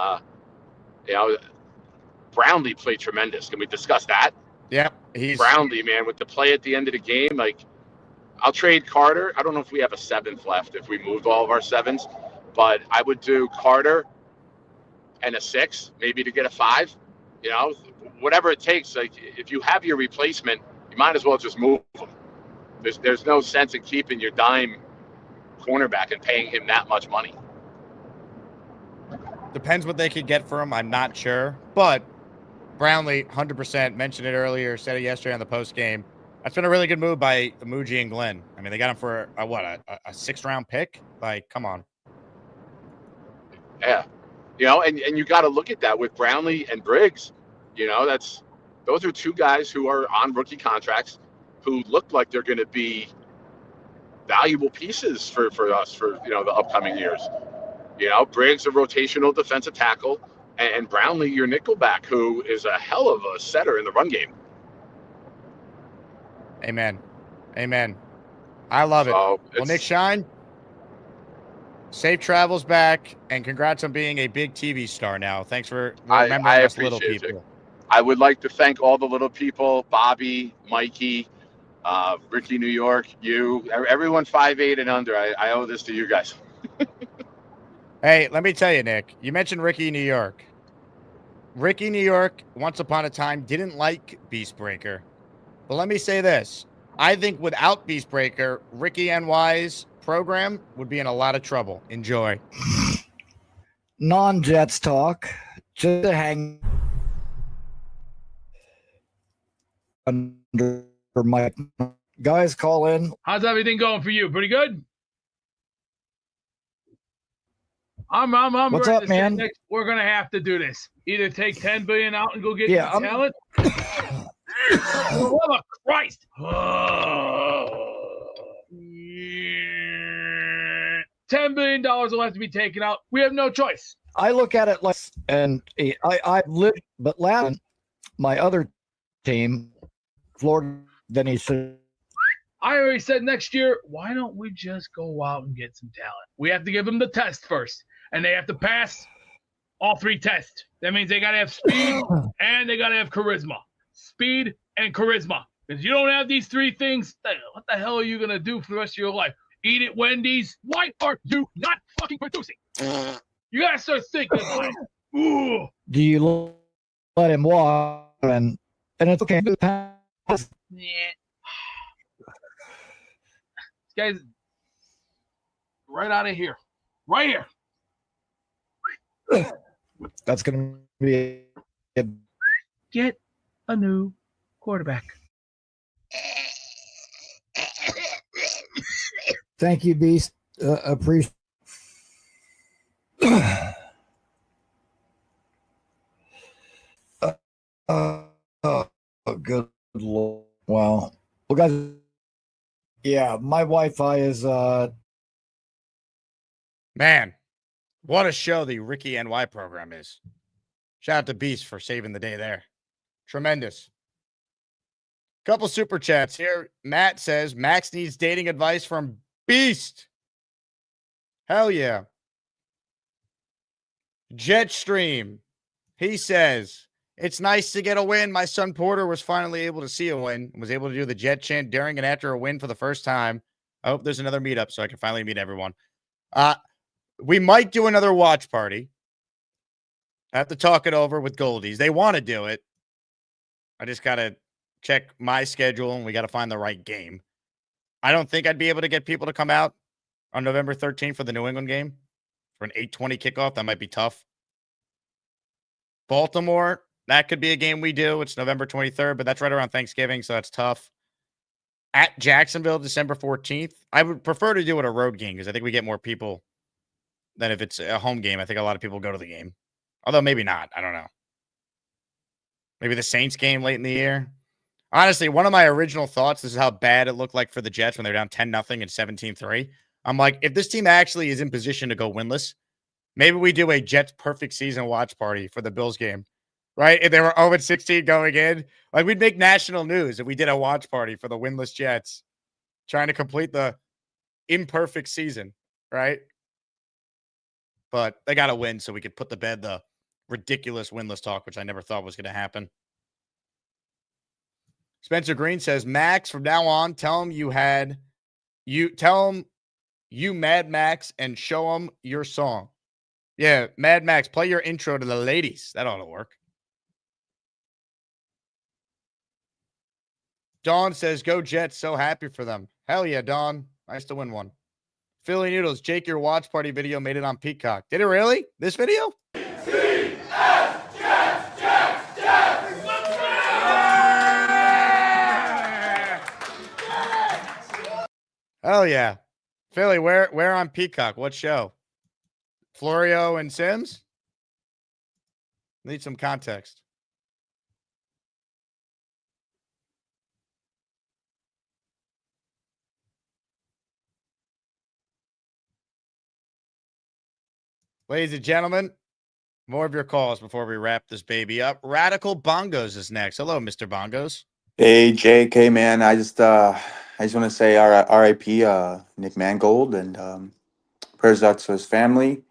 Brownlee played tremendous. Can we discuss that? Yeah, Brownlee, man, with the play at the end of the game. Like, I'll trade Carter. I don't know if we have a 7th left if we moved all of our 7s, but I would do Carter and a 6, maybe to get a 5. Whatever it takes. Like, if you have your replacement, you might as well just move them. There's no sense in keeping your dime cornerback and paying him that much money. Depends what they could get for him. I'm not sure, but Brownlee, 100%, mentioned it earlier, said it yesterday on the post game. That's been a really good move by Muji and Glenn. I mean, they got him for a 6th-round pick. Like, come on. Yeah, and you got to look at that with Brownlee and Briggs. Those are 2 guys who are on rookie contracts who look like they're going to be valuable pieces for us for the upcoming years. Briggs, a rotational defensive tackle, and Brownlee, your nickelback, who is a hell of a setter in the run game. Amen. I love it. Well, Nick Shine, safe travels back, and congrats on being a big TV star now. Thanks for remembering us little people. It. I would like to thank all the little people, Bobby, Mikey, Ricky New York, you, everyone 5'8" and under. I owe this to you guys. Hey, let me tell you, Nick, you mentioned Ricky New York. Ricky New York, once upon a time, didn't like Beastbreaker. But let me say this. I think without Beastbreaker, Ricky NY's program would be in a lot of trouble. Enjoy. Non-Jets talk. Just to hang under Mike. Guys, call in. How's everything going for you? Pretty good? I'm What's ready up, to man? say we're gonna have to do this. Either take $10 billion out and go get talent. Oh, Christ! $10 billion will have to be taken out. We have no choice. I look at it like, and I lived, but last my other team, Florida, then he said, I already said next year, why don't we just go out and get some talent? We have to give them the test first, and they have to pass all 3 tests. That means they got to have speed and they got to have charisma. Speed and charisma. Because you don't have these 3 things, what the hell are you going to do for the rest of your life? Eat at Wendy's? Why are you not fucking producing? You got to start thinking about it. Ooh. Do you let him walk? And it's okay. Yeah. Guys, right out of here. Right here. That's going to be a Get a new quarterback. Thank you, Beast. Appreciate. Good Lord. Wow. Well, guys, yeah, my Wi-Fi is Man, what a show the Ricky NY program is. Shout out to Beast for saving the day there. Tremendous. Couple super chats here. Matt says Max needs dating advice from Beast. Hell yeah. Jetstream. He says, it's nice to get a win. My son Porter was finally able to see a win and was able to do the Jet chant during and after a win for the first time. I hope there's another meetup so I can finally meet everyone. We might do another watch party. I have to talk it over with Goldies. They want to do it. I just got to check my schedule and we got to find the right game. I don't think I'd be able to get people to come out on November 13th for the New England game for an 8:20 kickoff. That might be tough. Baltimore, that could be a game we do. It's November 23rd, but that's right around Thanksgiving, so that's tough. At Jacksonville, December 14th. I would prefer to do it a road game because I think we get more people than if it's a home game. I think a lot of people go to the game. Although maybe not. I don't know. Maybe the Saints game late in the year. Honestly, one of my original thoughts, this is how bad it looked like for the Jets when they're down 10-0 and 17-3. I'm like, if this team actually is in position to go winless, maybe we do a Jets perfect season watch party for the Bills game, right? If they were 0-16 going in, like we'd make national news if we did a watch party for the winless Jets trying to complete the imperfect season, right? But they got to win so we could put to bed the ridiculous winless talk, which I never thought was going to happen. Spencer Green says, Max, from now on, tell him you Mad Max and show him your song. Yeah, Mad Max, play your intro to the ladies. That ought to work. Dawn says, go Jets. So happy for them. Hell yeah, Dawn. Nice to win one. Philly Noodles, Jake, your watch party video made it on Peacock. Did it really? This video? Hell yeah. Philly, where on Peacock? What show? Florio and Sims? Need some context. Ladies and gentlemen, more of your calls before we wrap this baby up. Radical Bongos is next. Hello, Mr. Bongos. Hey, Jake. Hey, man. I just want to say R.I.P. Nick Mangold and prayers out to his family.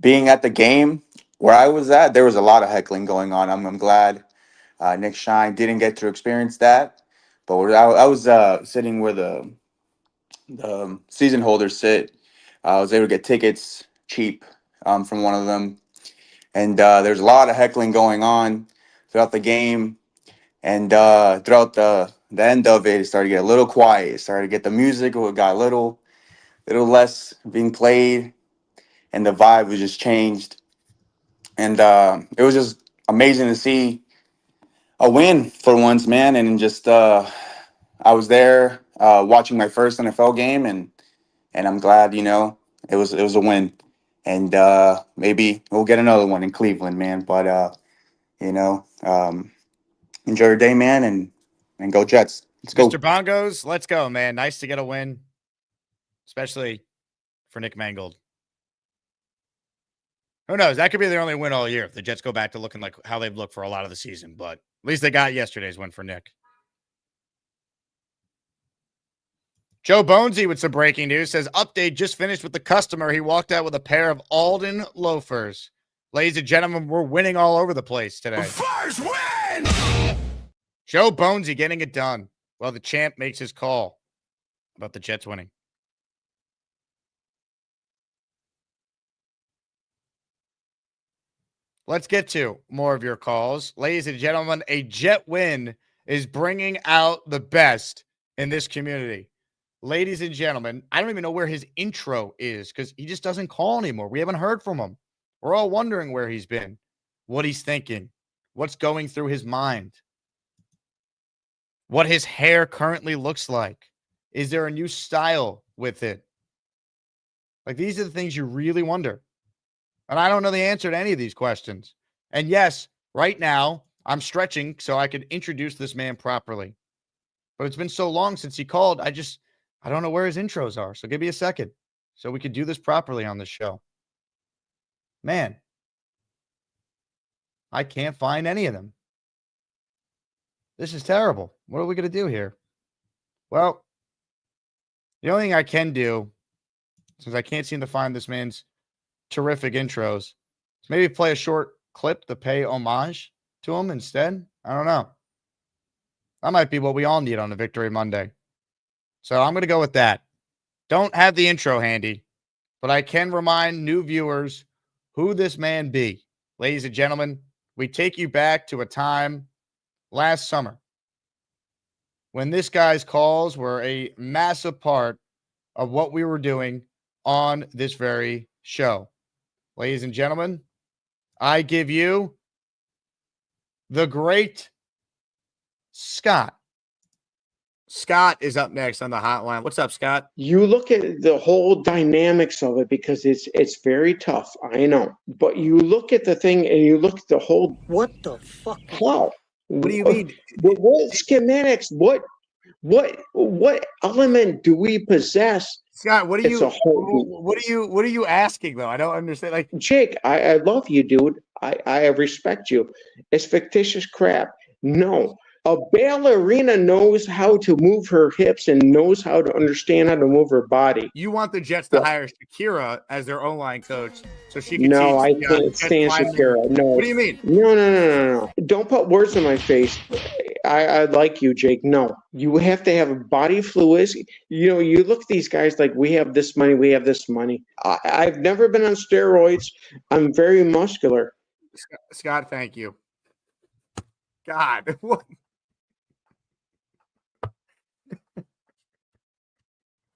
Being at the game where I was at, there was a lot of heckling going on. I'm glad Nick Shine didn't get to experience that. But where I was sitting where the season holders sit. I was able to get tickets cheap from one of them. And there's a lot of heckling going on throughout the game. And throughout the end of it, it started to get a little quiet. It started to get the music, it got a little less being played. And the vibe was just changed. And it was just amazing to see a win for once, man. And just I was there watching my first NFL game, and I'm glad, it was a win. And maybe we'll get another one in Cleveland, man. But enjoy your day, man, and go Jets. Let's go. Mr. Bongos, let's go, man. Nice to get a win, especially for Nick Mangold. Who knows? That could be their only win all year if the Jets go back to looking like how they've looked for a lot of the season. But at least they got yesterday's win for Nick. Joe Bonesy with some breaking news says, update just finished with the customer. He walked out with a pair of Alden loafers. Ladies and gentlemen, we're winning all over the place today. First win! Joe Bonesy getting it done. Well, the champ makes his call about the Jets winning. Let's get to more of your calls. Ladies and gentlemen, a Jet win is bringing out the best in this community. Ladies and gentlemen, I don't even know where his intro is because he just doesn't call anymore. We haven't heard from him. We're all wondering where he's been, what he's thinking, what's going through his mind, what his hair currently looks like. Is there a new style with it? Like, these are the things you really wonder. And I don't know the answer to any of these questions. And yes, right now, I'm stretching so I could introduce this man properly. But it's been so long since he called, I don't know where his intros are. So give me a second so we could do this properly on this show. Man, I can't find any of them. This is terrible. What are we going to do here? Well, the only thing I can do, since I can't seem to find this man's terrific intros, is maybe play a short clip to pay homage to him instead. I don't know. That might be what we all need on a Victory Monday. So I'm going to go with that. Don't have the intro handy, but I can remind new viewers who this man be. Ladies and gentlemen, we take you back to a time last summer when this guy's calls were a massive part of what we were doing on this very show. Ladies and gentlemen, I give you the great Scott. Scott is up next on the hotline. What's up, Scott? You look at the whole dynamics of it because it's very tough. I know, but you look at the thing and you look at the whole. What the fuck? Wow. What do you mean? What schematics? What element do we possess? Scott, what are It's a whole. what are you asking though? I don't understand. Like, Jake, I love you, dude. I respect you. It's fictitious crap. No. A ballerina knows how to move her hips and knows how to understand how to move her body. you want the Jets to hire Shakira as their O-line coach so she can No, I teach can't stand Shakira. No. What do you mean? No. Don't put words in my face. I like you, Jake. No. You have to have body fluids. You know, you look at these guys like we have this money, we have this money. I've never been on steroids. I'm very muscular. Scott, thank you. God, what?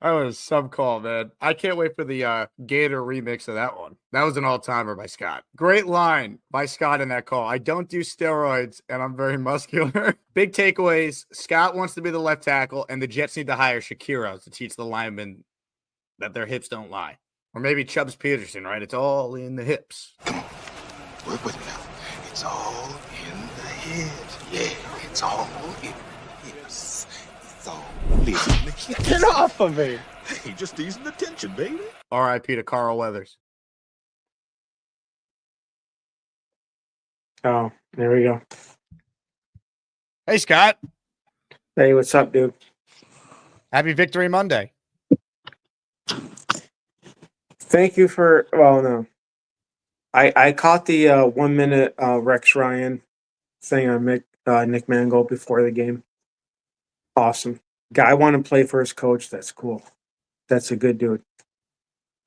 That was some call, man. I can't wait for the Gator remix of that one. That was an all-timer by Scott. Great line by Scott in that call. I don't do steroids, and I'm very muscular. Big takeaways. Scott wants to be the left tackle, and the Jets need to hire Shakira to teach the linemen that their hips don't lie. Or maybe Chubbs Peterson, right? It's all in the hips. Come on. Work with me now. It's all in the head. Yeah, it's all in the hips. It's all listen. Get off of me. Hey, just easing the tension, baby. R.I.P. to Carl Weathers. Oh, there we go. Hey, Scott. Hey, what's up, dude? Happy Victory Monday. Thank you for. Well, no. I caught the 1 minute Rex Ryan thing on Nick Mangold before the game. Awesome. Guy want to play for his coach. That's cool. That's a good dude.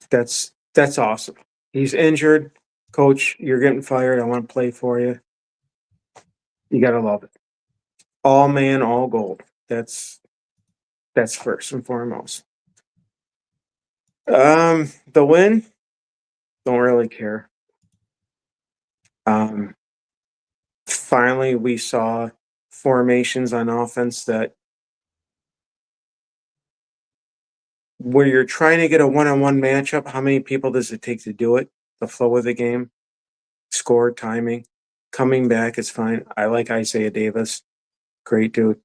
That's awesome. He's injured. Coach, you're getting fired. I want to play for you. You got to love it. All man, all gold. That's first and foremost. The win, don't really care. Finally, we saw formations on offense that where you're trying to get a one-on-one matchup, how many people does it take to do it? The flow of the game, score, timing, coming back is fine. I like Isaiah Davis. Great dude.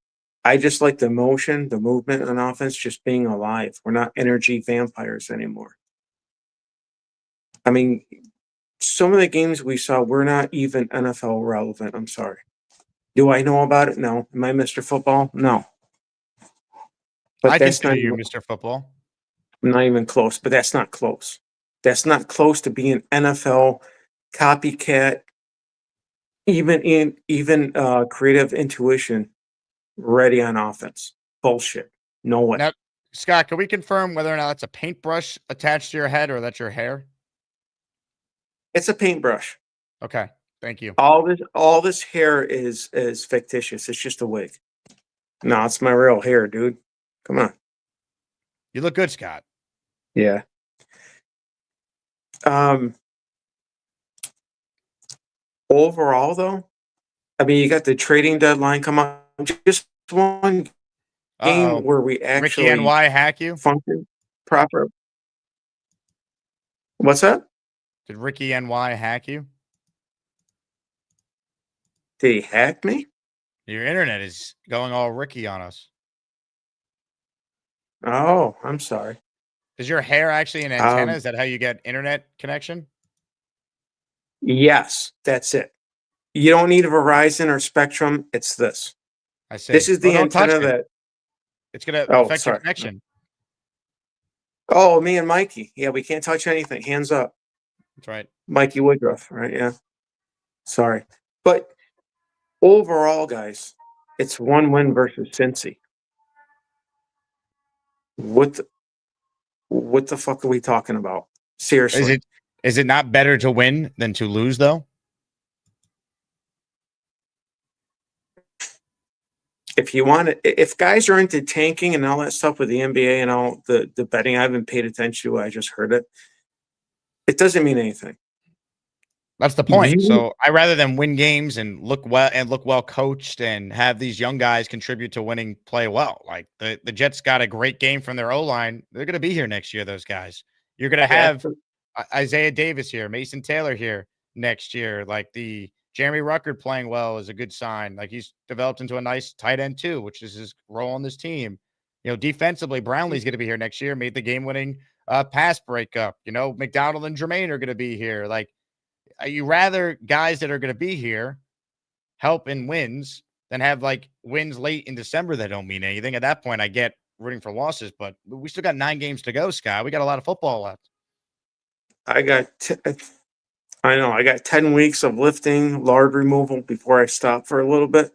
I just like the motion, the movement on offense, just being alive. We're not energy vampires anymore. I mean, some of the games we saw were not even NFL relevant. I'm sorry. Do I know about it? No. Am I Mr. Football? No. But I that's consider not you even, Mr. Football. I'm not even close. But that's not close. That's not close to being NFL copycat. Even creative intuition ready on offense. Bullshit. No way. Now, Scott, can we confirm whether or not it's a paintbrush attached to your head or that's your hair? It's a paintbrush. Okay, thank you. All this hair is fictitious. It's just a wig. No, it's my real hair, dude. Come on. You look good, Scott. Yeah. Overall, though, I mean, you got the trading deadline come up. Just one game where we actually Ricky NY hack you? function proper. What's that? Did Ricky NY hack you? Did he hack me? Your internet is going all Ricky on us. Oh, I'm sorry. Is your hair actually an antenna? Is that how you get internet connection? Yes, that's it. You don't need a Verizon or Spectrum. It's this. I see. This is the antenna that. It's going to affect your connection. Oh, me and Mikey. Yeah, we can't touch anything. Hands up. That's right. Mikey Woodruff, right? Yeah. Sorry. But overall, guys, it's 1 win versus Cincy. What the fuck are we talking about? Seriously. Is it not better to win than to lose, though? If guys are into tanking and all that stuff with the NBA and all the betting, I haven't paid attention to it, I just heard it. It doesn't mean anything. That's the point. So I rather than win games and look well coached and have these young guys contribute to winning, play well. Like the Jets got a great game from their O-line. They're going to be here next year, those guys. You're going to have Isaiah Davis here, Mason Taylor here next year. Like the Jeremy Ruckert playing well is a good sign. Like he's developed into a nice tight end too, which is his role on this team. You know, defensively, Brownlee's going to be here next year, made the game-winning pass breakup. You know, McDonald and Jermaine are going to be here. Like, you rather guys that are going to be here help in wins than have like wins late in December that don't mean anything. At that point, I get rooting for losses, but we still got 9 games to go, Scott. We got a lot of football left. I got 10 weeks of lifting, lard removal before I stop for a little bit.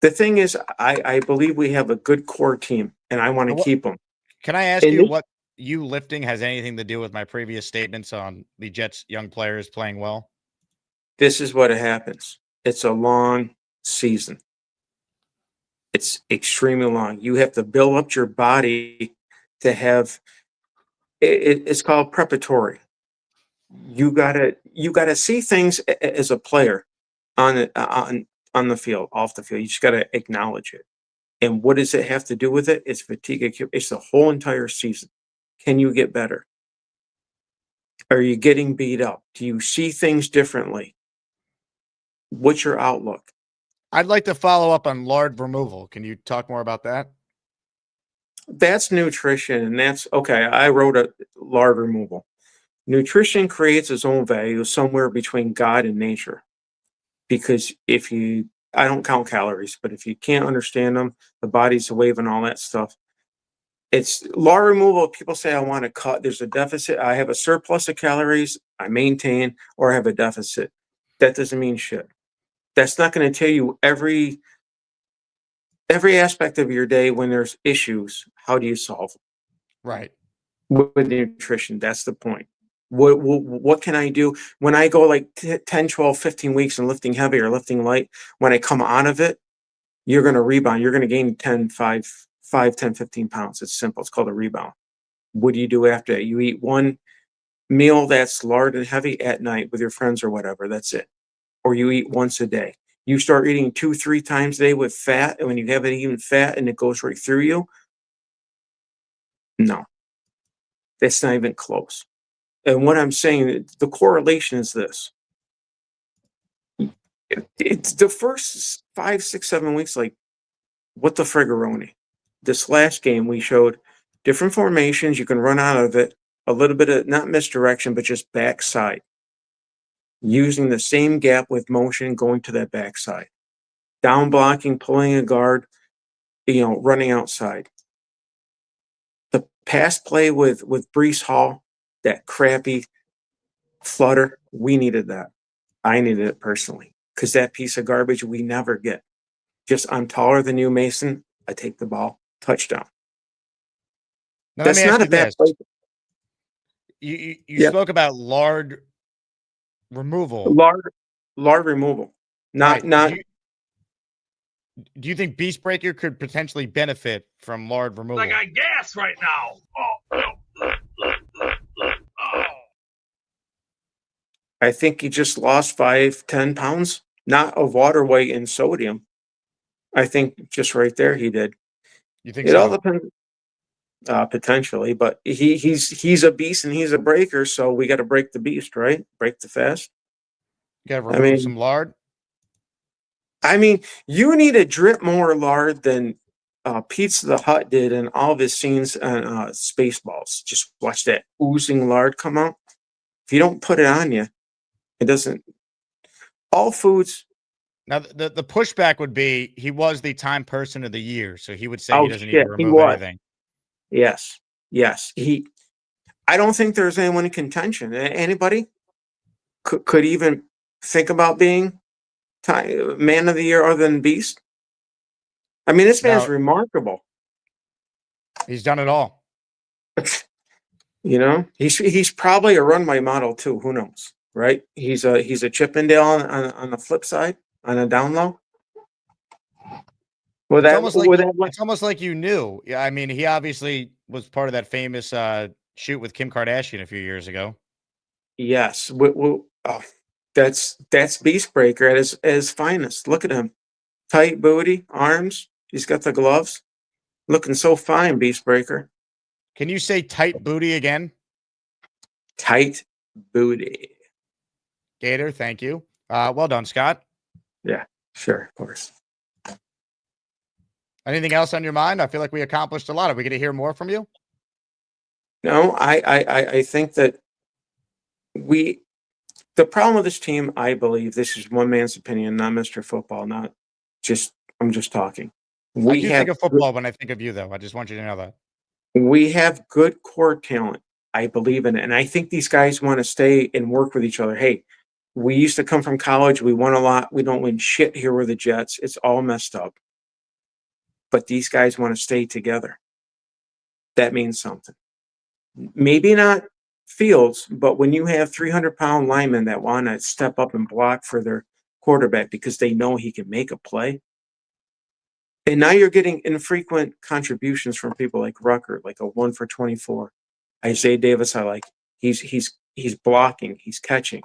The thing is, I believe we have a good core team, and I want to keep them. Can I ask you what you lifting has anything to do with my previous statements on the Jets young players playing well? This is what happens. It's a long season. It's extremely long. You have to build up your body to have it's called preparatory. You gotta see things as a player on the field, off the field. You just gotta acknowledge it. And what does it have to do with it? It's fatigue. It's the whole entire season. Can you get better? Are you getting beat up? Do you see things differently? What's your outlook? I'd like to follow up on lard removal. Can you talk more about that? That's nutrition, and that's okay. I wrote a lard removal. Nutrition creates its own value somewhere between God and nature. Because I don't count calories, but if you can't understand them, the body's a wave and all that stuff. It's lard removal. People say, I want to cut. There's a deficit. I have a surplus of calories. I maintain, or I have a deficit. That doesn't mean shit. That's not going to tell you every aspect of your day when there's issues. How do you solve them? Right. With nutrition, that's the point. What can I do when I go like 10, 12, 15 weeks and lifting heavy or lifting light? When I come out of it, you're going to rebound. You're going to gain 10, 15 pounds. It's simple. It's called a rebound. What do you do after that? You eat one meal that's lard and heavy at night with your friends or whatever. That's it. Or you eat once a day. You start eating 2-3 times a day with fat, and when you haven't eaten fat and it goes right through you, no. That's not even close. And what I'm saying, the correlation is this. It's the first 5, 6, 7 weeks, like, what the friggeroni? This last game, we showed different formations. You can run out of it. a little bit of not misdirection, but just backside. Using the same gap with motion, going to that backside. Down blocking, pulling a guard, running outside. The pass play with Breece Hall, that crappy flutter, we needed that. I needed it personally because that piece of garbage we never get. Just I'm taller than you, Mason. I take the ball, touchdown. Now, That's not a bad play. You spoke about lard removal. Lard removal. Not. Do you think Beast Breaker could potentially benefit from lard removal? I got gas right now. I think he just lost 5-10 pounds, not of water weight and sodium. I think just right there he did. You think it so? all depends, potentially, but he's a beast and he's a breaker, so we got to break the beast, right? Break the fast. You got to remove some lard. I mean, you need to drip more lard than Pizza the Hut did in all of his scenes on Spaceballs. Just watch that oozing lard come out. If you don't put it on you, it doesn't. All foods. Now, the pushback would be he was the Time Person of the Year, so he would say he doesn't need to remove anything. Yes. I don't think there's anyone in contention. Anybody could even think about being Man of the Year other than Beast. I mean, this man's remarkable. He's done it all. He's probably a runway model too. Who knows, right? He's a Chippendale on the flip side, on a down low. It's almost like you knew. Yeah, I mean, he obviously was part of that famous shoot with Kim Kardashian a few years ago. Yes, that's Beast Breaker at his finest. Look at him, tight booty, arms. He's got the gloves, looking so fine. Beast Breaker. Can you say tight booty again? Tight booty. Gator, thank you. Well done, Scott. Yeah, sure, of course. Anything else on your mind? I feel like we accomplished a lot. Are we going to hear more from you? No, I think that the problem with this team, I believe, this is one man's opinion, not Mr. Football, I'm just talking. I do think of football when I think of you, though. I just want you to know that. We have good core talent. I believe in it. And I think these guys want to stay and work with each other. Hey, we used to come from college. We won a lot. We don't win shit here with the Jets. It's all messed up. But these guys want to stay together. That means something. Maybe not Fields, but when you have 300-pound linemen that want to step up and block for their quarterback because they know he can make a play. And now you're getting infrequent contributions from people like Rucker, like a 1 for 24. Isaiah Davis, I like. He's blocking, he's catching.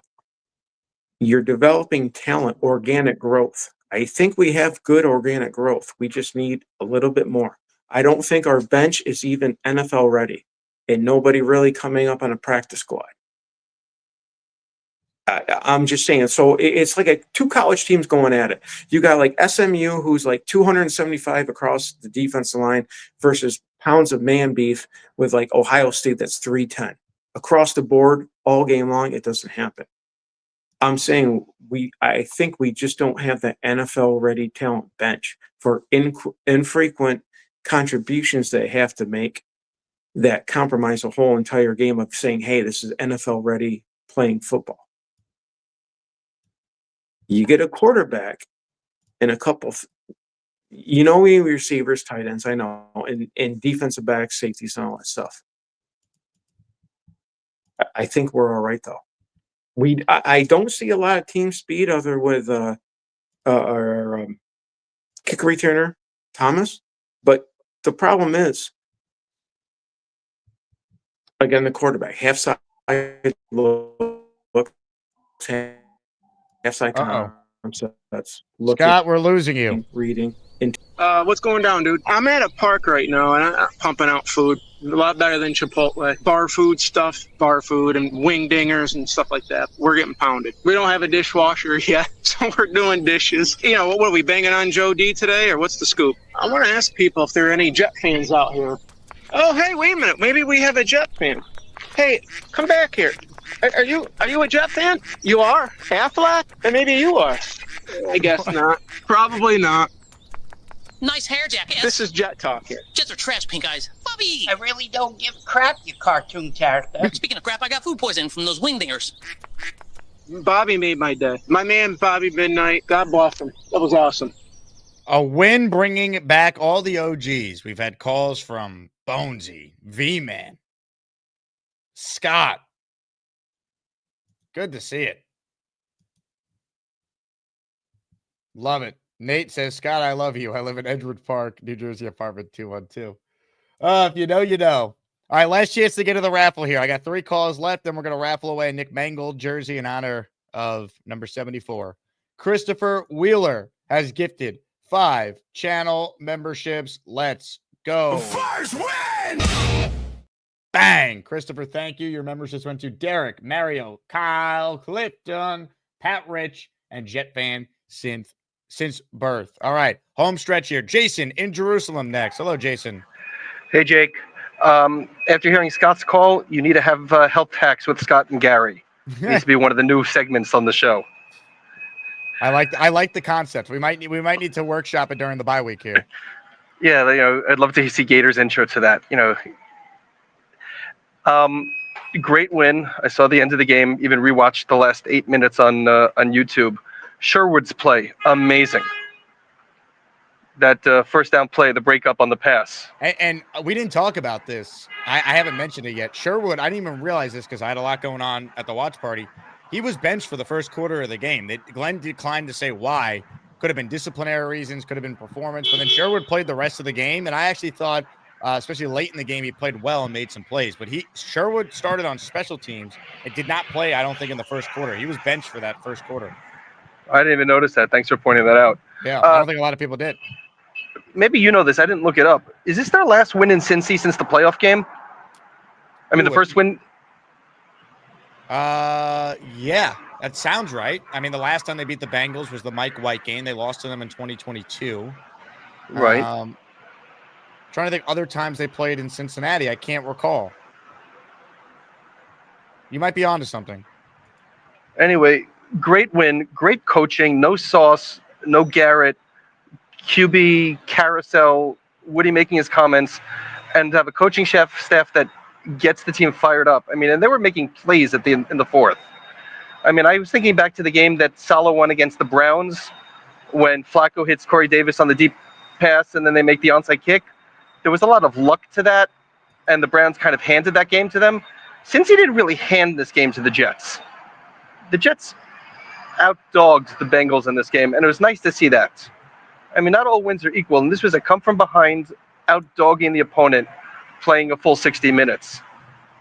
You're developing talent, organic growth. I think we have good organic growth. We just need a little bit more. I don't think our bench is even NFL ready, and nobody really coming up on a practice squad. I'm just saying. So it's like two college teams going at it. You got like SMU, who's like 275 across the defensive line, versus pounds of man beef with like Ohio State that's 310 across the board all game long. It doesn't happen. I'm saying I think we just don't have the NFL ready talent bench for infrequent contributions they have to make that compromise a whole entire game of saying, hey, this is NFL ready playing football. You get a quarterback and a couple, we receivers, tight ends, I know, and defensive backs, safeties, and all that stuff. I think we're all right, though. I don't see a lot of team speed other with our kick returner, Thomas. But the problem is, again, the quarterback, half side look, half side concepts. Scott, we're losing you. Reading. What's going down, dude? I'm at a park right now, and I'm pumping out food. A lot better than Chipotle. Bar food and wing dingers and stuff like that. We're getting pounded. We don't have a dishwasher yet, so we're doing dishes. What are we banging on Joe D today, or what's the scoop? I want to ask people if there are any Jet fans out here. Oh, hey, wait a minute. Maybe we have a Jet fan. Hey, come back here. Are you a Jet fan? You are? Affleck? And maybe you are. I guess not. Probably not. Nice hair, Jackass. This is Jet talk here. Jets are trash, pink eyes. Bobby! I really don't give a crap, you cartoon character. Speaking of crap, I got food poisoning from those wingdingers. Bobby made my day. My man, Bobby Midnight. God bless him. That was awesome. A win bringing back all the OGs. We've had calls from Bonesy, V-Man, Scott. Good to see it. Love it. Nate says, Scott, I love you. I live in Edgewood Park, New Jersey, apartment 212. If you know, you know. All right, last chance to get to the raffle here. I got 3 calls left, then we're going to raffle away a Nick Mangold jersey in honor of number 74. Christopher Wheeler has gifted 5 channel memberships. Let's go. First win! Bang. Christopher, thank you. Your memberships went to Derek, Mario, Kyle, Clifton, Pat Rich, and Jet Fan since birth. All right, home stretch here. Jason in Jerusalem next. Hello, Jason. Hey, Jake. After hearing Scott's call, you need to have health hacks with Scott and Gary. It needs to be one of the new segments on the show. I like the concept. We might need to workshop it during the bye week here. Yeah, I'd love to see Gator's intro to that. Great win. I saw the end of the game. Even rewatched the last 8 minutes on YouTube. Sherwood's play, amazing. That first down play, the breakup on the pass. And we didn't talk about this. I haven't mentioned it yet. Sherwood, I didn't even realize this because I had a lot going on at the watch party. He was benched for the first quarter of the game. Glenn declined to say why. Could have been disciplinary reasons, could have been performance. But then Sherwood played the rest of the game. And I actually thought, especially late in the game, he played well and made some plays. But Sherwood started on special teams. It did not play, I don't think, in the first quarter. He was benched for that first quarter. I didn't even notice that. Thanks for pointing that out. Yeah, I don't think a lot of people did. Maybe you know this. I didn't look it up. Is this their last win in Cincy since the playoff game? I mean, the first win. Yeah, that sounds right. I mean, the last time they beat the Bengals was the Mike White game. They lost to them in 2022. Right. Trying to think other times they played in Cincinnati. I can't recall. You might be onto something. Anyway, great win, great coaching. No Sauce, no Garrett. QB carousel, Woody making his comments, and have a coaching staff that gets the team fired up. I mean, and they were making plays in the fourth. I mean, I was thinking back to the game that Salah won against the Browns when Flacco hits Corey Davis on the deep pass and then they make the onside kick. There was a lot of luck to that, and the Browns kind of handed that game to them. Since he didn't really hand this game to the Jets. The Jets outdogged the Bengals in this game, and it was nice to see that. I mean, not all wins are equal, and this was a come from behind, out-dogging the opponent, playing a full 60 minutes.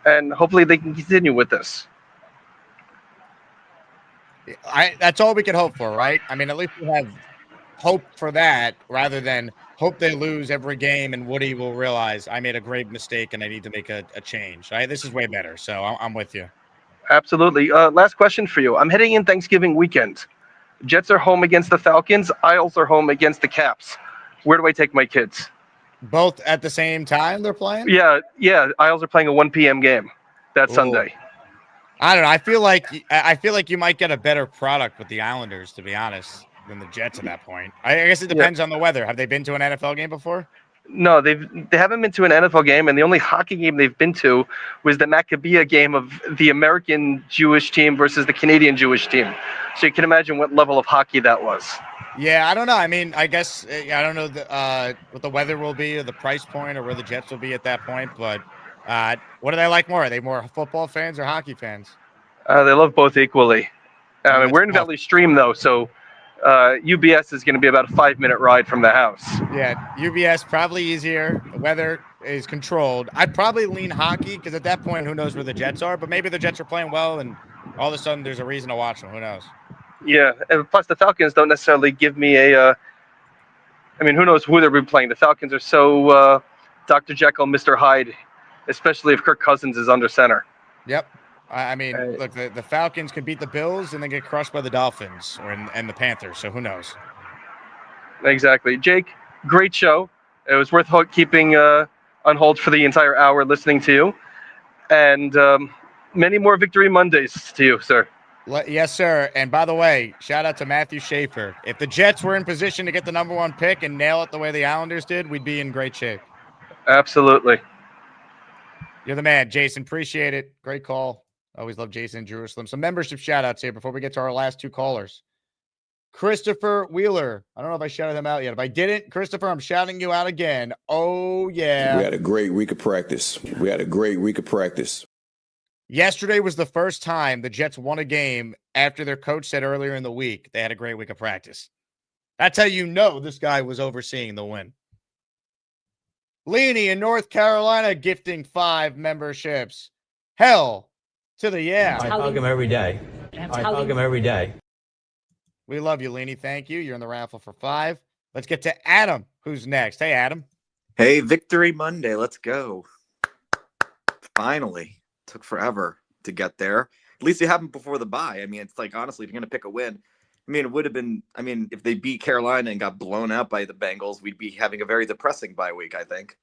And hopefully they can continue with this. That's all we can hope for, right? I mean, at least we have hope for that rather than hope they lose every game and Woody will realize I made a grave mistake and I need to make a change. Right? This is way better, so I'm with you. Absolutely. Last question for you. I'm heading in Thanksgiving weekend. Jets are home against the Falcons. Isles are home against the Caps. Where do I take my kids? Both at the same time they're playing? Yeah. Isles are playing a 1 p.m. game that Sunday. I don't know. I feel like you might get a better product with the Islanders, to be honest, than the Jets at that point. I guess it depends on the weather. Have they been to an NFL game before? No, they haven't been to an NFL game, and the only hockey game they've been to was the Maccabea game of the American Jewish team versus the Canadian Jewish team. So you can imagine what level of hockey that was. Yeah, I don't know. I mean, I guess I don't know what the weather will be or the price point or where the Jets will be at that point. But what do they like more? Are they more football fans or hockey fans? They love both equally. I mean, we're in Valley Stream, though, so UBS is going to be about a 5-minute ride from the house. Yeah, UBS probably easier. The weather is controlled. I'd probably lean hockey because at that point, who knows where the Jets are? But maybe the Jets are playing well, and all of a sudden there's a reason to watch them. Who knows? Yeah, and plus the Falcons don't necessarily give me a. I mean, who knows who they're playing? The Falcons are so Dr. Jekyll, Mr. Hyde, especially if Kirk Cousins is under center. Yep. I mean, look, the Falcons can beat the Bills and then get crushed by the Dolphins and the Panthers. So who knows? Exactly. Jake, great show. It was worth keeping on hold for the entire hour listening to you. And many more Victory Mondays to you, sir. Yes, sir. And by the way, shout out to Matthew Schaefer. If the Jets were in position to get the number 1 pick and nail it the way the Islanders did, we'd be in great shape. Absolutely. You're the man, Jason. Appreciate it. Great call. Always love Jason in Jerusalem. Some membership shout outs here before we get to our last 2 callers. Christopher Wheeler. I don't know if I shouted him out yet. If I didn't, Christopher, I'm shouting you out again. Oh, yeah. We had a great week of practice. Yesterday was the first time the Jets won a game after their coach said earlier in the week they had a great week of practice. That's how you know this guy was overseeing the win. Leany in North Carolina gifting 5 memberships. Hell to the yeah. I hug him every day. We love you, Leany. Thank you. You're in the raffle for 5. Let's get to Adam, who's next. Hey, Adam. Hey, Victory Monday. Let's go. Finally. Took forever to get there. At least it happened before the bye. I mean, it's like, honestly, if you're going to pick a win, I mean, it would have been, I mean, if they beat Carolina and got blown out by the Bengals, we'd be having a very depressing bye week, I think.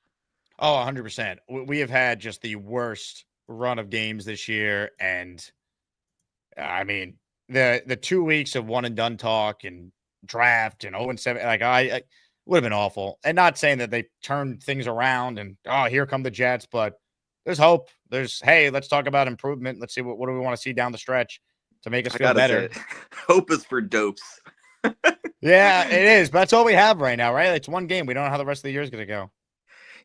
Oh, 100%. We have had just the worst run of games this year. And I mean, the 2 weeks of one and done talk and draft and 0-7, like I would have been awful. And not saying that they turned things around and, oh, here come the Jets, but there's hope. There's, hey, let's talk about improvement. Let's see what do we want to see down the stretch to make us feel better. Hope is for dopes. Yeah, it is. But that's all we have right now, right? It's one game. We don't know how the rest of the year is going to go.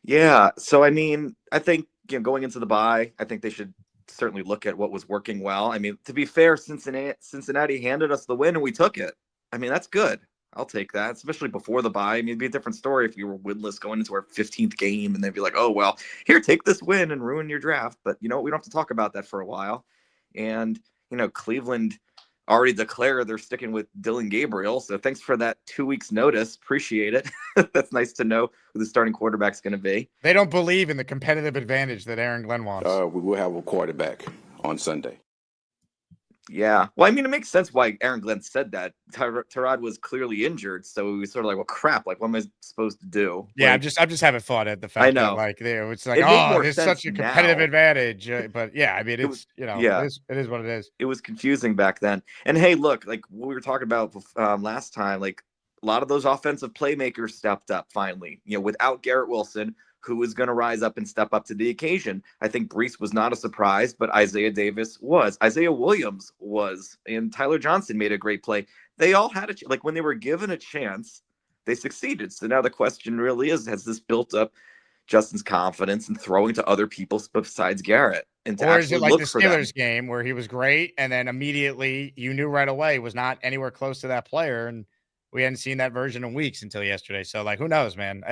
Yeah. So, I mean, I think, going into the bye, I think they should certainly look at what was working well. I mean, to be fair, Cincinnati handed us the win and we took it. I mean, that's good. I'll take that, especially before the bye. I mean, it'd be a different story if you were winless going into our 15th game and they'd be like, oh, well, here, take this win and ruin your draft. But, we don't have to talk about that for a while. And, Cleveland already declared they're sticking with Dylan Gabriel. So thanks for that 2 weeks notice. Appreciate it. That's nice to know who the starting quarterback's going to be. They don't believe in the competitive advantage that Aaron Glenn wants. We will have a quarterback on Sunday. Yeah. Well, I mean, it makes sense why Aaron Glenn said that. Tyrod was clearly injured, so he was sort of like, well, crap, like, what am I supposed to do? Yeah, like, I'm just having fun at the fact I know. that, like, it's like, there's such a competitive advantage. But, yeah, I mean, it is what it is. It was confusing back then. And, hey, look, like what we were talking about last time, like, a lot of those offensive playmakers stepped up finally. Without Garrett Wilson, who is going to rise up and step up to the occasion. I think Breece was not a surprise, but Isaiah Davis was. Isaiah Williams was. And Tyler Johnson made a great play. They all had like when they were given a chance, they succeeded. So now the question really is, has this built up Justin's confidence in throwing to other people besides Garrett? And to or is it like the for them? Steelers game where he was great and then immediately you knew right away was not anywhere close to that player, and we hadn't seen that version in weeks until yesterday. So, like, who knows, man?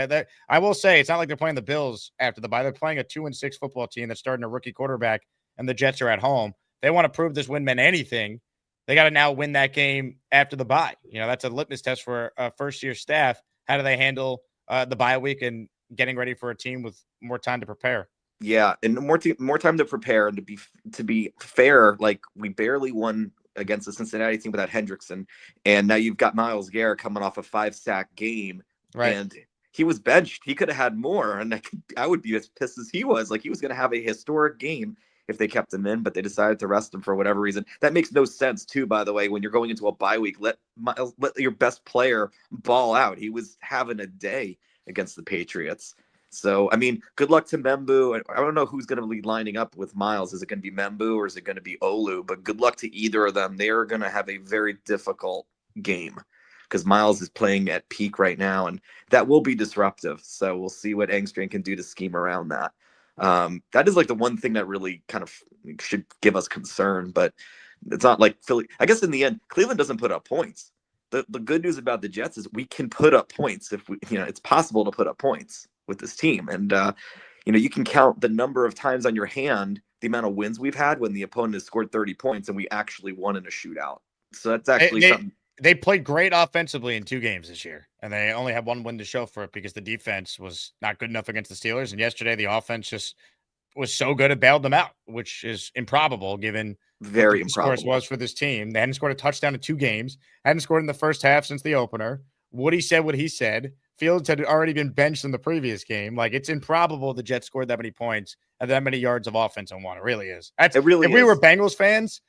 I will say it's not like they're playing the Bills after the bye. They're playing a 2-6 football team that's starting a rookie quarterback, and the Jets are at home. They want to prove this win meant anything. They got to now win that game after the bye. That's a litmus test for a first-year staff. How do they handle the bye week and getting ready for a team with more time to prepare? Yeah, and more time to prepare. And to be fair, like, we barely won against the Cincinnati team without Hendrickson, and now you've got Myles Garrett coming off a 5-sack game, right? And he was benched. He could have had more, and I would be as pissed as he was. Like, he was going to have a historic game if they kept him in, but they decided to rest him for whatever reason. That makes no sense, too. By the way, when you're going into a bye week, let your best player ball out. He was having a day against the Patriots. So, I mean, good luck to Membu. I don't know who's going to be lining up with Myles. Is it going to be Membu or is it going to be Olu? But good luck to either of them. They are going to have a very difficult game because Myles is playing at peak right now, and that will be disruptive. So we'll see what Engstrand can do to scheme around that. That is like the one thing that really kind of should give us concern, but it's not like Philly. I guess in the end, Cleveland doesn't put up points. The good news about the Jets is we can put up points if we, it's possible to put up points with this team. And, you can count the number of times on your hand, the amount of wins we've had when the opponent has scored 30 points and we actually won in a shootout. So that's actually something. They played great offensively in 2 games this year, and they only had 1 win to show for it because the defense was not good enough against the Steelers. And yesterday the offense just was so good it bailed them out, which is improbable given very what the improbable scores was for this team. They hadn't scored a touchdown in 2 games, hadn't scored in the first half since the opener. Woody said what he said. Fields had already been benched in the previous game. Like, it's improbable the Jets scored that many points and that many yards of offense in one. It really is. If we were Bengals fans,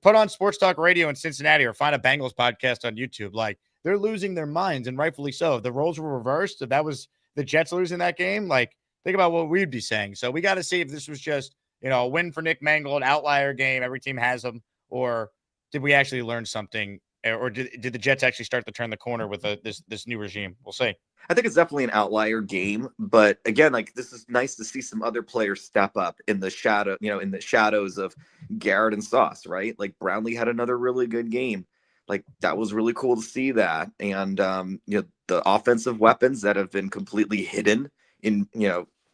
put on Sports Talk Radio in Cincinnati or find a Bengals podcast on YouTube. Like, they're losing their minds, and rightfully so. If the roles were reversed, if that was the Jets losing that game, like, think about what we'd be saying. So we got to see if this was just, a win for Nick Mangold, outlier game, every team has them, or did we actually learn something, or did the Jets actually start to turn the corner with this new regime? We'll see. I think it's definitely an outlier game, but again, like, this is nice to see some other players step up in the shadows of Garrett and Sauce, right? Like, Brownlee had another really good game. Like, that was really cool to see that. And, the offensive weapons that have been completely hidden in,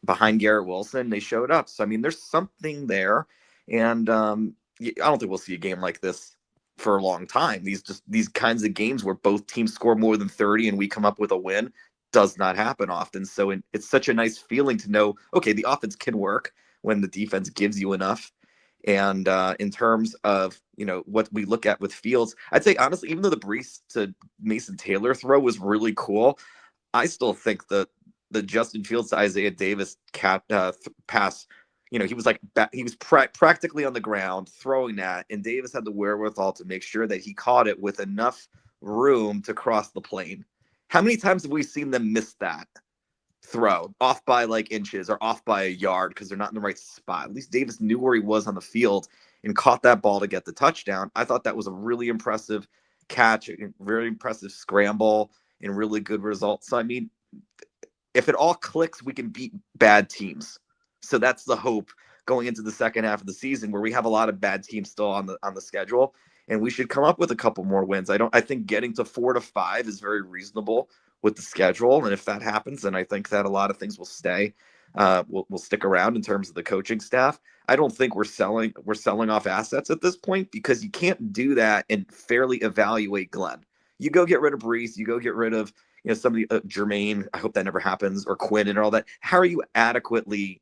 behind Garrett Wilson, they showed up. So, I mean, there's something there. And I don't think we'll see a game like this for a long time. These kinds of games where both teams score more than 30 and we come up with a win does not happen often. So it's such a nice feeling to know, okay, the offense can work when the defense gives you enough. And in terms of, what we look at with Fields, I'd say, honestly, even though the Breece to Mason Taylor throw was really cool, I still think the Justin Fields to Isaiah Davis pass, he was practically on the ground throwing that, and Davis had the wherewithal to make sure that he caught it with enough room to cross the plane. How many times have we seen them miss that throw off by like inches or off by a yard because they're not in the right spot? At least Davis knew where he was on the field and caught that ball to get the touchdown. I thought that was a really impressive catch, a very impressive scramble, and really good result. So, I mean, if it all clicks, we can beat bad teams. So that's the hope going into the second half of the season, where we have a lot of bad teams still on the schedule, and we should come up with a couple more wins. I think getting to 4 to 5 is very reasonable with the schedule, and if that happens, then I think that a lot of things will stay. Will stick around in terms of the coaching staff. I don't think we're selling off assets at this point, because you can't do that and fairly evaluate Glenn. You go get rid of Breece, you go get rid of somebody, Jermaine. I hope that never happens, or Quinn and all that. How are you adequately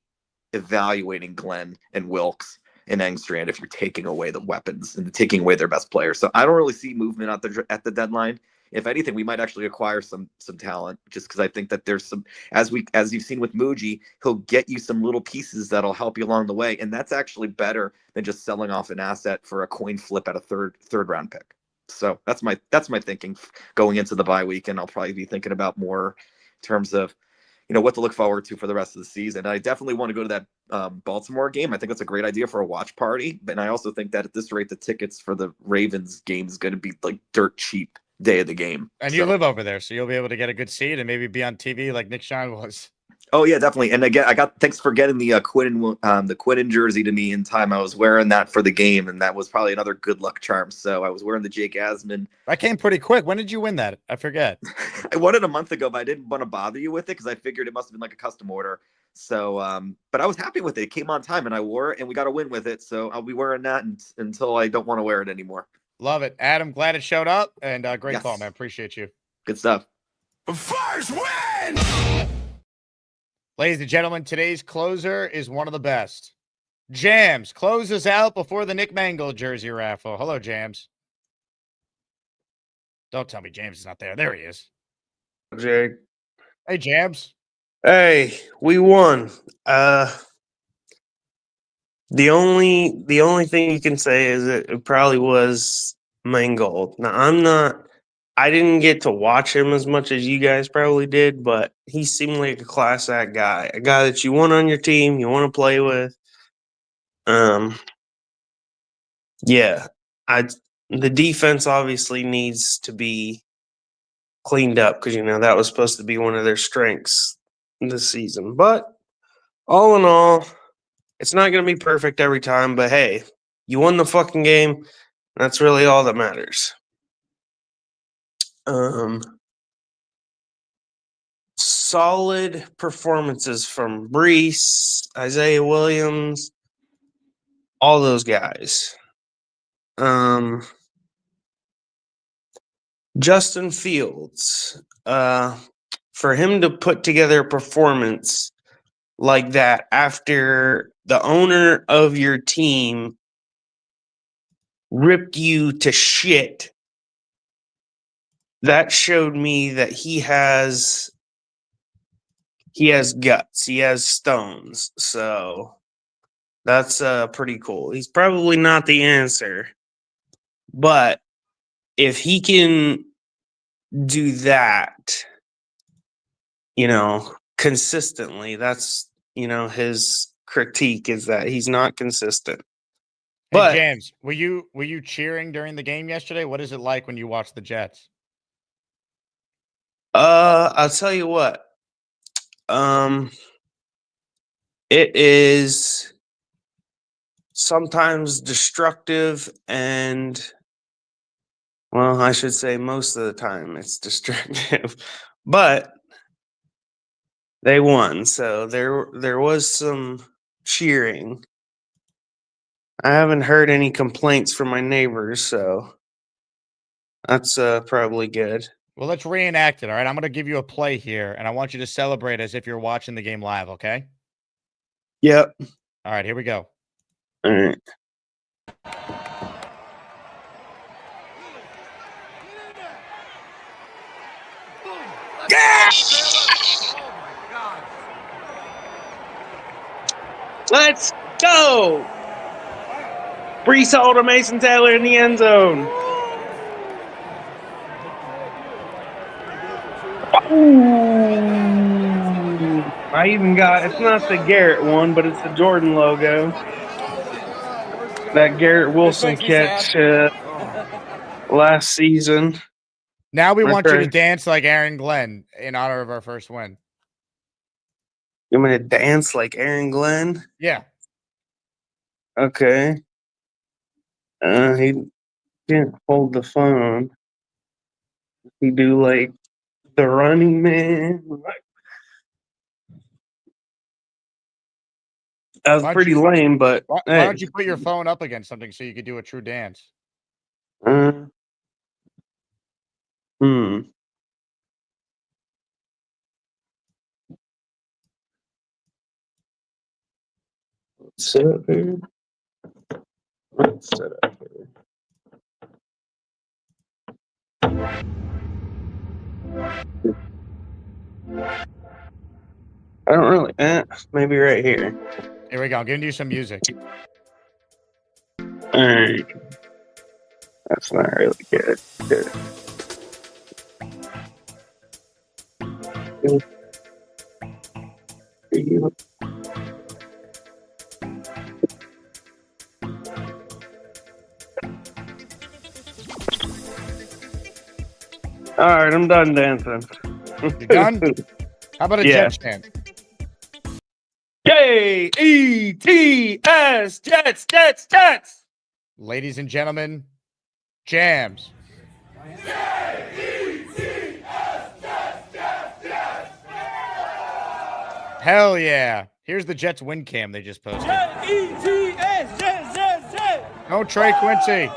evaluating Glenn and Wilkes and Engstrand if you're taking away the weapons and taking away their best players? So I don't really see movement at the deadline. If anything, we might actually acquire some talent, just because I think that there's some, as you've seen with Muji, he'll get you some little pieces that'll help you along the way, and that's actually better than just selling off an asset for a coin flip at a third round pick. So that's my thinking going into the bye week, and I'll probably be thinking about more in terms of what to look forward to for the rest of the season. I definitely want to go to that Baltimore game. I think that's a great idea for a watch party, and I also think that at this rate, the tickets for the Ravens game is going to be like dirt cheap day of the game. And you live over there, so you'll be able to get a good seat and maybe be on TV like Nick Shine was. Oh yeah, definitely. And again, thanks for getting the Quinnen jersey to me in time. I was wearing that for the game, and that was probably another good luck charm. So I was wearing the Jake Asman. That came pretty quick. When did you win that? I forget. I won it a month ago, but I didn't want to bother you with it because I figured it must have been like a custom order. So, but I was happy with it. It came on time, and I wore it, and we got a win with it. So I'll be wearing that until I don't want to wear it anymore. Love it, Adam. Glad it showed up, and great call, man. Appreciate you. Good stuff. First win. Ladies and gentlemen, today's closer is one of the best. Jams closes out before the Nick Mangold jersey raffle. Hello, Jams. Don't tell me James is not there. There he is. Jake. Hey, Jams. Hey, we won. The only thing you can say is it probably was Mangold. Now, I didn't get to watch him as much as you guys probably did, but he seemed like a class act guy, a guy that you want on your team, you want to play with. Yeah, the defense obviously needs to be cleaned up because that was supposed to be one of their strengths this season. But all in all, it's not going to be perfect every time. But hey, you won the fucking game. That's really all that matters. Solid performances from Breece, Isaiah Williams, all those guys. Justin Fields, for him to put together a performance like that after the owner of your team ripped you to shit that showed me that he has guts. He has stones. So that's pretty cool. He's probably not the answer, but if he can do that, consistently, that's, his critique is that he's not consistent. Hey, But James, were you cheering during the game yesterday? What is it like when you watch the Jets? I'll tell you what. It is sometimes destructive and, well, I should say most of the time it's destructive. But they won, so there was some cheering. I haven't heard any complaints from my neighbors, so that's probably good. Well, let's reenact it, all right? I'm going to give you a play here, and I want you to celebrate as if you're watching the game live, okay? Yep. All right, here we go. All right. Let's go! Breece Hall to Mason Taylor in the end zone. Ooh. I even got, it's not the Garrett one, but it's the Jordan logo. That Garrett Wilson catch last season. Now we want you to dance like Aaron Glenn in honor of our first win. You want me to dance like Aaron Glenn? Yeah. Okay. He didn't hold the phone. He do like the running man. That was pretty lame, but why don't you put your phone up against something so you could do a true dance? Sit up here. Let's sit up here. I don't really. Maybe right here. Here we go. I'm giving you some music. All right. That's not really good. Good. All right, I'm done dancing. You done? How about a Jets chant? Jets, Jets, Jets, Jets. Ladies and gentlemen, Jams. Hell yeah. Here's the Jets win cam they just posted. Jets, Jets. No Trey Quincy.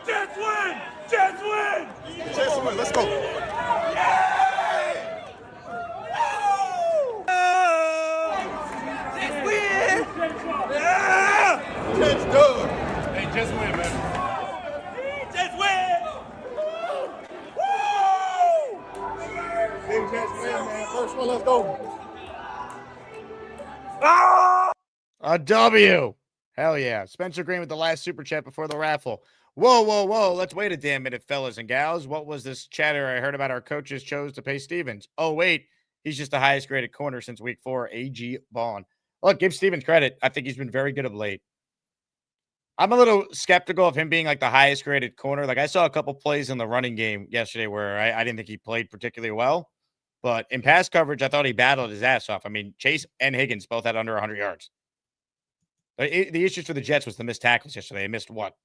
Jets win! Jets win! Jets win. Let's go. Jets win! Jets done. Hey, Jets win, man. Jets win! Big Jets win, man. First one, let's go. A W. Hell yeah. Spencer Green with the last super chat before the raffle. Whoa. Let's wait a damn minute, fellas and gals. What was this chatter I heard about our coaches chose to pay Stevens? Oh, wait. He's just the highest graded corner since week 4, A.G. Vaughn. Look, give Stevens credit. I think he's been very good of late. I'm a little skeptical of him being like the highest graded corner. Like I saw a couple plays in the running game yesterday where I didn't think he played particularly well. But in pass coverage, I thought he battled his ass off. I mean, Chase and Higgins both had under 100 yards. The issues for the Jets was the missed tackles yesterday. They missed what?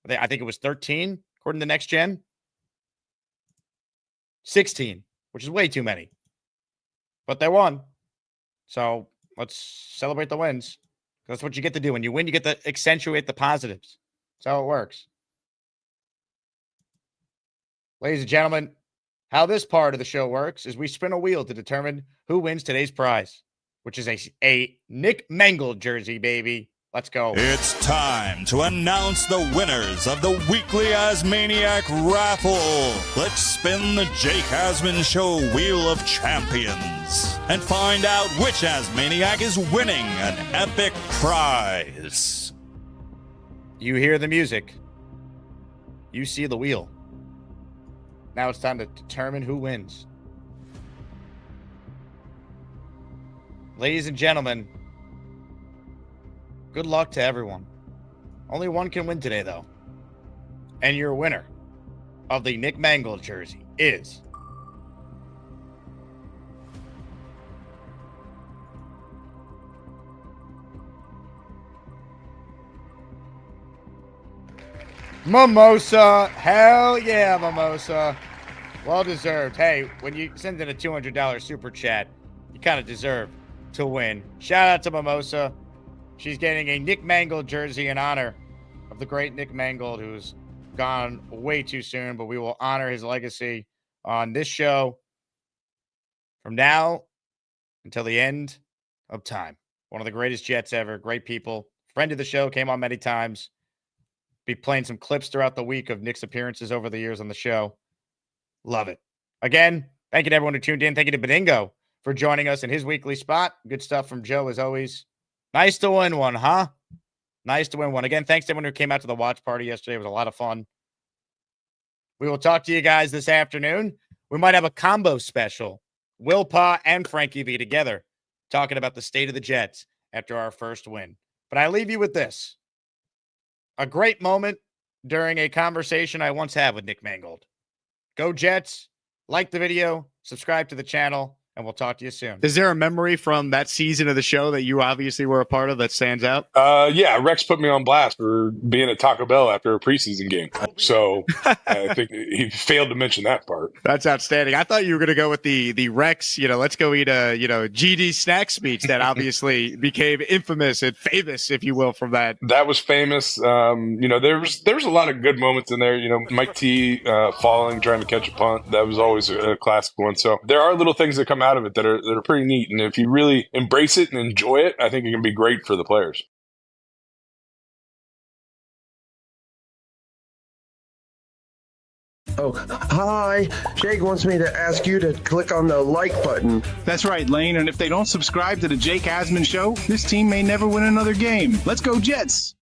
I think it was 13, according to Next Gen. 16, which is way too many. But they won. So let's celebrate the wins. That's what you get to do. When you win, you get to accentuate the positives. That's how it works. Ladies and gentlemen, how this part of the show works is we spin a wheel to determine who wins today's prize, which is a Nick Mangold jersey, baby. Let's go. It's time to announce the winners of the weekly Asmaniac raffle. Let's spin the Jake Asman Show Wheel of Champions and find out which Asmaniac is winning an epic prize. You hear the music. You see the wheel. Now it's time to determine who wins. Ladies and gentlemen, good luck to everyone. Only one can win today, though. And your winner of the Nick Mangold jersey is... Mimosa. Hell yeah, Mimosa. Well deserved. Hey, when you send in a $200 super chat, you kind of deserve to win. Shout out to Mimosa. She's getting a Nick Mangold jersey in honor of the great Nick Mangold, who's gone way too soon, but we will honor his legacy on this show from now until the end of time. One of the greatest Jets ever. Great people. Friend of the show, came on many times. Be playing some clips throughout the week of Nick's appearances over the years on the show. Love it. Again, thank you to everyone who tuned in. Thank you to Benigno for joining us in his weekly spot. Good stuff from Joe, as always. Nice to win one, huh? Nice to win one. Again, thanks to everyone who came out to the watch party yesterday. It was a lot of fun. We will talk to you guys this afternoon. We might have a combo special. Will Pa and Frankie V together talking about the state of the Jets after our first win. But I leave you with this. A great moment during a conversation I once had with Nick Mangold. Go Jets. Like the video. Subscribe to the channel. And we'll talk to you soon. Is there a memory from that season of the show that you obviously were a part of that stands out? Yeah, Rex put me on blast for being at Taco Bell after a preseason game. So I think he failed to mention that part. That's outstanding. I thought you were going to go with the Rex, let's go eat a, GD snack speech that obviously became infamous and famous, if you will, from that. That was famous. There's a lot of good moments in there. Mike T falling, trying to catch a punt. That was always a classic one. So there are little things that come out of it that are pretty neat. And if you really embrace it and enjoy it, I think it can be great for the players. Oh, hi. Jake wants me to ask you to click on the like button. That's right, Lane. And if they don't subscribe to the Jake Asman Show, this team may never win another game. Let's go Jets.